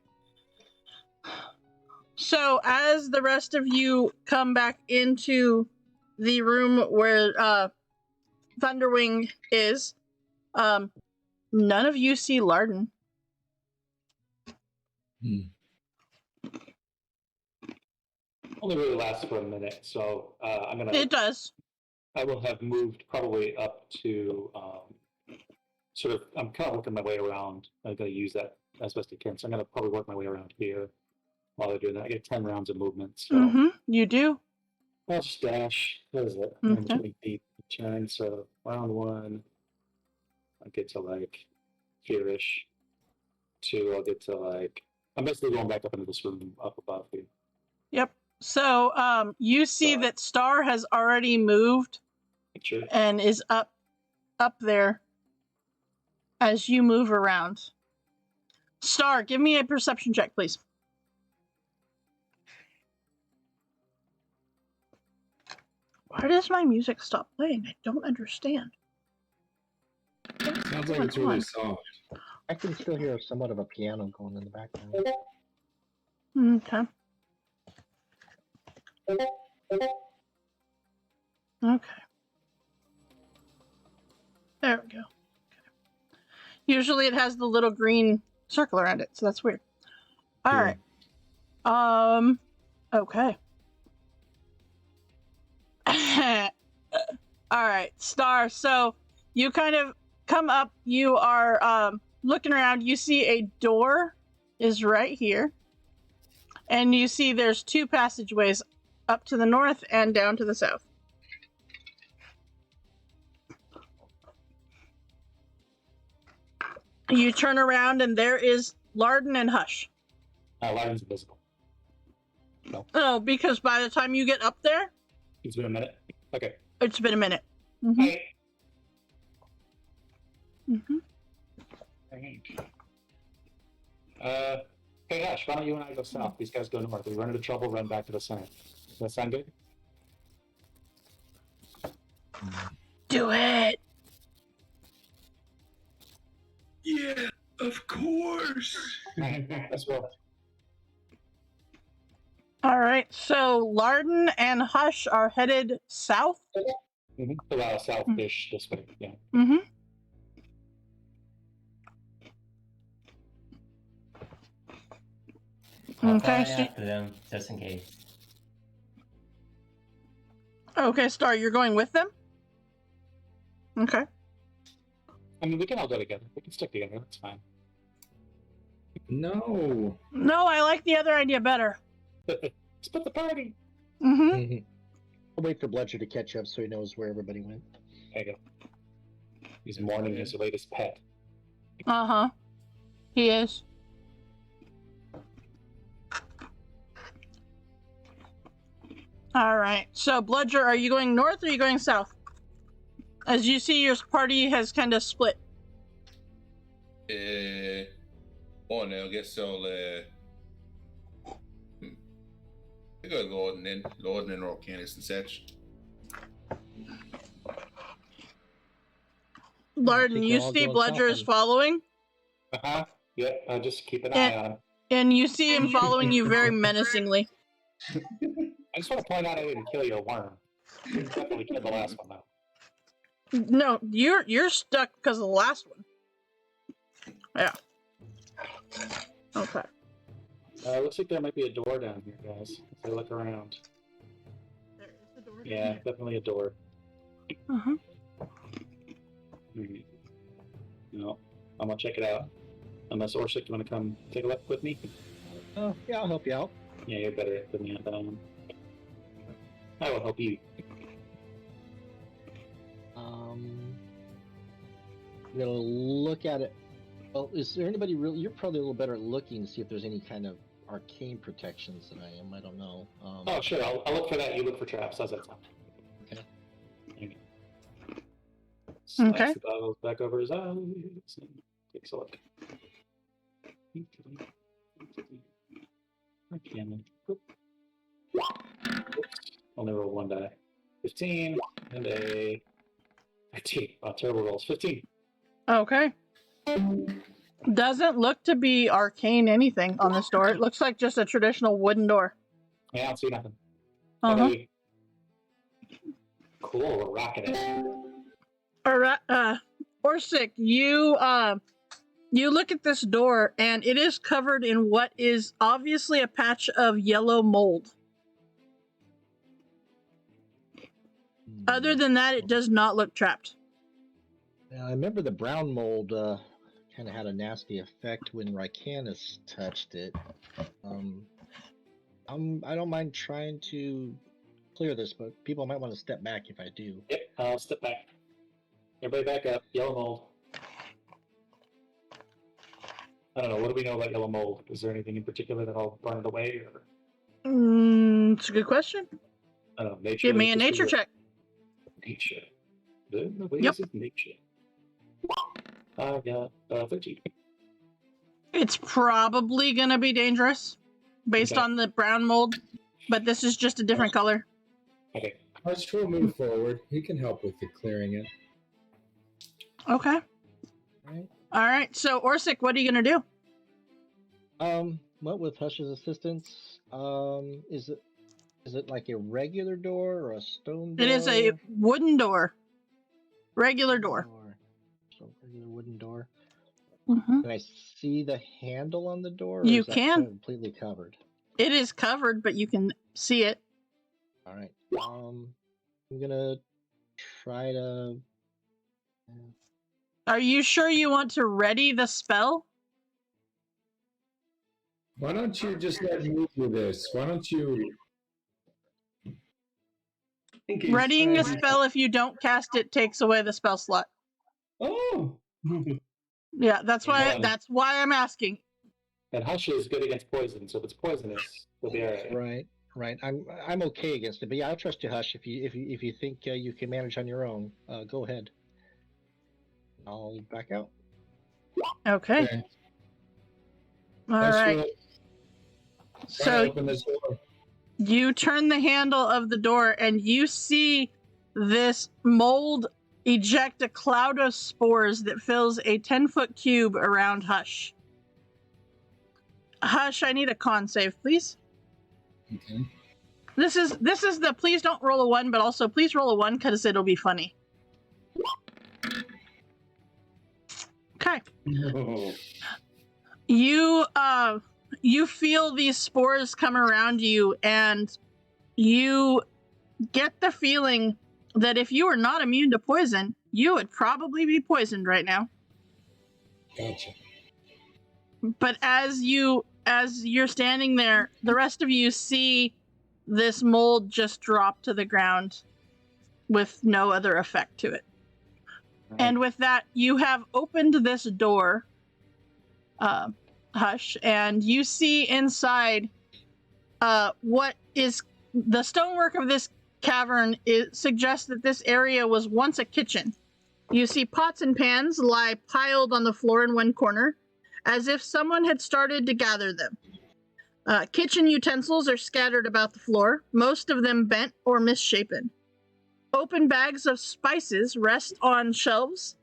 So, as the rest of you come back into the room where Thunderwing is, none of you see Larden. Only really lasts for a minute, so I'm gonna. It does. I will have moved probably up to sort of. I'm kind of working my way around. I'm gonna use that as best I can, so I'm gonna probably work my way around here while they're doing that. I get 10 rounds of movement, so Mm-hmm. You do. I'll just dash. What is it? Okay. 20 feet turn. So round one, I get to like here-ish. Two, I'll get to like. I'm basically going back up into this room up above here. Yep. So, you see that Star has already moved Sure. and is up there as you move around. Star, give me a perception check, please. Why does my music stop playing? I don't understand. Sounds like it's really soft. I can still hear somewhat of a piano going in the background. Okay. Okay. There we go. Okay. Usually it has the little green circle around it, so that's weird. All Yeah. right. Okay. All right, Star. So you kind of come up. You are looking around. You see a door is right here, and you see there's two passageways up to the north and down to the south. You turn around, and there is Larden and Hush. Larden's invisible. Oh, because by the time you get up there, It's been a minute. Okay. it's been a minute. Hey. Hey, Ash, why don't you and I go south? These guys go north. We run into trouble, run back to the center. Does that sound good? Do it. Yeah, of course. Let's go. All right, so Larden and Hush are headed south. South-ish this way, yeah. Mm-hmm. I'll Okay, fly after them, just in case. Okay, Star, you're going with them? Okay. I mean, we can all go together. We can stick together. That's fine. No. No, I like the other idea better. Split the party. Mm-hmm. I'll wait for Bludger to catch up so he knows where everybody went. There you go. He's mourning his latest pet. Uh-huh. He is. All right. So, Bludger, are you going north or are you going south? As you see, your party has kind of split. Oh no, I guess I'll I go Lorden and Orcanis and such. Larden, you see Bludger is following? Uh-huh. Yeah, just keep an eye on him. And you see him following you very menacingly. I just want to point out I didn't kill your worm. Definitely killed the last one, though. No, you're stuck because of the last one. Yeah. Okay. Looks like there might be a door down here, guys. If I look around. There is a door. Yeah, definitely a door. Uh-huh. No, I'm gonna check it out. Unless Orsic, you want to come take a look with me? Oh, yeah, I'll help you out. Yeah, you're better than me at that one. I will help you. I'm gonna look at it. Well, is there anybody really? You're probably a little better at looking to see if there's any kind of arcane protections than I am. I don't know. Oh, sure. I'll look for that. You look for traps. How's that sound? Okay. Okay. The goggles back over his eyes and takes a look. Only roll one die. 15 and a 15. Oh, terrible rolls. 15. Okay. Doesn't look to be arcane anything on this door. It looks like just a traditional wooden door. Yeah, I don't see nothing. Uh-huh. Cool, we're rocking it. Alright, Orsic, you look at this door and it is covered in what is obviously a patch of yellow mold. Other than that, it does not look trapped. I remember the brown mold kind of had a nasty effect when Rycanus touched it. I don't mind trying to clear this, but people might want to step back if I do. Yep, I'll step back. Everybody back up. Yellow mold. I don't know. What do we know about yellow mold? Is there anything in particular that'll burn it away? Or It's a good question. I don't know. Nature. Give me a nature check. Nature. The ways Yep. of nature. I got 13. It's probably gonna be dangerous based Okay. on the brown mold, but this is just a different color. Okay. Hush will move forward. He can help with the clearing it. Okay. Right. All right. So Orsic, what are you gonna do? What with Hush's assistance? Is it like a regular door or a stone door? It is a wooden door. Regular door. So regular wooden door. Mm-hmm. Can I see the handle on the door? Or You is that can. completely covered? It is covered, but you can see it. All right. I'm gonna try to. Are you sure you want to ready the spell? Why don't you just let me do this? Why don't you? Readying a spell, if you don't cast it, takes away the spell slot. Oh. Yeah, that's why. Yeah. That's why I'm asking. And Hush is good against poison, so if it's poisonous, we'll be alright. Right. I'm okay against it, but yeah, I'll trust you, Hush. If you think you can manage on your own, go ahead. I'll back out. Okay. Okay. All right. Try to So open this door. you turn the handle of the door, and you see this mold eject a cloud of spores that fills a 10-foot cube around Hush. Hush, I need a con save, please. Okay. This is the please don't roll a 1, but also please roll a 1 because it'll be funny. Okay. No. You feel these spores come around you, and you get the feeling that if you were not immune to poison, you would probably be poisoned right now. Gotcha. But as you're standing there, the rest of you see this mold just drop to the ground with no other effect to it. And with that, you have opened this door, Hush, and you see inside what is the stonework of this cavern. It suggests that this area was once a kitchen. You see pots and pans lie piled on the floor in one corner, as if someone had started to gather them. Kitchen utensils are scattered about the floor, most of them bent or misshapen. Open bags of spices rest on shelves,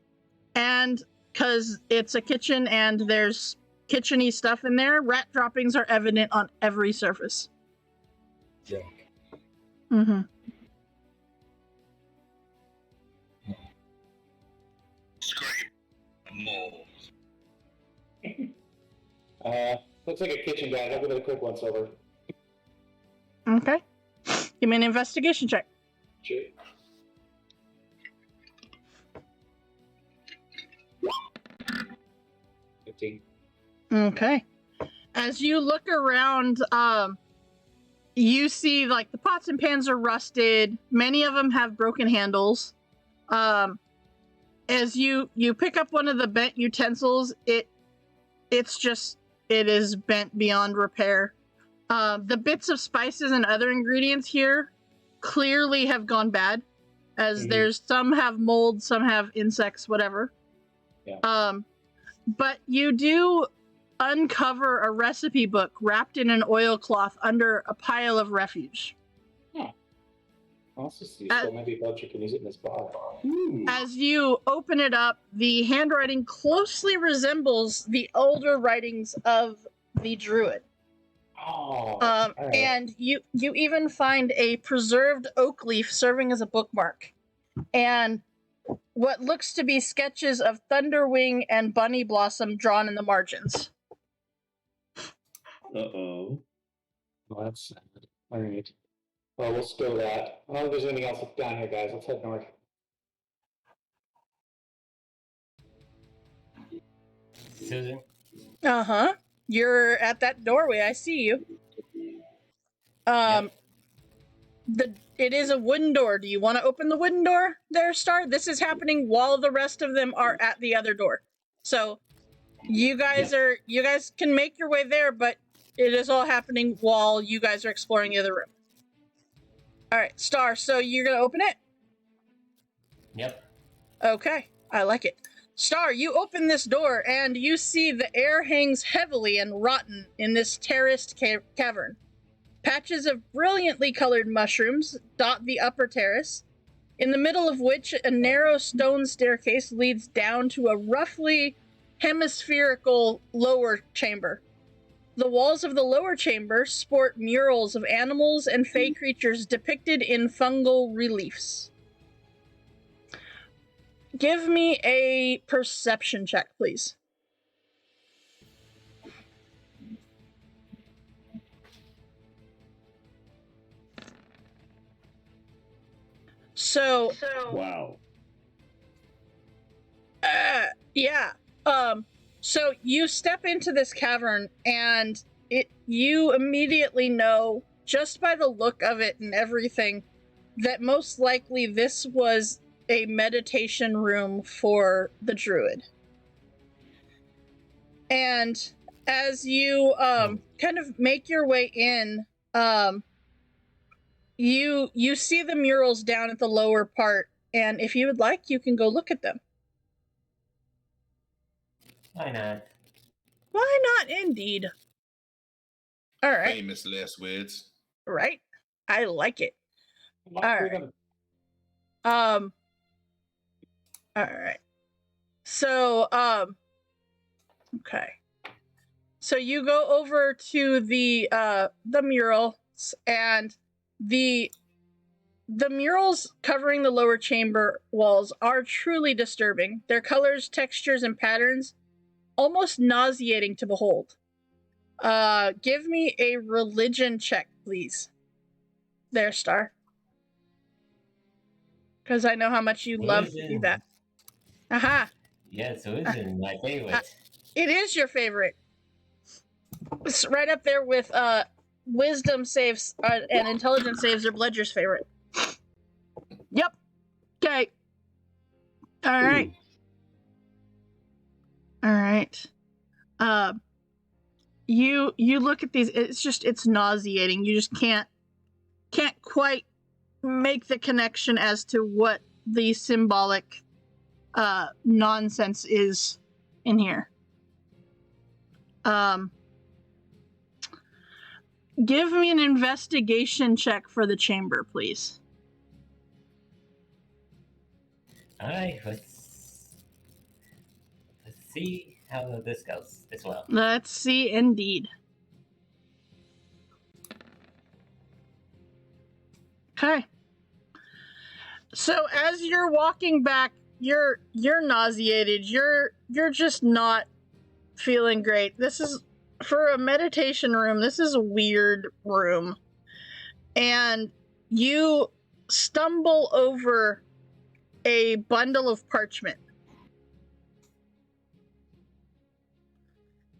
and because it's a kitchen and there's kitchen-y stuff in there, rat droppings are evident on every surface. Yeah. Mm-hmm. Scrape. Mold. Looks like a kitchen, guys. I'll give it a quick once over. Okay. Give me an investigation check. Sure. Okay. As you look around, you see like the pots and pans are rusted. Many of them have broken handles. As you pick up one of the bent utensils, it is bent beyond repair. The bits of spices and other ingredients here clearly have gone bad, as there's some have mold, some have insects, whatever. Yeah. But you do uncover a recipe book wrapped in an oilcloth under a pile of refuse. Also see, so maybe Belcher can use it in this bar. As you open it up, the handwriting closely resembles the older writings of the druid. Oh, all right. And you even find a preserved oak leaf serving as a bookmark, and what looks to be sketches of Thunderwing and Bunny Blossom drawn in the margins. Uh-oh. Well, that's sad. All right. Well, we'll stow that. I don't know if there's anything else down here, guys. Let's head north. Susan? Uh-huh. You're at that doorway. I see you. It is a wooden door. Do you want to open the wooden door there, Star? This is happening while the rest of them are at the other door. So you guys can make your way there, but it is all happening while you guys are exploring the other room. All right, Star, so you're going to open it? Yep. Okay, I like it. Star, you open this door and you see the air hangs heavily and rotten in this terraced cavern. Patches of brilliantly colored mushrooms dot the upper terrace, in the middle of which a narrow stone staircase leads down to a roughly hemispherical lower chamber. The walls of the lower chamber sport murals of animals and fey creatures depicted in fungal reliefs. Give me a perception check, please. So, Wow. yeah. So you step into this cavern and you immediately know, just by the look of it and everything, that most likely this was a meditation room for the druid. And as you kind of make your way in, you see the murals down at the lower part, and if you would like, you can go look at them. Why not? Why not, indeed? All right. Famous last words. Right? I like it. All right. All right. So, okay. So you go over to the murals, and the murals covering the lower chamber walls are truly disturbing. Their colors, textures, and patterns almost nauseating to behold. Give me a religion check, please. There, Star. Because I know how much you love to do that. Aha! Yes, religion, my favorite. It is your favorite. It's right up there with wisdom saves and intelligence saves are Bledger's favorite. Yep. Okay. All right. All right. You look at these. It's nauseating. You just can't quite make the connection as to what the symbolic nonsense is in here. Give me an investigation check for the chamber, please. Alright, let's see how this goes as well. Let's see, indeed. Okay. So as you're walking back, you're nauseated. You're just not feeling great. This is, for a meditation room, this is a weird room. And you stumble over a bundle of parchment.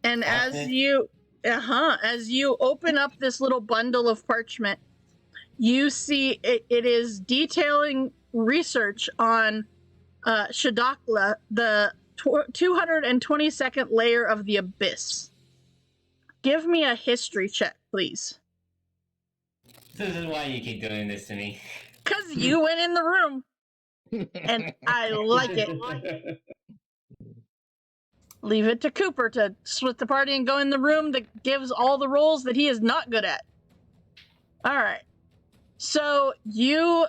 And as you open up this little bundle of parchment, you see it is detailing research on Shadakla, the 222nd layer of the Abyss. Give me a history check, please. This is why you keep doing this to me. Because you went in the room. And I like it. Leave it to Cooper to split the party and go in the room that gives all the roles that he is not good at. All right. So you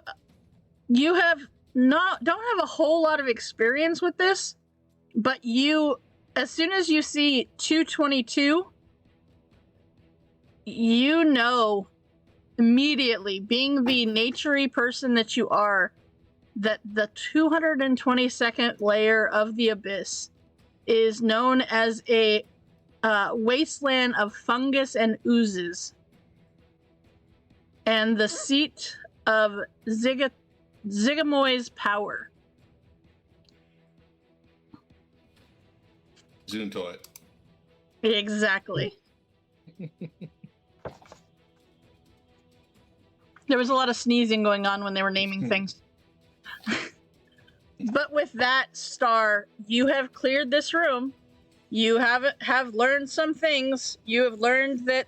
don't have a whole lot of experience with this, but as soon as you see 222, you know immediately, being the nature-y person that you are, that the 222nd layer of the Abyss is known as a wasteland of fungus and oozes, and the seat of Zigamoy's power. Zuntoid. Exactly. There was a lot of sneezing going on when they were naming things. But with that, Star, you have cleared this room. You have learned some things. You have learned that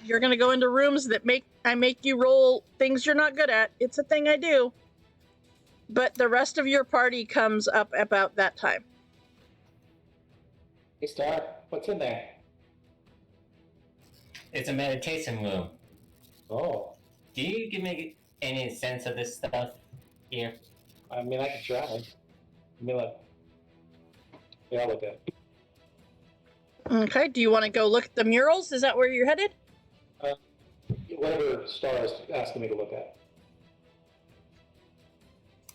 you're going to go into rooms that I make you roll things you're not good at. It's a thing I do. But the rest of your party comes up about that time. Hey, Star, what's in there? It's a meditation room. Oh, Do you give me any sense of this stuff here? I mean, I can try. Let me look. Yeah, I'll look at it. Okay, do you want to go look at the murals? Is that where you're headed? Whatever Star is asking me to look at.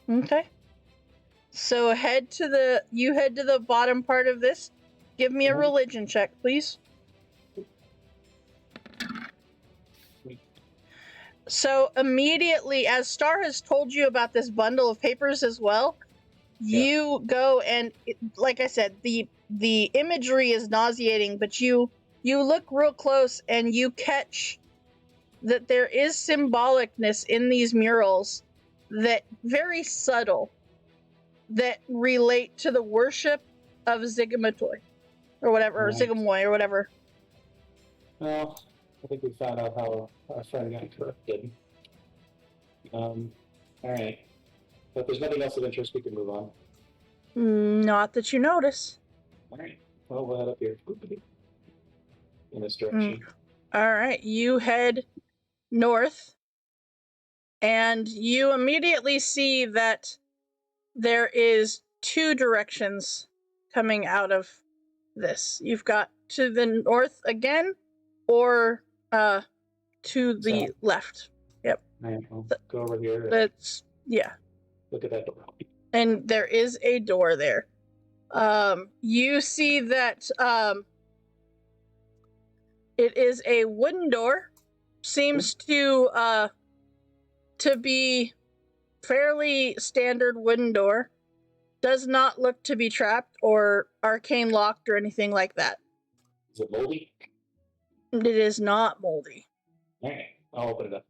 Okay. So head to the bottom part of this. Give me a religion check, please. So immediately, as Star has told you about this bundle of papers as well, you go and, like I said, the imagery is nauseating, but you look real close and you catch that there is symbolicness in these murals that very subtle, that relate to the worship of Ziggumatoi, or whatever, or Right. Ziggamoy, or whatever. Well, I think we found out how our friend got corrupted. All right. But if there's nothing else of interest, we can move on. Not that you notice. All right. Well, we'll head up here in this direction. All right, you head north, and you immediately see that there is two directions coming out of this. You've got to the north again, or to the left. Yep. All right, I'll go over here. That's, yeah. Look at that door. And there is a door there. You see that it is a wooden door. Seems to be fairly standard wooden door. Does not look to be trapped or arcane locked or anything like that. Is it moldy? It is not moldy. All right, I'll open it up.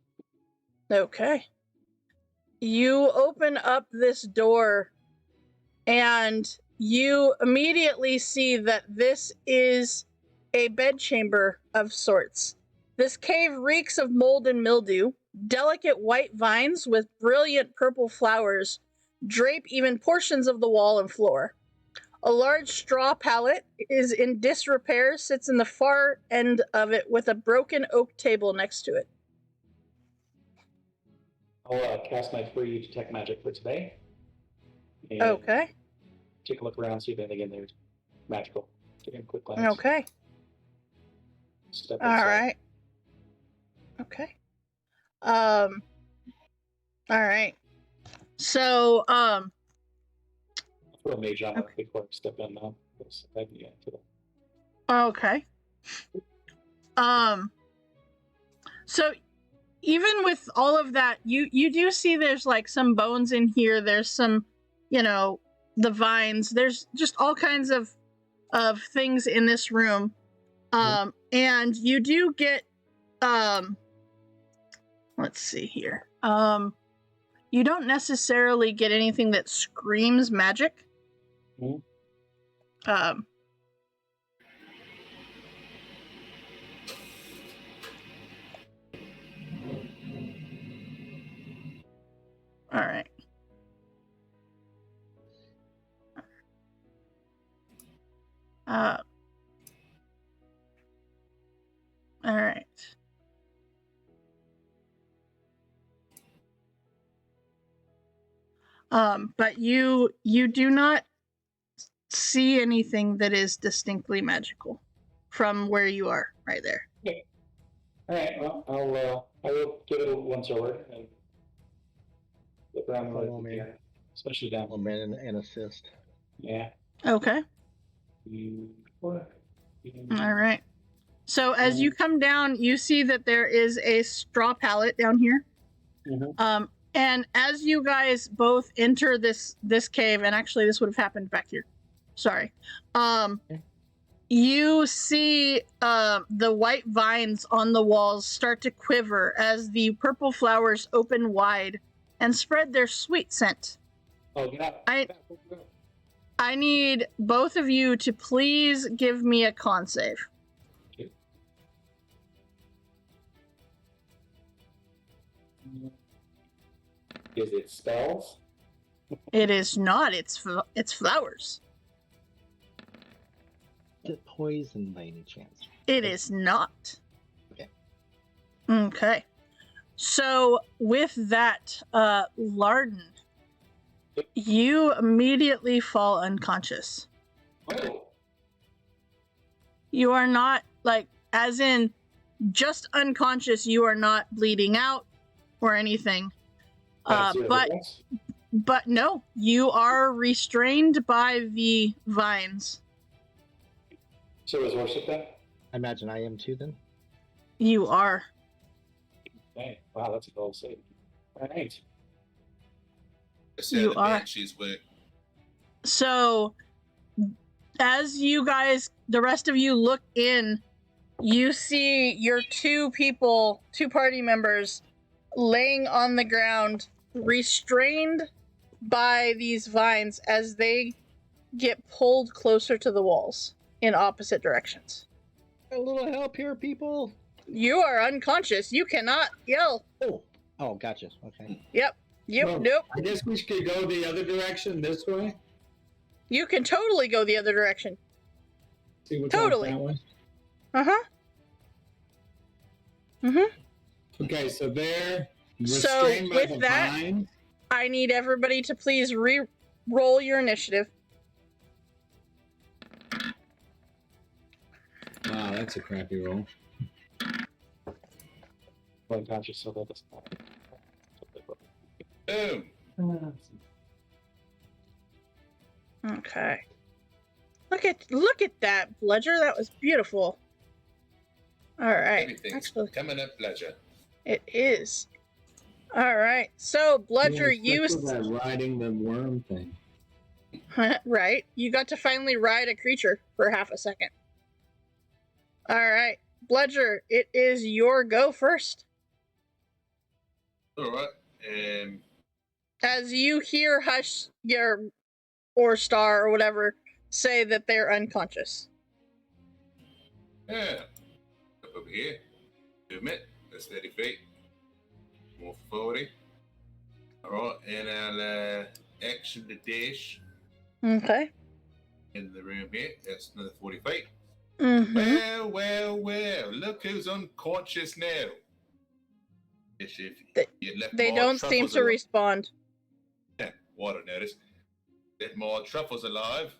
Okay. You open up this door and you immediately see that this is a bedchamber of sorts. This cave reeks of mold and mildew. Delicate white vines with brilliant purple flowers drape even portions of the wall and floor. A large straw pallet is in disrepair, sits in the far end of it with a broken oak table next to it. I'll cast my free detect magic for today. And Okay. take a look around, see if anything in there is magical. Take a quick glance. Okay. Step All inside. right. Okay. All right. So, I'll throw a mage on it before I step in now. okay. So even with all of that, you do see there's like some bones in here. There's some, the vines. There's just all kinds of things in this room. And you do get, let's see here. You don't necessarily get anything that screams magic. All right. All right. But you do not see anything that is distinctly magical from where you are right there. Okay. All right. Well, I will give it a once over and look around the room here, especially down. And assist. Yeah. Okay. All right. So as you come down, you see that there is a straw pallet down here. And as you guys both enter this cave, and actually this would have happened back here. Sorry. You see the white vines on the walls start to quiver as the purple flowers open wide and spread their sweet scent. Oh, yeah. I need both of you to please give me a con save. Is it spells? It is not. It's flowers. Is it poison by any chance? It is not. Okay. Okay. So with that, Larden, you immediately fall unconscious. Oh, You are not, like, as in just unconscious, you are not bleeding out or anything. that's your But difference? no, you are restrained by the vines. So is worship then? I imagine I am too then. You are. Hey, wow, that's a gold save. All right. That's how You the are. banshees work. So, as you guys, the rest of you look in, you see your two party members, laying on the ground, restrained by these vines as they get pulled closer to the walls in opposite directions. A little help here, people. You are unconscious. You cannot yell. Oh, gotcha. Okay. Yep. Well, Nope. I guess we should go the other direction this way. You can totally go the other direction. See what's Totally. out that way. Uh-huh. Mm-hmm. Okay, so there. So, Restrained by with the that- vine. I need everybody to please re-roll your initiative. Wow, that's a crappy roll. Unconscious, so that doesn't matter. Boom. Okay. Look at that, Bludger. That was beautiful. All right. Everything's Actually, coming up pleasure. it is. All right. So, Bludger, you that riding the worm thing. right. You got to finally ride a creature for half a second. All right. Bludger, it is your go first. All right. As you hear Hush or Star or whatever say that they're unconscious. Yeah. Up over here. Movement. That's 30 feet. More 40. All right. And I'll action the dash Okay. in the room here. That's another 40 feet. Mm-hmm. Well. Look who's unconscious now. If you left They more don't seem truffles to alive. respond. What I noticed. Let more truffles alive.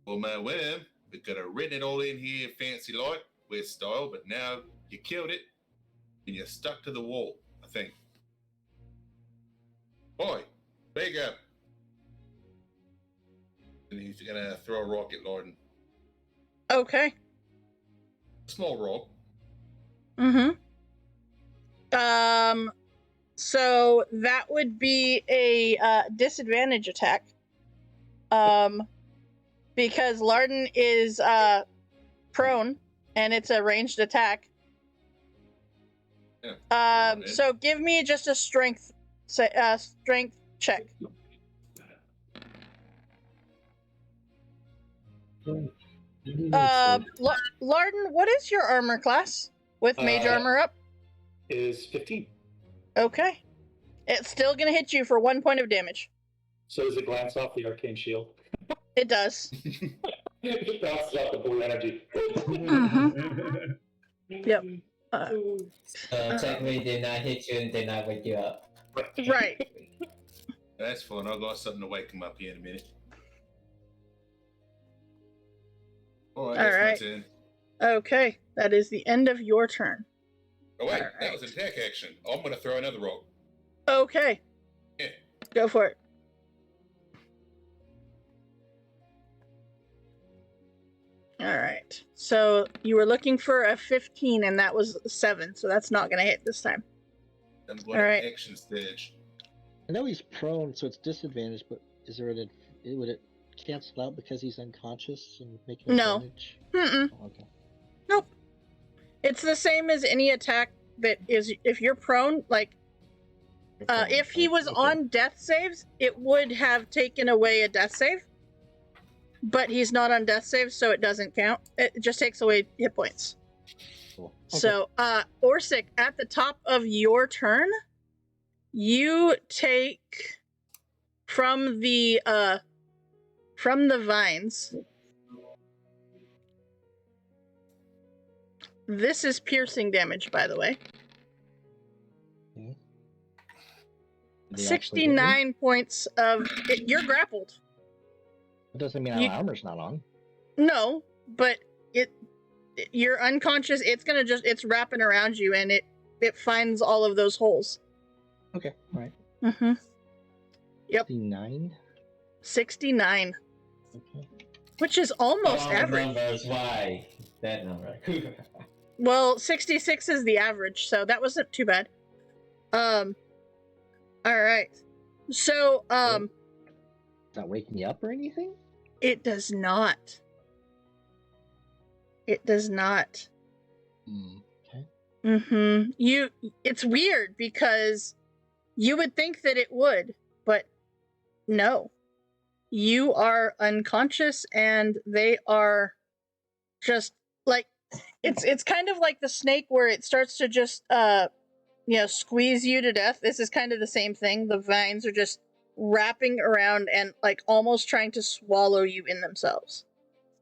For my worm, we could have written it all in here fancy like with style, but now you killed it and you're stuck to the wall, I think. Boy, big up. And he's gonna throw a rock at Lorden. Okay. Small rock. Mm-hmm. So that would be a disadvantage attack. Because Larden is prone and it's a ranged attack. Yeah. So give me just a strength check. Larden, what is your armor class with mage armor up? Is 15. Okay. It's still gonna hit you for 1 point of damage. So does it glance off the arcane shield? It does. It bounces off the blue energy. Mm-hmm. Yep. Technically, did not hit you and did not wake you up. Right. That's fun. I'll got something to wake him up here in a minute. All right, All that's right. my turn. Okay. That is the end of your turn. Oh wait, All that was an attack action. I'm gonna throw another rock. Okay. Yeah. Go for it. All right. So you were looking for a 15, and that was 7, so that's not going to hit this time. I'm All going right. to action stage. I know he's prone, so it's disadvantage, but is there would it cancel out because he's unconscious and make an No. advantage? Mm-mm. Oh, okay. Nope. It's the same as any attack that is, if you're prone, like, if he was on death saves, it would have taken away a death save. But he's not on death save, so it doesn't count. It just takes away hit points. Cool. Okay. So, Orsic, at the top of your turn, you take from the vines. This is piercing damage, by the way. Did he actually hit me? 69 points of it. You're grappled. That doesn't mean You- our armor's not on. No, but you're unconscious. It's gonna it's wrapping around you, and it finds all of those holes. Okay, all right. Mm-hmm. Yep. 69. 69, Okay. which is almost Oh, average. numbers, why? That number. Well, 66 is the average, so that wasn't too bad. All right. So, Does that wake me up or anything? it does not. It does not. Okay. Mm-hmm. It's weird because you would think that it would, but no. You are unconscious and they are just like it's kind of like the snake where it starts to just squeeze you to death. This is kind of the same thing. The vines are just wrapping around and like almost trying to swallow you in themselves.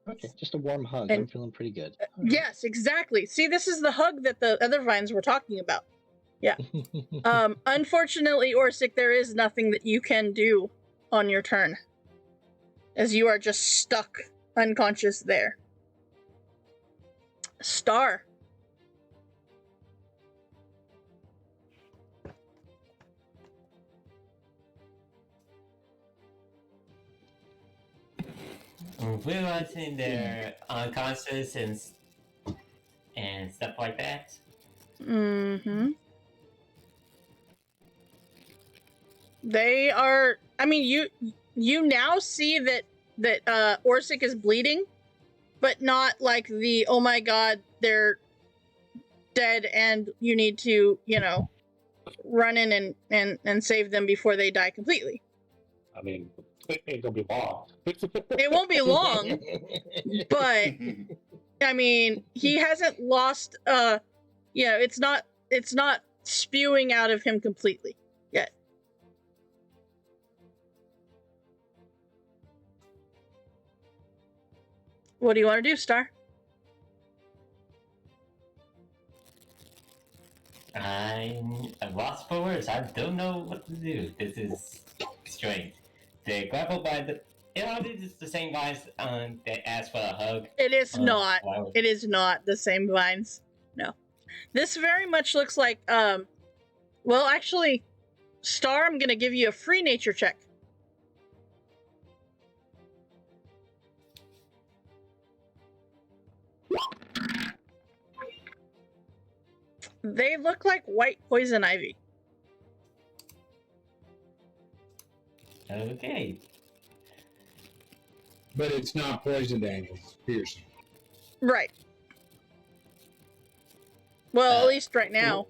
Okay, just a warm hug. And- I'm feeling pretty good. Yes, exactly. See, this is the hug that the other vines were talking about. Yeah. Unfortunately, Orsic, there is nothing that you can do on your turn, as you are just stuck unconscious there. Star. We're watching their unconscious and stuff like that. Mm-hmm. They are. I mean, you now see that Orsic is bleeding, but not like the oh my god, they're dead and you need to run in and save them before they die completely. I mean, it ain't gonna be long. It won't be long, but I mean, he hasn't lost. It's not spewing out of him completely yet. What do you want to do, Star? I'm lost for words. I don't know what to do. This is strange. They grappled by the. This is the same guys that asked for a hug. It is not. Why would- It is not the same vines. No. This very much looks like well, actually, Star, I'm going to give you a free nature check. They look like white poison ivy. Okay. But it's not poison, Daniel. It's piercing. Right. Well, at least right now.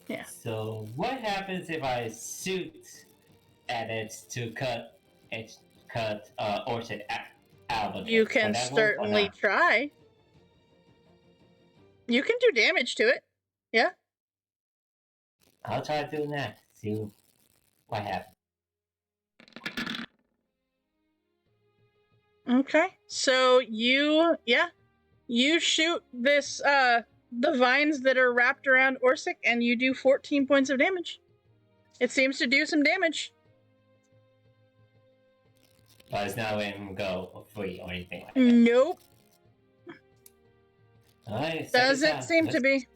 Yeah. So what happens if I shoot at it to cut Orchid out of it? You Would can that work or certainly not? try. You can do damage to it. Yeah. I'll try doing that. See what happens. Okay. So you shoot this the vines that are wrapped around Orsic and you do 14 points of damage. It seems to do some damage. But it's not letting him go free or anything like that. Nope. Alright, Doesn't seem to be.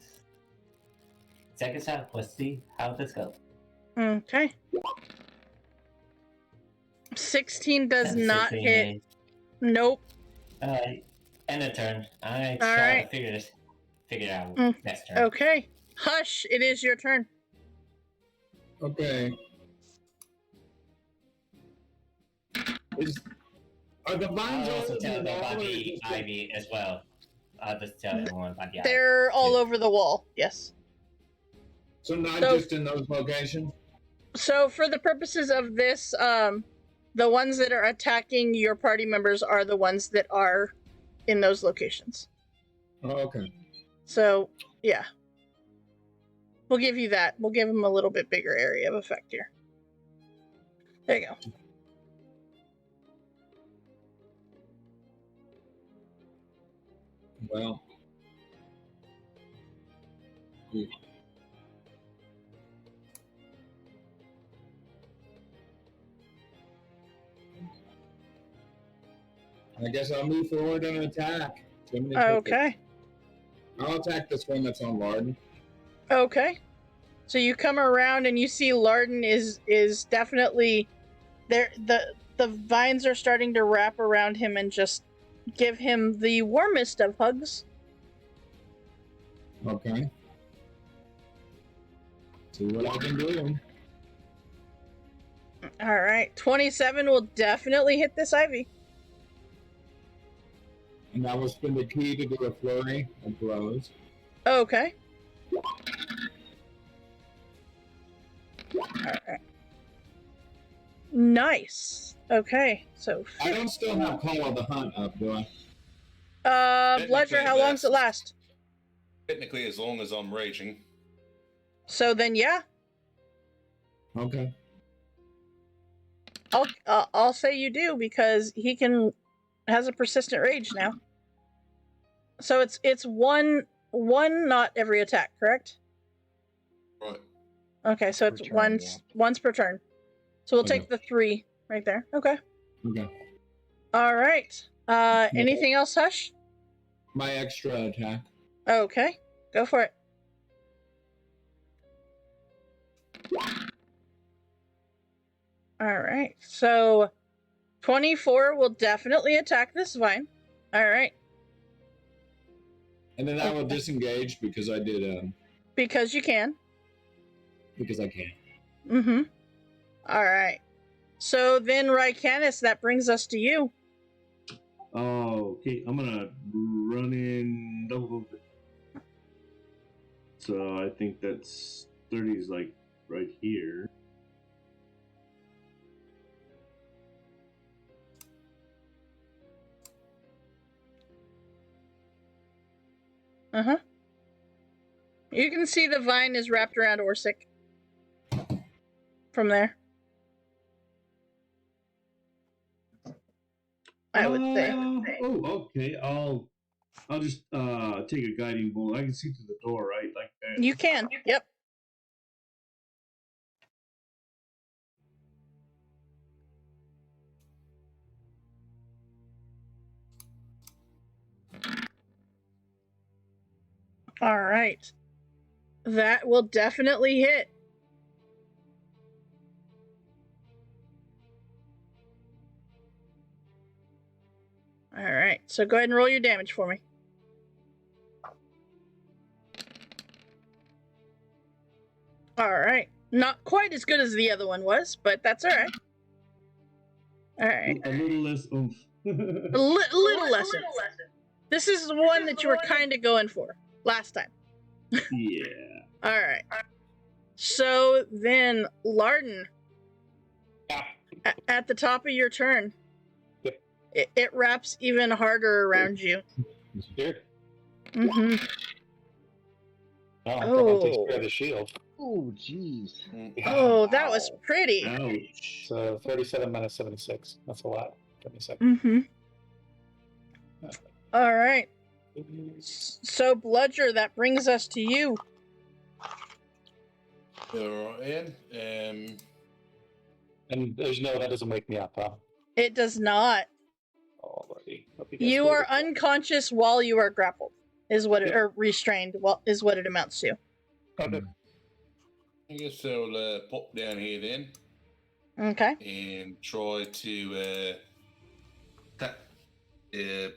Second shot. Let's see how this goes. Okay. 16 does not 16 hit. is- Nope. Alright. End of turn. I try Alright. to figure it out Mm, next turn. Okay. Hush, it is your turn. Okay. Are the vines I'll also all tell over them the wall, about or the just- ivy as well. I'll just tell everyone about the ivy. They're all over the wall. Yes. So not So- just in those locations? So for the purposes of this, the ones that are attacking your party members are the ones that are in those locations. Oh, okay. So, yeah. We'll give you that. We'll give them a little bit bigger area of effect here. There you go. Well. I guess I'll move forward and attack. Chimney Cricket. Okay. I'll attack this one that's on Larden. Okay. So you come around and you see Larden is definitely there. The vines are starting to wrap around him and just give him the warmest of hugs. Okay. See what I can do. All right. 27 will definitely hit this ivy. And I will spend a key to do a flurry of blows. Okay. Alright. Nice. Okay, so I don't still have Call of the Hunt up, do I? Bludger, how long does it last? Technically, as long as I'm raging. So then, yeah, Okay. I'll say you do because he has a persistent rage now. So it's one not every attack, correct? Right. Okay, so it's Per turn, once per turn. So we'll Okay. take the 3 right there. Okay. Okay. All right. Anything else, Hush? My extra attack. Okay, go for it. All right, so 24 will definitely attack this vine. All right, And then I will disengage because I did because you can. because I can. Mm-hmm. All right. So then, Rycanis, that brings us to you. Oh, okay. I'm gonna run in double movement. So I think that's 30 is like right here. Uh-huh. You can see the vine is wrapped around Orsic. From there. I would say. Oh, okay. I'll just take a guiding bolt. I can see through the door, right? Like that. You can. Yep. All right. That will definitely hit. All right. So go ahead and roll your damage for me. All right. Not quite as good as the other one was, but that's all right. All right. A little less oomph. A little lesser. This is the one that you were kind of going for last time. Yeah. All right. So then, Larden, at the top of your turn, Yep. it wraps even harder around you. Here. Mm-hmm. Oh, that one takes care of the shield. Oh, jeez. Oh, that was pretty. Ouch. So 37 minus 76. That's a lot. 77. Mm-hmm. All right. So, Bludger, that brings us to you. All right, then. And there's no, that doesn't wake me up, huh? It does not. Alrighty. You are unconscious while you are grappled, is what it, or restrained, is what it amounts to. Okay. I guess I'll pop down here then Okay. and try to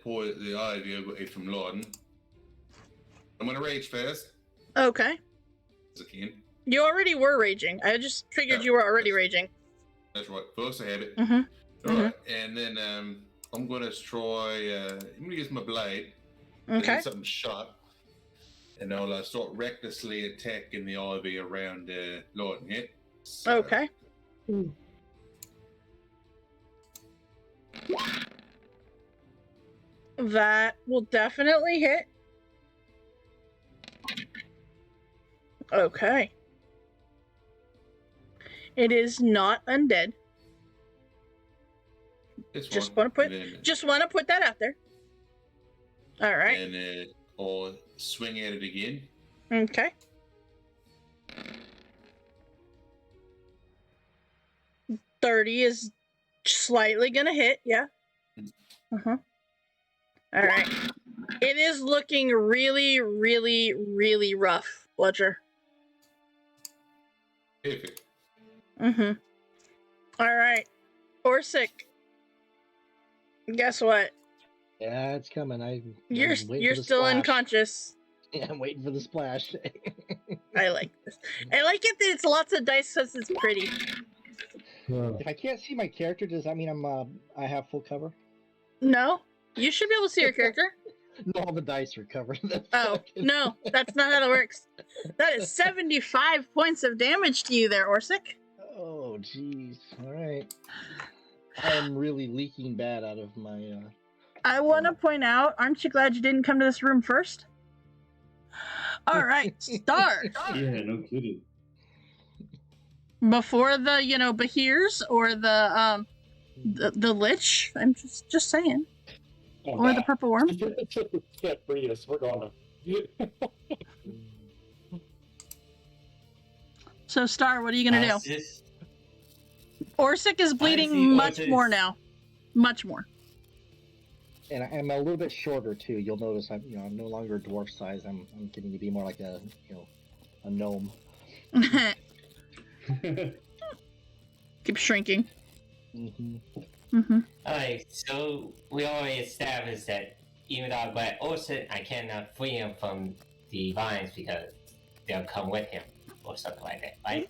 pour the ivy I got from Lawden. I'm going to rage first, Okay. as I can. You already were raging. I just figured you were already raging. That's right. First I have it. Mm-hmm. All right, and then I'm going to try. I'm going to use my blade. Okay. Get something sharp, and I'll start recklessly attacking the ivy around Lawden here. So, Okay. That will definitely hit. Okay. It is not undead. It's Just fine. want to put And that out there. All right. then I'll swing at it again. Okay. .30 is slightly gonna hit. Yeah. Uh-huh. All right. It is looking really, really, really rough, Bludger. Perfect. Mm-hmm. All right. Orsic. Guess what? Yeah, it's coming. You're I'm waiting you're for the still splash. unconscious. Yeah, I'm waiting for the splash. I like this. I like it that it's lots of dice because it's pretty. If I can't see my character, does that mean I have full cover? No, you should be able to see your character. No, all the dice are covered. Oh, no, that's not how that works. That is 75 points of damage to you there, Orsic. Oh, jeez. All right. I am really leaking bad out of my. I want to point out, aren't you glad you didn't come to this room first? All right, Star. Yeah, no kidding. Before the, Behirs or the Lich. I'm just saying. Or the Purple Worm. Can't free us. We're going to. So, Star, what are you going to do? Just, Orsic is see bleeding much Orsic. more now. Much more. And I'm a little bit shorter too. You'll notice I'm no longer dwarf size. I'm getting to be more like a gnome. Keep shrinking. Mm-hmm. alright, so we already established that even though I got Orson, I cannot free him from the vines because they'll come with him or something like that, right?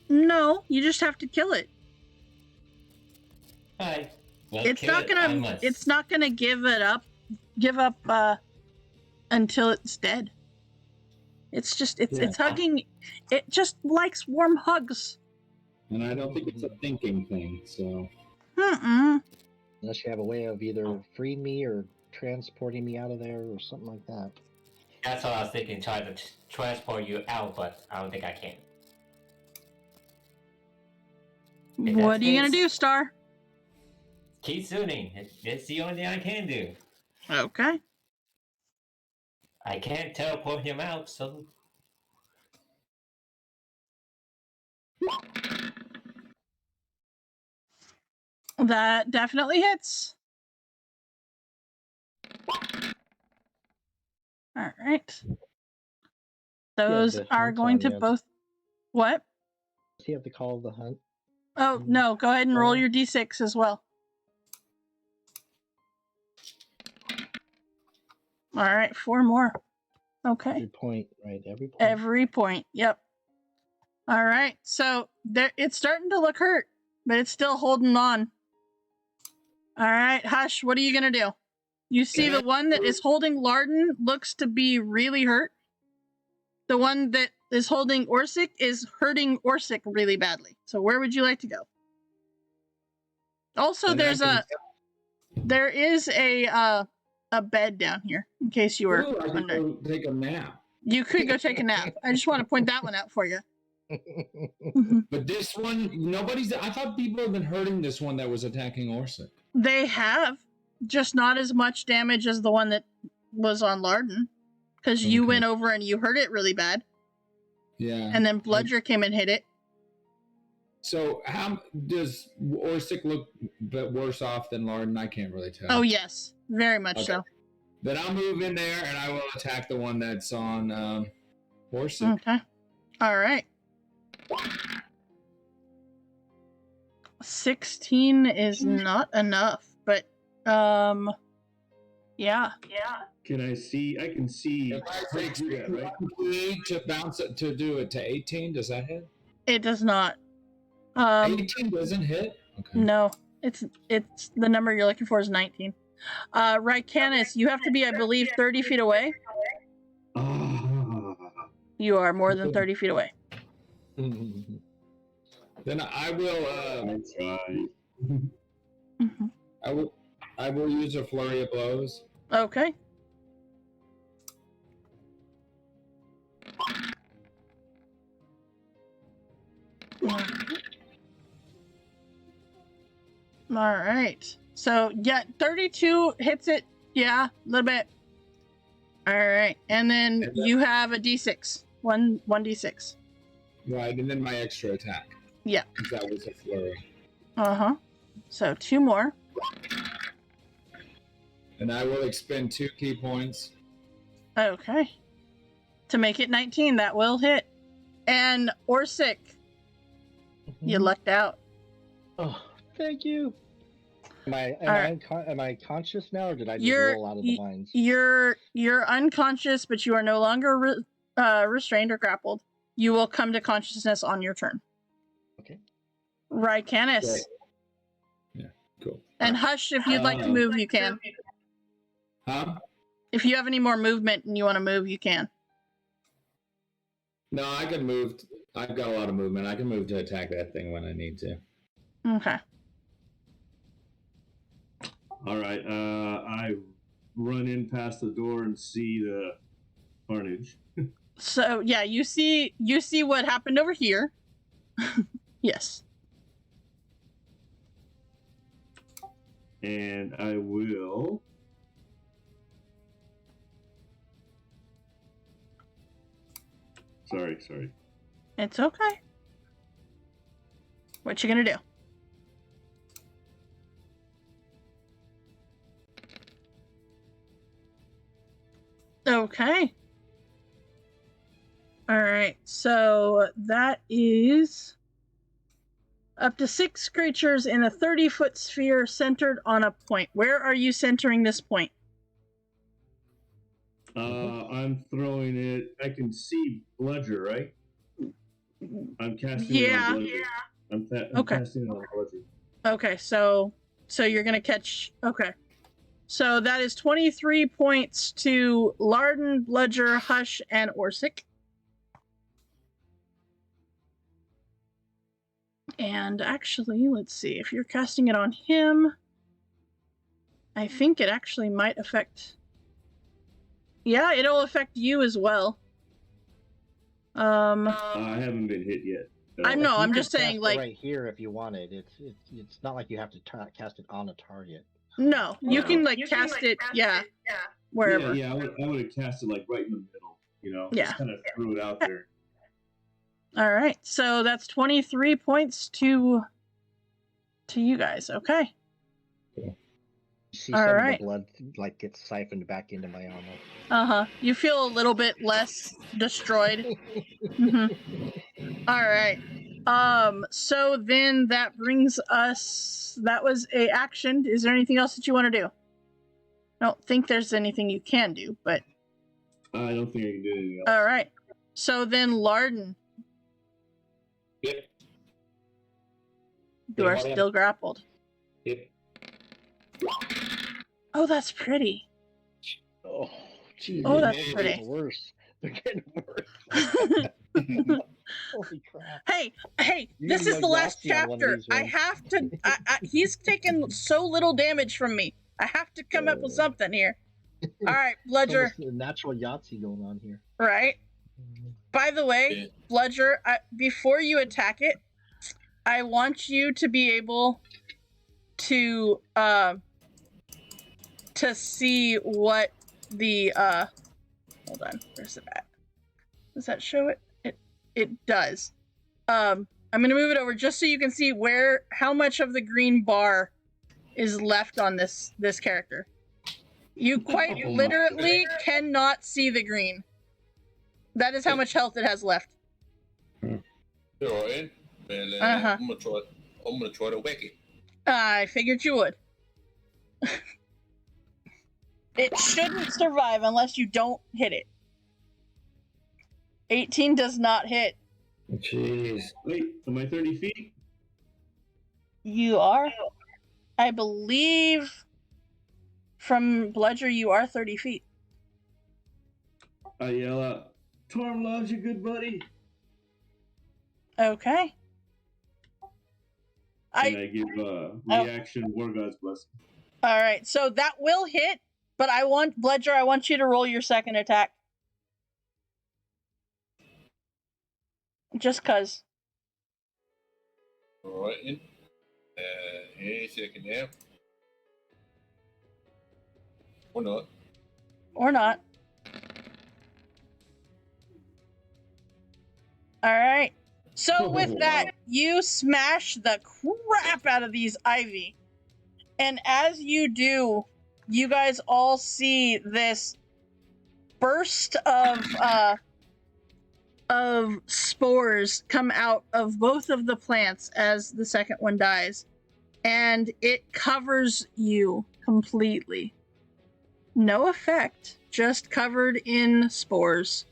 No, you just have to kill it. Alright. Well, It's kill not it, I gonna. must. It's not gonna give up until it's dead. It's just. It's hugging. It just likes warm hugs. And I don't think it's a thinking thing, so. Unless you have a way of either freeing me or transporting me out of there or something like that. That's what I was thinking, try to transport you out, but I don't think I can. If What that's are you gonna the case, do, Star? Keep shooting. It's the only thing I can do. Okay. I can't teleport him out, so. That definitely hits. All right. Those the are hunt going on to you. both. What? Does he have to call the hunt? Oh, no. Go ahead and roll Oh. your d6 as well. All right. 4 more. Okay. Every point, right? Every point. Every point. Yep. All right. So there, it's starting to look hurt, but it's still holding on. All right. Hush, what are you going to do? You see the one that is holding Larden looks to be really hurt. The one that is holding Orsic is hurting Orsic really badly. So where would you like to go? Also, And there is a bed down here in case you were Ooh, I can wondering. go take a nap. You could go take a nap. I just want to point that one out for you. But this one, nobody's. I thought people have been hurting this one that was attacking Orsic. They have, just not as much damage as the one that was on Larden. Because you Okay. went over and you hurt it really bad. Yeah. And then Bludger came and hit it. So how does Orsic look worse off than Larden? I can't really tell. Oh, yes. Very much Okay. so. Then I'll move in there and I will attack the one that's on Orsic. Okay. All right. 16 is not enough, but yeah. Can I see? I can see. If I take Yeah, right? to bounce it to do it to 18, does that hit? It does not. 18 doesn't hit. Okay. No, it's the number you're looking for is 19. Rycanis, you have to be, I believe, 30 feet away. Ah. You are more than 30 feet away. Then I will. That's right. I will use a flurry of blows. Okay. All right. So, yeah, 32 hits it. Yeah, a little bit. All right. And then you have a d6. One d6. Right, and then my extra attack. Yeah. 'Cause that was a flurry. Uh-huh. So, 2 more. And I will expend 2 key points. Okay. To make it 19, that will hit. And Orsic, you lucked out. Oh, thank you. Am I conscious now, or did I just roll out of the vines? You're unconscious, but you are no longer restrained or grappled. You will come to consciousness on your turn. Okay. Rycanis. Right. Yeah, cool. And Hush, if you'd like to move, you can. Huh? If you have any more movement and you want to move, you can. No, I can move. I've got a lot of movement. I can move to attack that thing when I need to. Okay. All right. I run in past the door and see the carnage. So yeah, you see what happened over here. Yes. And I will. Sorry. It's okay. What you gonna do? Okay. Alright, so that is up to 6 creatures in a 30-foot sphere centered on a point. Where are you centering this point? I'm throwing it. I can see Bludger, right? I'm casting it on Bludger. I'm casting it on Bludger. Okay, so you're gonna catch. Okay, so that is 23 points to Larden, Bludger, Hush, and Orsic. And actually, let's see. If you're casting it on him, I think it actually might affect. Yeah, it'll affect you as well. I haven't been hit yet. I'm just saying, like, right here if you wanted. It's not like you have to cast it on a target. No, you can cast it. Yeah, wherever. Yeah, I would have cast it like right in the middle. You know, Yeah. Just kind of threw it out there. All right, so that's 23 points to you guys. Okay. You see All some right. of the blood get siphoned back into my armor. You feel a little bit less destroyed. All right. So then that brings us. That was a action. Is there anything else that you want to do? I don't think there's anything you can do, but. I don't think I can do anything else. All right. So then, Larden. Yep. You are still grappled. Yep. Oh, that's pretty. Oh, geez. Oh, that's They're pretty. getting worse. They're getting worse. Holy crap. Hey, this is the last chapter. I have to. He's taken so little damage from me. I have to come up with something here. All right, Bludger. A natural Yahtzee going on here. Right. By the way, Bludger, before you attack it, I want you to be able to see what the hold on, where's it at? Does that show it? It does. I'm gonna move it over just so you can see how much of the green bar is left on this character. You quite literally cannot see the green. That is how much health it has left. You're all in. Well, I'm gonna try to whack it. I figured you would. It shouldn't survive unless you don't hit it. 18 does not hit. Jeez. Wait, am I 30 feet? You are? I believe from Bludger you are 30 feet. I yell out, Torm loves you, good buddy. Okay. And I give reaction War God's Blessing. Alright, so that will hit, but Bludger, I want you to roll your second attack. Just cause. Alright, any second now. Or not. Or not. Alright. So with that, you smash the crap out of these ivy. And as you do, you guys all see this burst of spores come out of both of the plants as the second one dies, and it covers you completely. No effect, just covered in spores.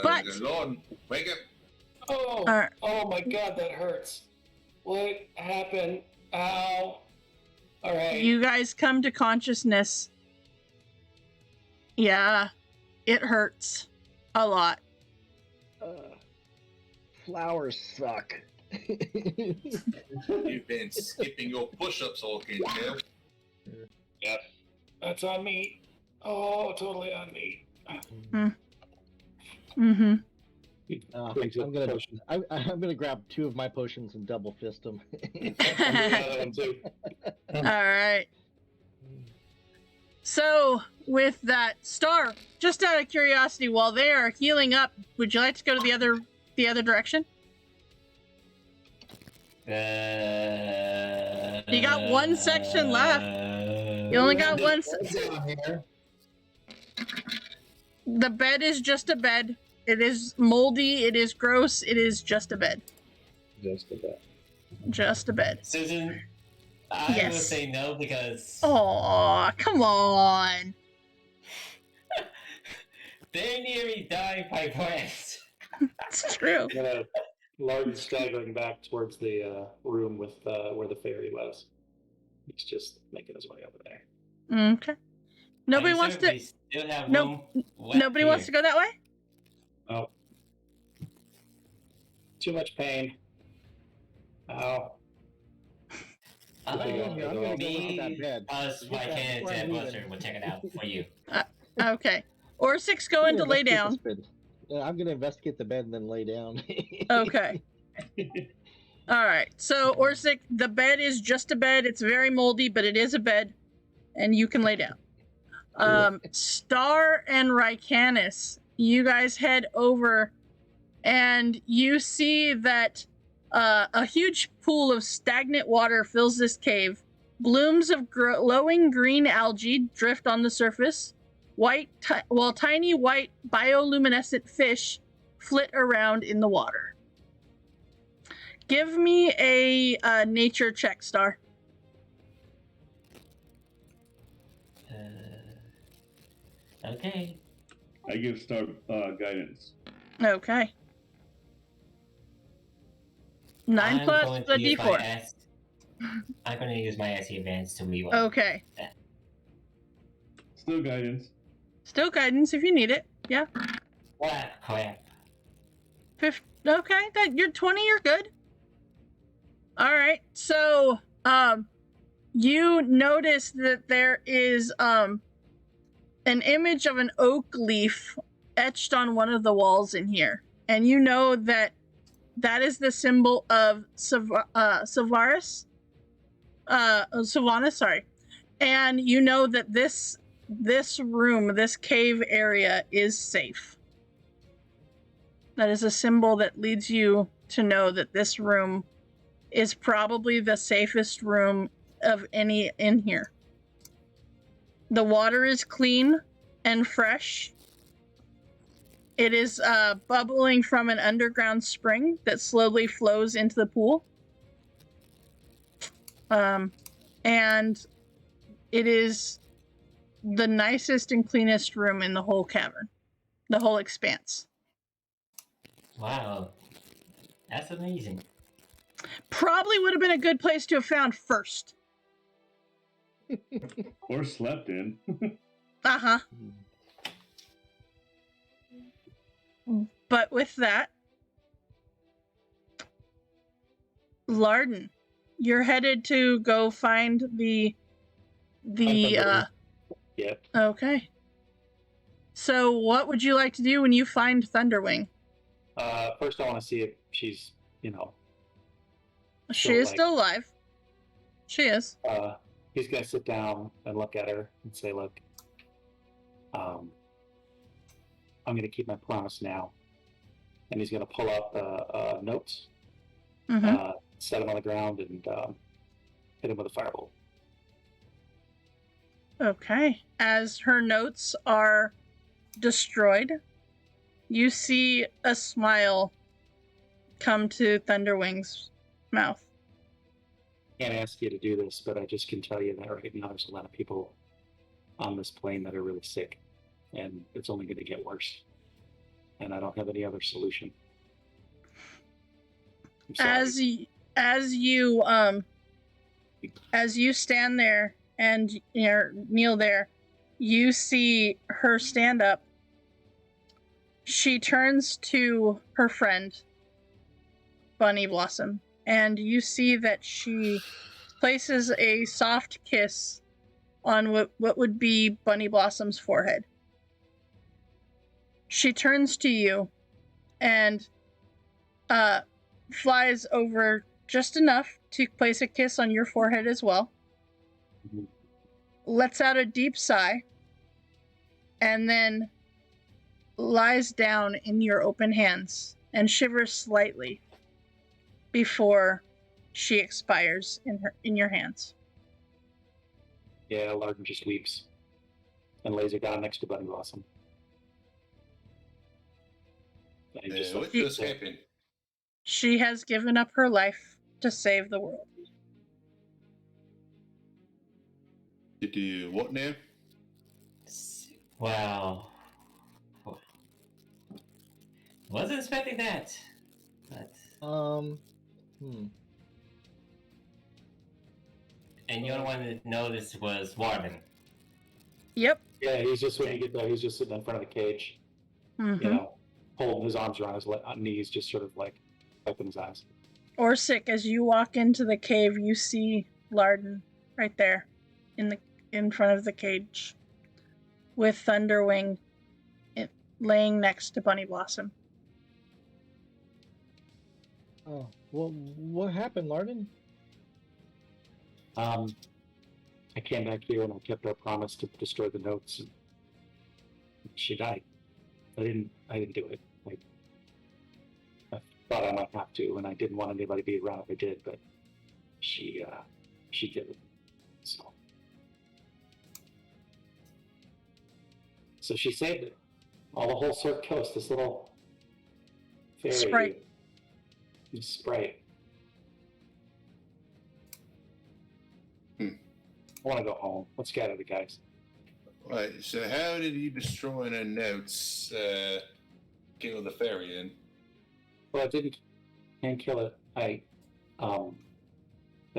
But Lord, wake up! Oh, oh my god, that hurts. What happened? Ow. All right. you guys come to consciousness. Yeah, it hurts a lot. Flowers suck. You've been skipping your push-ups all can tell. Yep. That's on me. Oh, totally on me. Mm-hmm. I'm gonna grab 2 of my potions and double fist them. All right. So, with that, Star, just out of curiosity, while they are healing up, would you like to go to the other direction? You got one section left. You only got one. The bed is just a bed. It is moldy. It is gross. It is just a bed. Just a bit. Just a bed. Susan, I Yes. will say no because Aw, come on. they nearly died by plants. It's true. I'm gonna Larden staggering back towards the room with where the fairy was. He's just making his way over there. Okay. Nobody wants to. We still have No- room left Nobody wants to go that way. Oh. Too much pain. Ow. I'm gonna go look at that bed. Us, my hands, before I and leave Buster will check it out for you. Okay. Orsick's going to lay down. I'm gonna investigate the bed and then lay down. Okay. All right. So, Orsick, the bed is just a bed. It's very moldy, but it is a bed, and you can lay down. Star and Rycanis, you guys head over, and you see that a huge pool of stagnant water fills this cave. Blooms of glowing green algae drift on the surface, while tiny white bioluminescent fish flit around in the water. Give me a nature check, Star. Okay. I give Star guidance. Okay. 9 I'm plus going the to use my d4. I'm going to use my SE advance to reroll. Okay. Still guidance. Still guidance if you need it. Yeah. Crap. Okay, that you're 20, you're good. All right. So, you notice that there is an image of an oak leaf etched on one of the walls in here, and you know that is the symbol of Sylvanas, sorry. And you know that this room, this cave area is safe. That is a symbol that leads you to know that this room is probably the safest room of any in here. The water is clean and fresh. It is bubbling from an underground spring that slowly flows into the pool. And it is the nicest and cleanest room in the whole cavern, the whole expanse. Wow. That's amazing. Probably would have been a good place to have found first. Or slept in. Uh-huh. But with that, Larden, you're headed to go find the Yep. Okay. So what would you like to do when you find Thunderwing? First I want to see if she's, She is still alive. She is. He's gonna sit down and look at her and say, "Look, I'm gonna keep my promise now." And he's gonna pull up notes, Mm-hmm. set them on the ground, and hit him with a firebolt. Okay. As her notes are destroyed, you see a smile come to Thunderwing's mouth. Can't ask you to do this, but I just can tell you that right now there's a lot of people on this plane that are really sick, and it's only going to get worse. And I don't have any other solution. I'm sorry. As you stand there and kneel there, you see her stand up. She turns to her friend, Bunny Blossom, and you see that she places a soft kiss on what would be Bunny Blossom's forehead. She turns to you and flies over just enough to place a kiss on your forehead as well. Mhm. Lets out a deep sigh, and then lies down in your open hands and shivers slightly before she expires in your hands. Yeah, Larden just weeps and lays her down next to Bunny Blossom. And just What just happened? She has given up her life to save the world. To do what now? Wow. Wasn't expecting that. But... And you only wanted to know this was Warden. Yep. Yeah, he's just when you get there, he's just sitting in front of the cage, Mm-hmm. you know, holding his arms around his knees, just sort of like open his eyes. Orsic, as you walk into the cave, you see Larden right there in front of the cage with Thunderwing laying next to Bunny Blossom. Oh, well, what happened, Larden? I came back here and I kept our promise to destroy the notes, and she died. I didn't do it. I thought I might have to, and I didn't want anybody to be around if I did, but she did it. So she saved it. All the whole Cirque Coast, this little fairy. Sprite. Sprite. I want to go home. Let's get out of the guys. Right, so how did you destroy the notes, kill the fairy then? Well, I can't kill it. I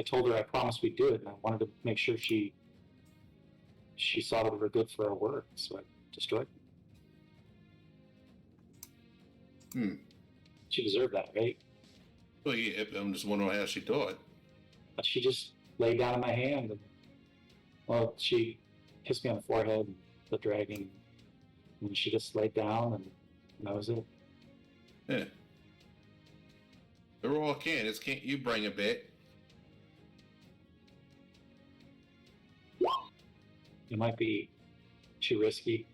told her I promised we'd do it, and I wanted to make sure she saw that we were good for our work, so I destroyed them. She deserved that, right? Well, yeah, I'm just wondering how she died. But she just laid down in my hand, and she kissed me on the forehead, and the dragon, and she just laid down, and that was it. Yeah. They're all candidates. Can't you bring a bit? It might be too risky.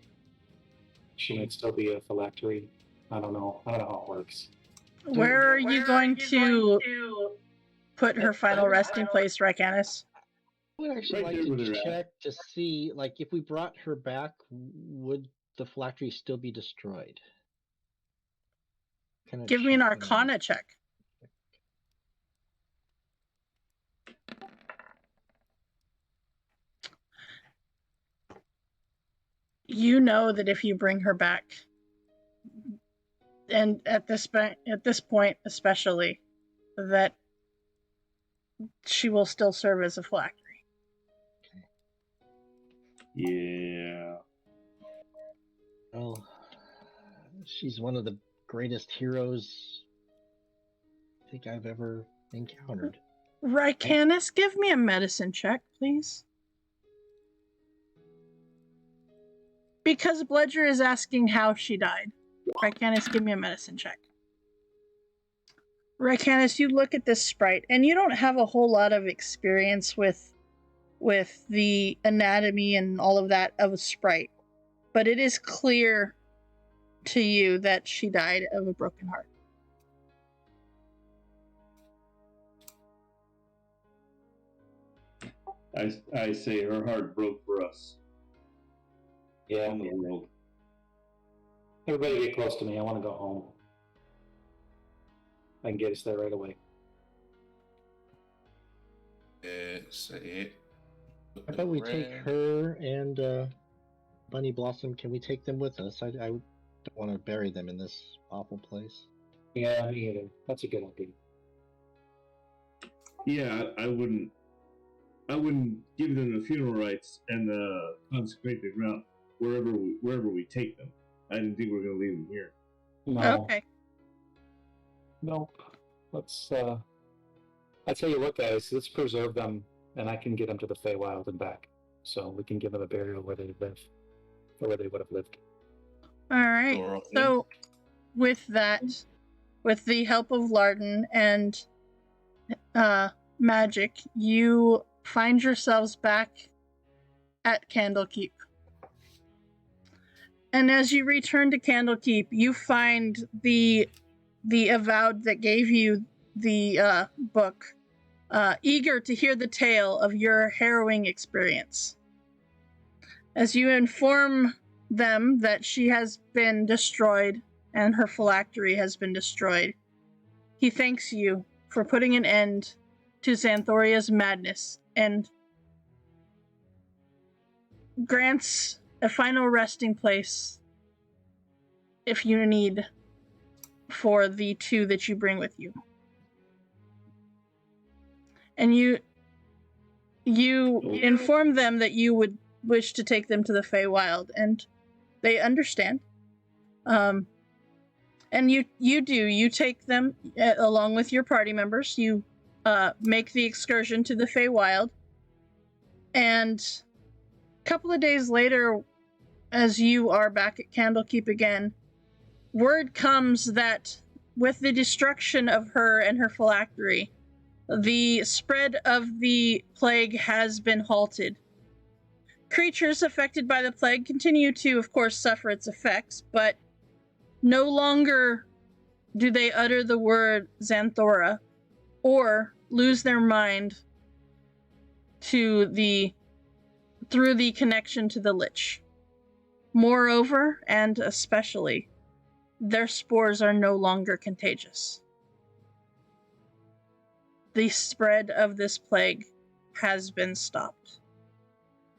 She might still be a phylactery. I don't know how it works. Where are you going to put her final resting place, Rykanis? I would actually like to check to see, like, if we brought her back, would the phylactery still be destroyed? Give me an Arcana check. You know that if you bring her back, and at this point especially, that she will still serve as a phylactery. Yeah. Well, she's one of the greatest heroes I think I've ever encountered. Rykanis, give me a medicine check, please. Because Bledger is asking how she died. Rykanis, give me a medicine check. Rykanis, you look at this sprite, and you don't have a whole lot of experience with the anatomy and all of that of a sprite, but it is clear to you that she died of a broken heart. I say her heart broke for us. Yeah. On the world. Everybody get close to me. I want to go home. I can get us there right away. Say it. How about we take her and Bunny Blossom? Can we take them with us? I don't want to bury them in this awful place. Yeah, me either. That's a good idea. Yeah, I wouldn't give them the funeral rites and consecrate the ground wherever we take them. I didn't think we were going to leave them here. No. Okay. Nope. Let's. I tell you what, guys. Let's preserve them, and I can get them to the Feywild and back, so we can give them a burial where they live, or where they would have lived. All right. Sure. So, with that, with the help of Larden and magic, you find yourselves back at Candlekeep. And as you return to Candlekeep, you find the avowed that gave you the book eager to hear the tale of your harrowing experience. As you inform them that she has been destroyed and her phylactery has been destroyed, he thanks you for putting an end to Xanthoria's madness and grants a final resting place if you need for the two that you bring with you. And you inform them that you would wish to take them to the Feywild, and they understand. And you take them along with your party members. You make the excursion to the Feywild, and a couple of days later, as you are back at Candlekeep again, word comes that with the destruction of her and her phylactery, the spread of the plague has been halted. Creatures affected by the plague continue to, of course, suffer its effects, but no longer do they utter the word Xanthora or lose their mind through the connection to the Lich. Moreover, and especially, their spores are no longer contagious. The spread of this plague has been stopped.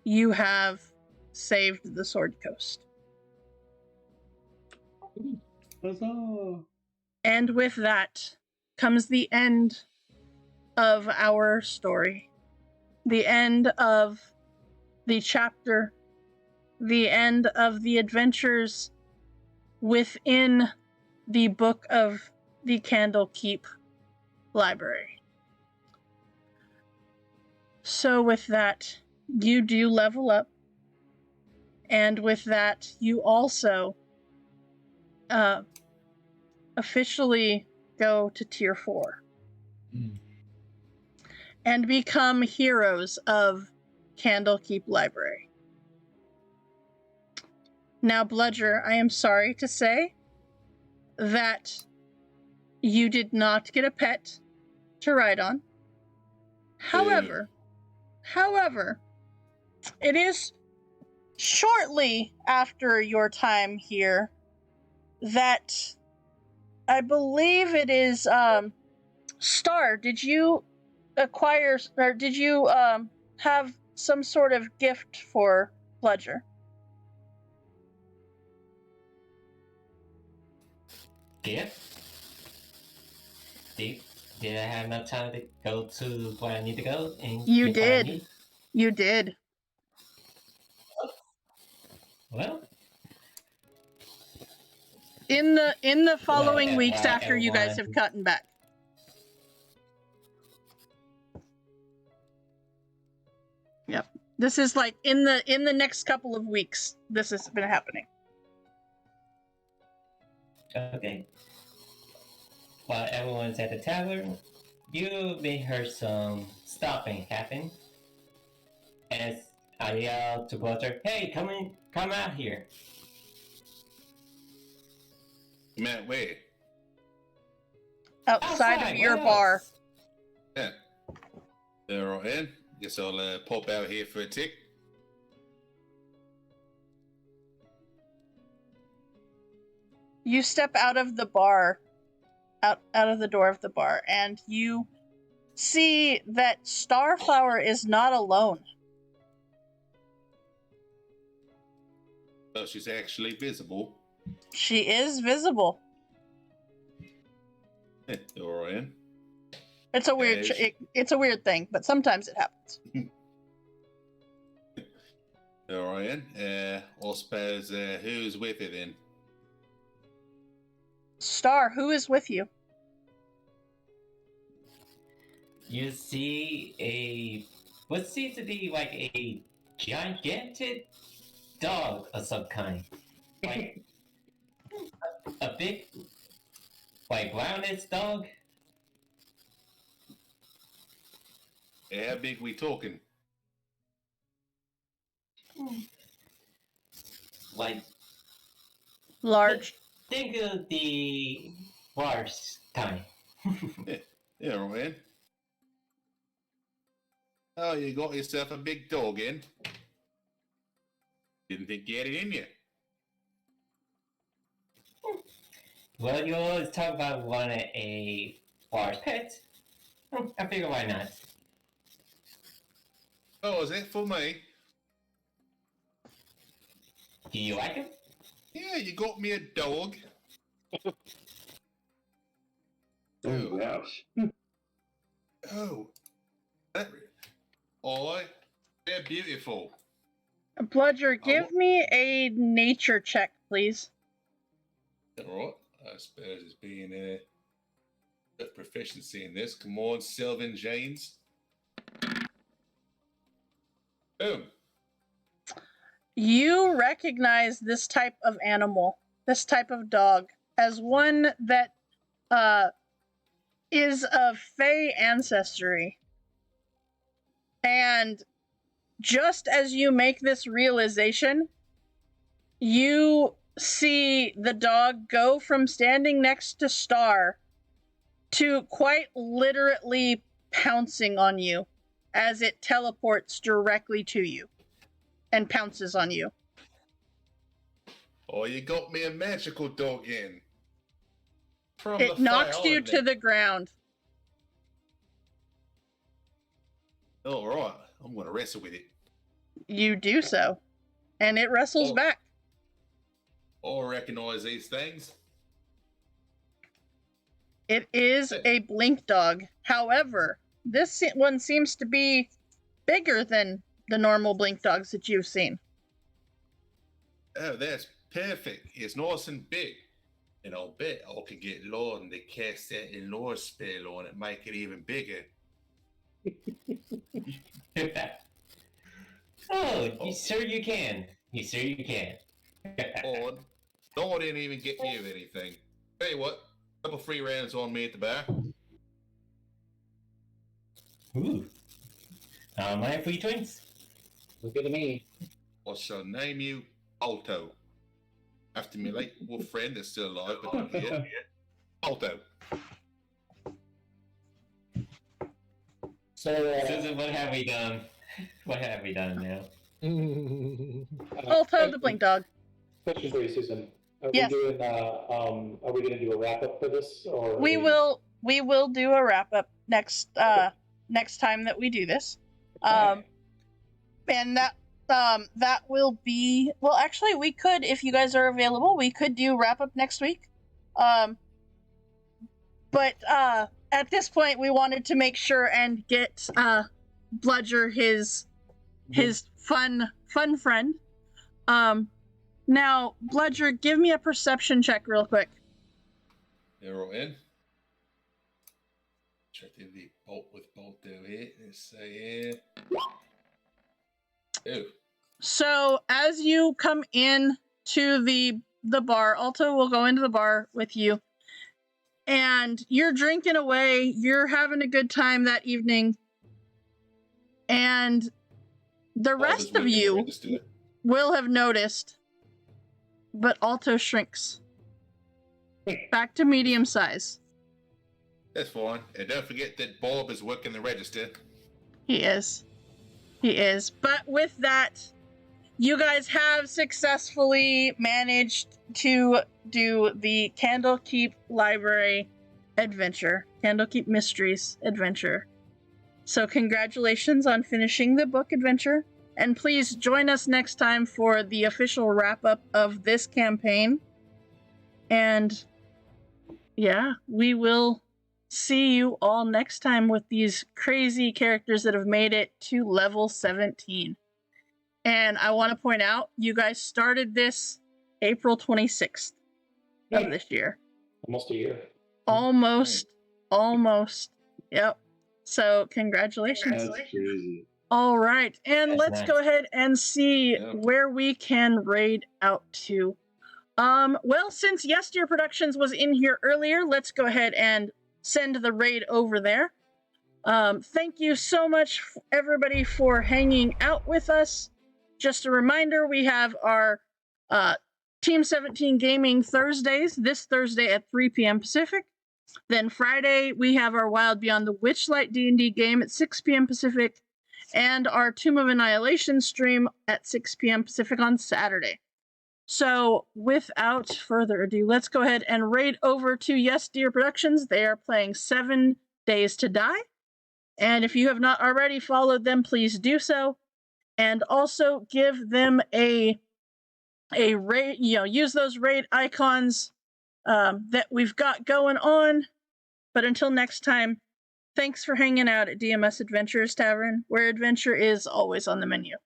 You have saved the Sword Coast. Huzzah! And with that comes the end of our story. The end of the chapter. The end of the adventures within the book of the Candlekeep library. So with that, you do level up. And with that, you also officially go to Tier 4. And become heroes of Candlekeep Library. Now, Bludger, I am sorry to say that you did not get a pet to ride on. However, it is shortly after your time here that I believe it is Star. Did you acquire, or did you have some sort of gift for Bludger? Gift? Did I have enough time to go to where I need to go? And You get what I did. need? You did. Well, In the following Well, weeks while after you guys have everyone- gotten back. Yep. This is like in the next couple of weeks this has been happening. okay. While everyone's at the tavern, you may hear some stopping happen. As I yell to Walter, "Hey, come out here!" Matt, wait. Outside of your bar. else? Yeah. They're all in. Guess I'll pop out here for a tick. You step out of the bar, out of the door of the bar, and you see that Starflower is not alone. Oh, she's actually visible. She is visible. Orion. It's a weird. It's a weird thing, but sometimes it happens. Orion. I suppose who's with her then? Star, who is with you? You see what seems to be like a gigantic dog of some kind. Like a big, like rounded dog. How big we talking? Like, Large. think of the large kind. Yeah, Orion. Oh, you got yourself a big dog in. Didn't think you had it in you. Well, you always talk about wanting a large pet. I figure why not. Oh, is that for me? Do you like him? Yeah, you got me a dog. Oh gosh. Oh. They're beautiful. Bludger, give me a nature check, please. Alright, I suppose it's being a proficiency in this. Come on, Sylvan James. Boom. You recognize this type of animal, this type of dog, as one that is of Fey ancestry. And just as you make this realization, you see the dog go from standing next to Star to quite literally pouncing on you as it teleports directly to you and pounces on you. Oh, you got me a magical dog in. From It the knocks Fey you Island. to the ground. Alright, I'm going to wrestle with it. You do so, and it wrestles Oh. back. I recognise these things. It is a blink dog. However, this one seems to be bigger than the normal blink dogs that you've seen. Oh, that's perfect. It's nice and big. And I'll bet I can get Lauren to cast that Lore spell on it, make it even bigger. You sure you can. You sure you can. On. No, I didn't even get you anything. Tell you what, couple free rounds on me at the bar. Ooh. My free drinks. Look at me. I shall name you Alto. After my late wolf friend that's still alive, but not here. Alto. So, Susan, what have we done? What have we done now? Alto, the blink dog. Question for you, Susan. Are Yes. we doing? Are we going to do a wrap up for this, or We will do a wrap up next time that we do this. And that will be, well, actually we could, if you guys are available, we could do wrap up next week. But at this point we wanted to make sure and get Bludger his fun friend. Now, Bludger, give me a perception check real quick. Arrow in. Check the bolt with bolt down here. Let's say Ew. So as you come in to the bar, Alto will go into the bar with you, and you're drinking away. You're having a good time that evening, and the rest of you will have noticed, but Alto shrinks back to medium size. That's fine. And don't forget that Bob is working the register. He is. He is. But with that, you guys have successfully managed to do the Candlekeep Library adventure, Candlekeep Mysteries adventure. So congratulations on finishing the book adventure, and please join us next time for the official wrap-up of this campaign. And yeah, we will see you all next time with these crazy characters that have made it to level 17. And I want to point out, you guys started this April 26th of this year. Almost a year. Almost. Yep. So congratulations. That's crazy. All right, and That's let's nice. go ahead and see where we can raid out to. Well, since Yes Dear Productions was in here earlier, let's go ahead and send the raid over there. Thank you so much, everybody, for hanging out with us. Just a reminder, we have our Team 17 Gaming Thursdays, this Thursday at 3 p.m. Pacific. Then Friday, we have our Wild Beyond the Witchlight D&D game at 6 p.m. Pacific, and our Tomb of Annihilation stream at 6 p.m. Pacific on Saturday. So, without further ado, let's go ahead and raid over to Yes Dear Productions. They are playing 7 Days to Die. And if you have not already followed them, please do so. And also give them a raid, use those raid icons that we've got going on. But until next time, thanks for hanging out at DMS Adventurers Tavern, where adventure is always on the menu.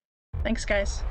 Thanks, guys.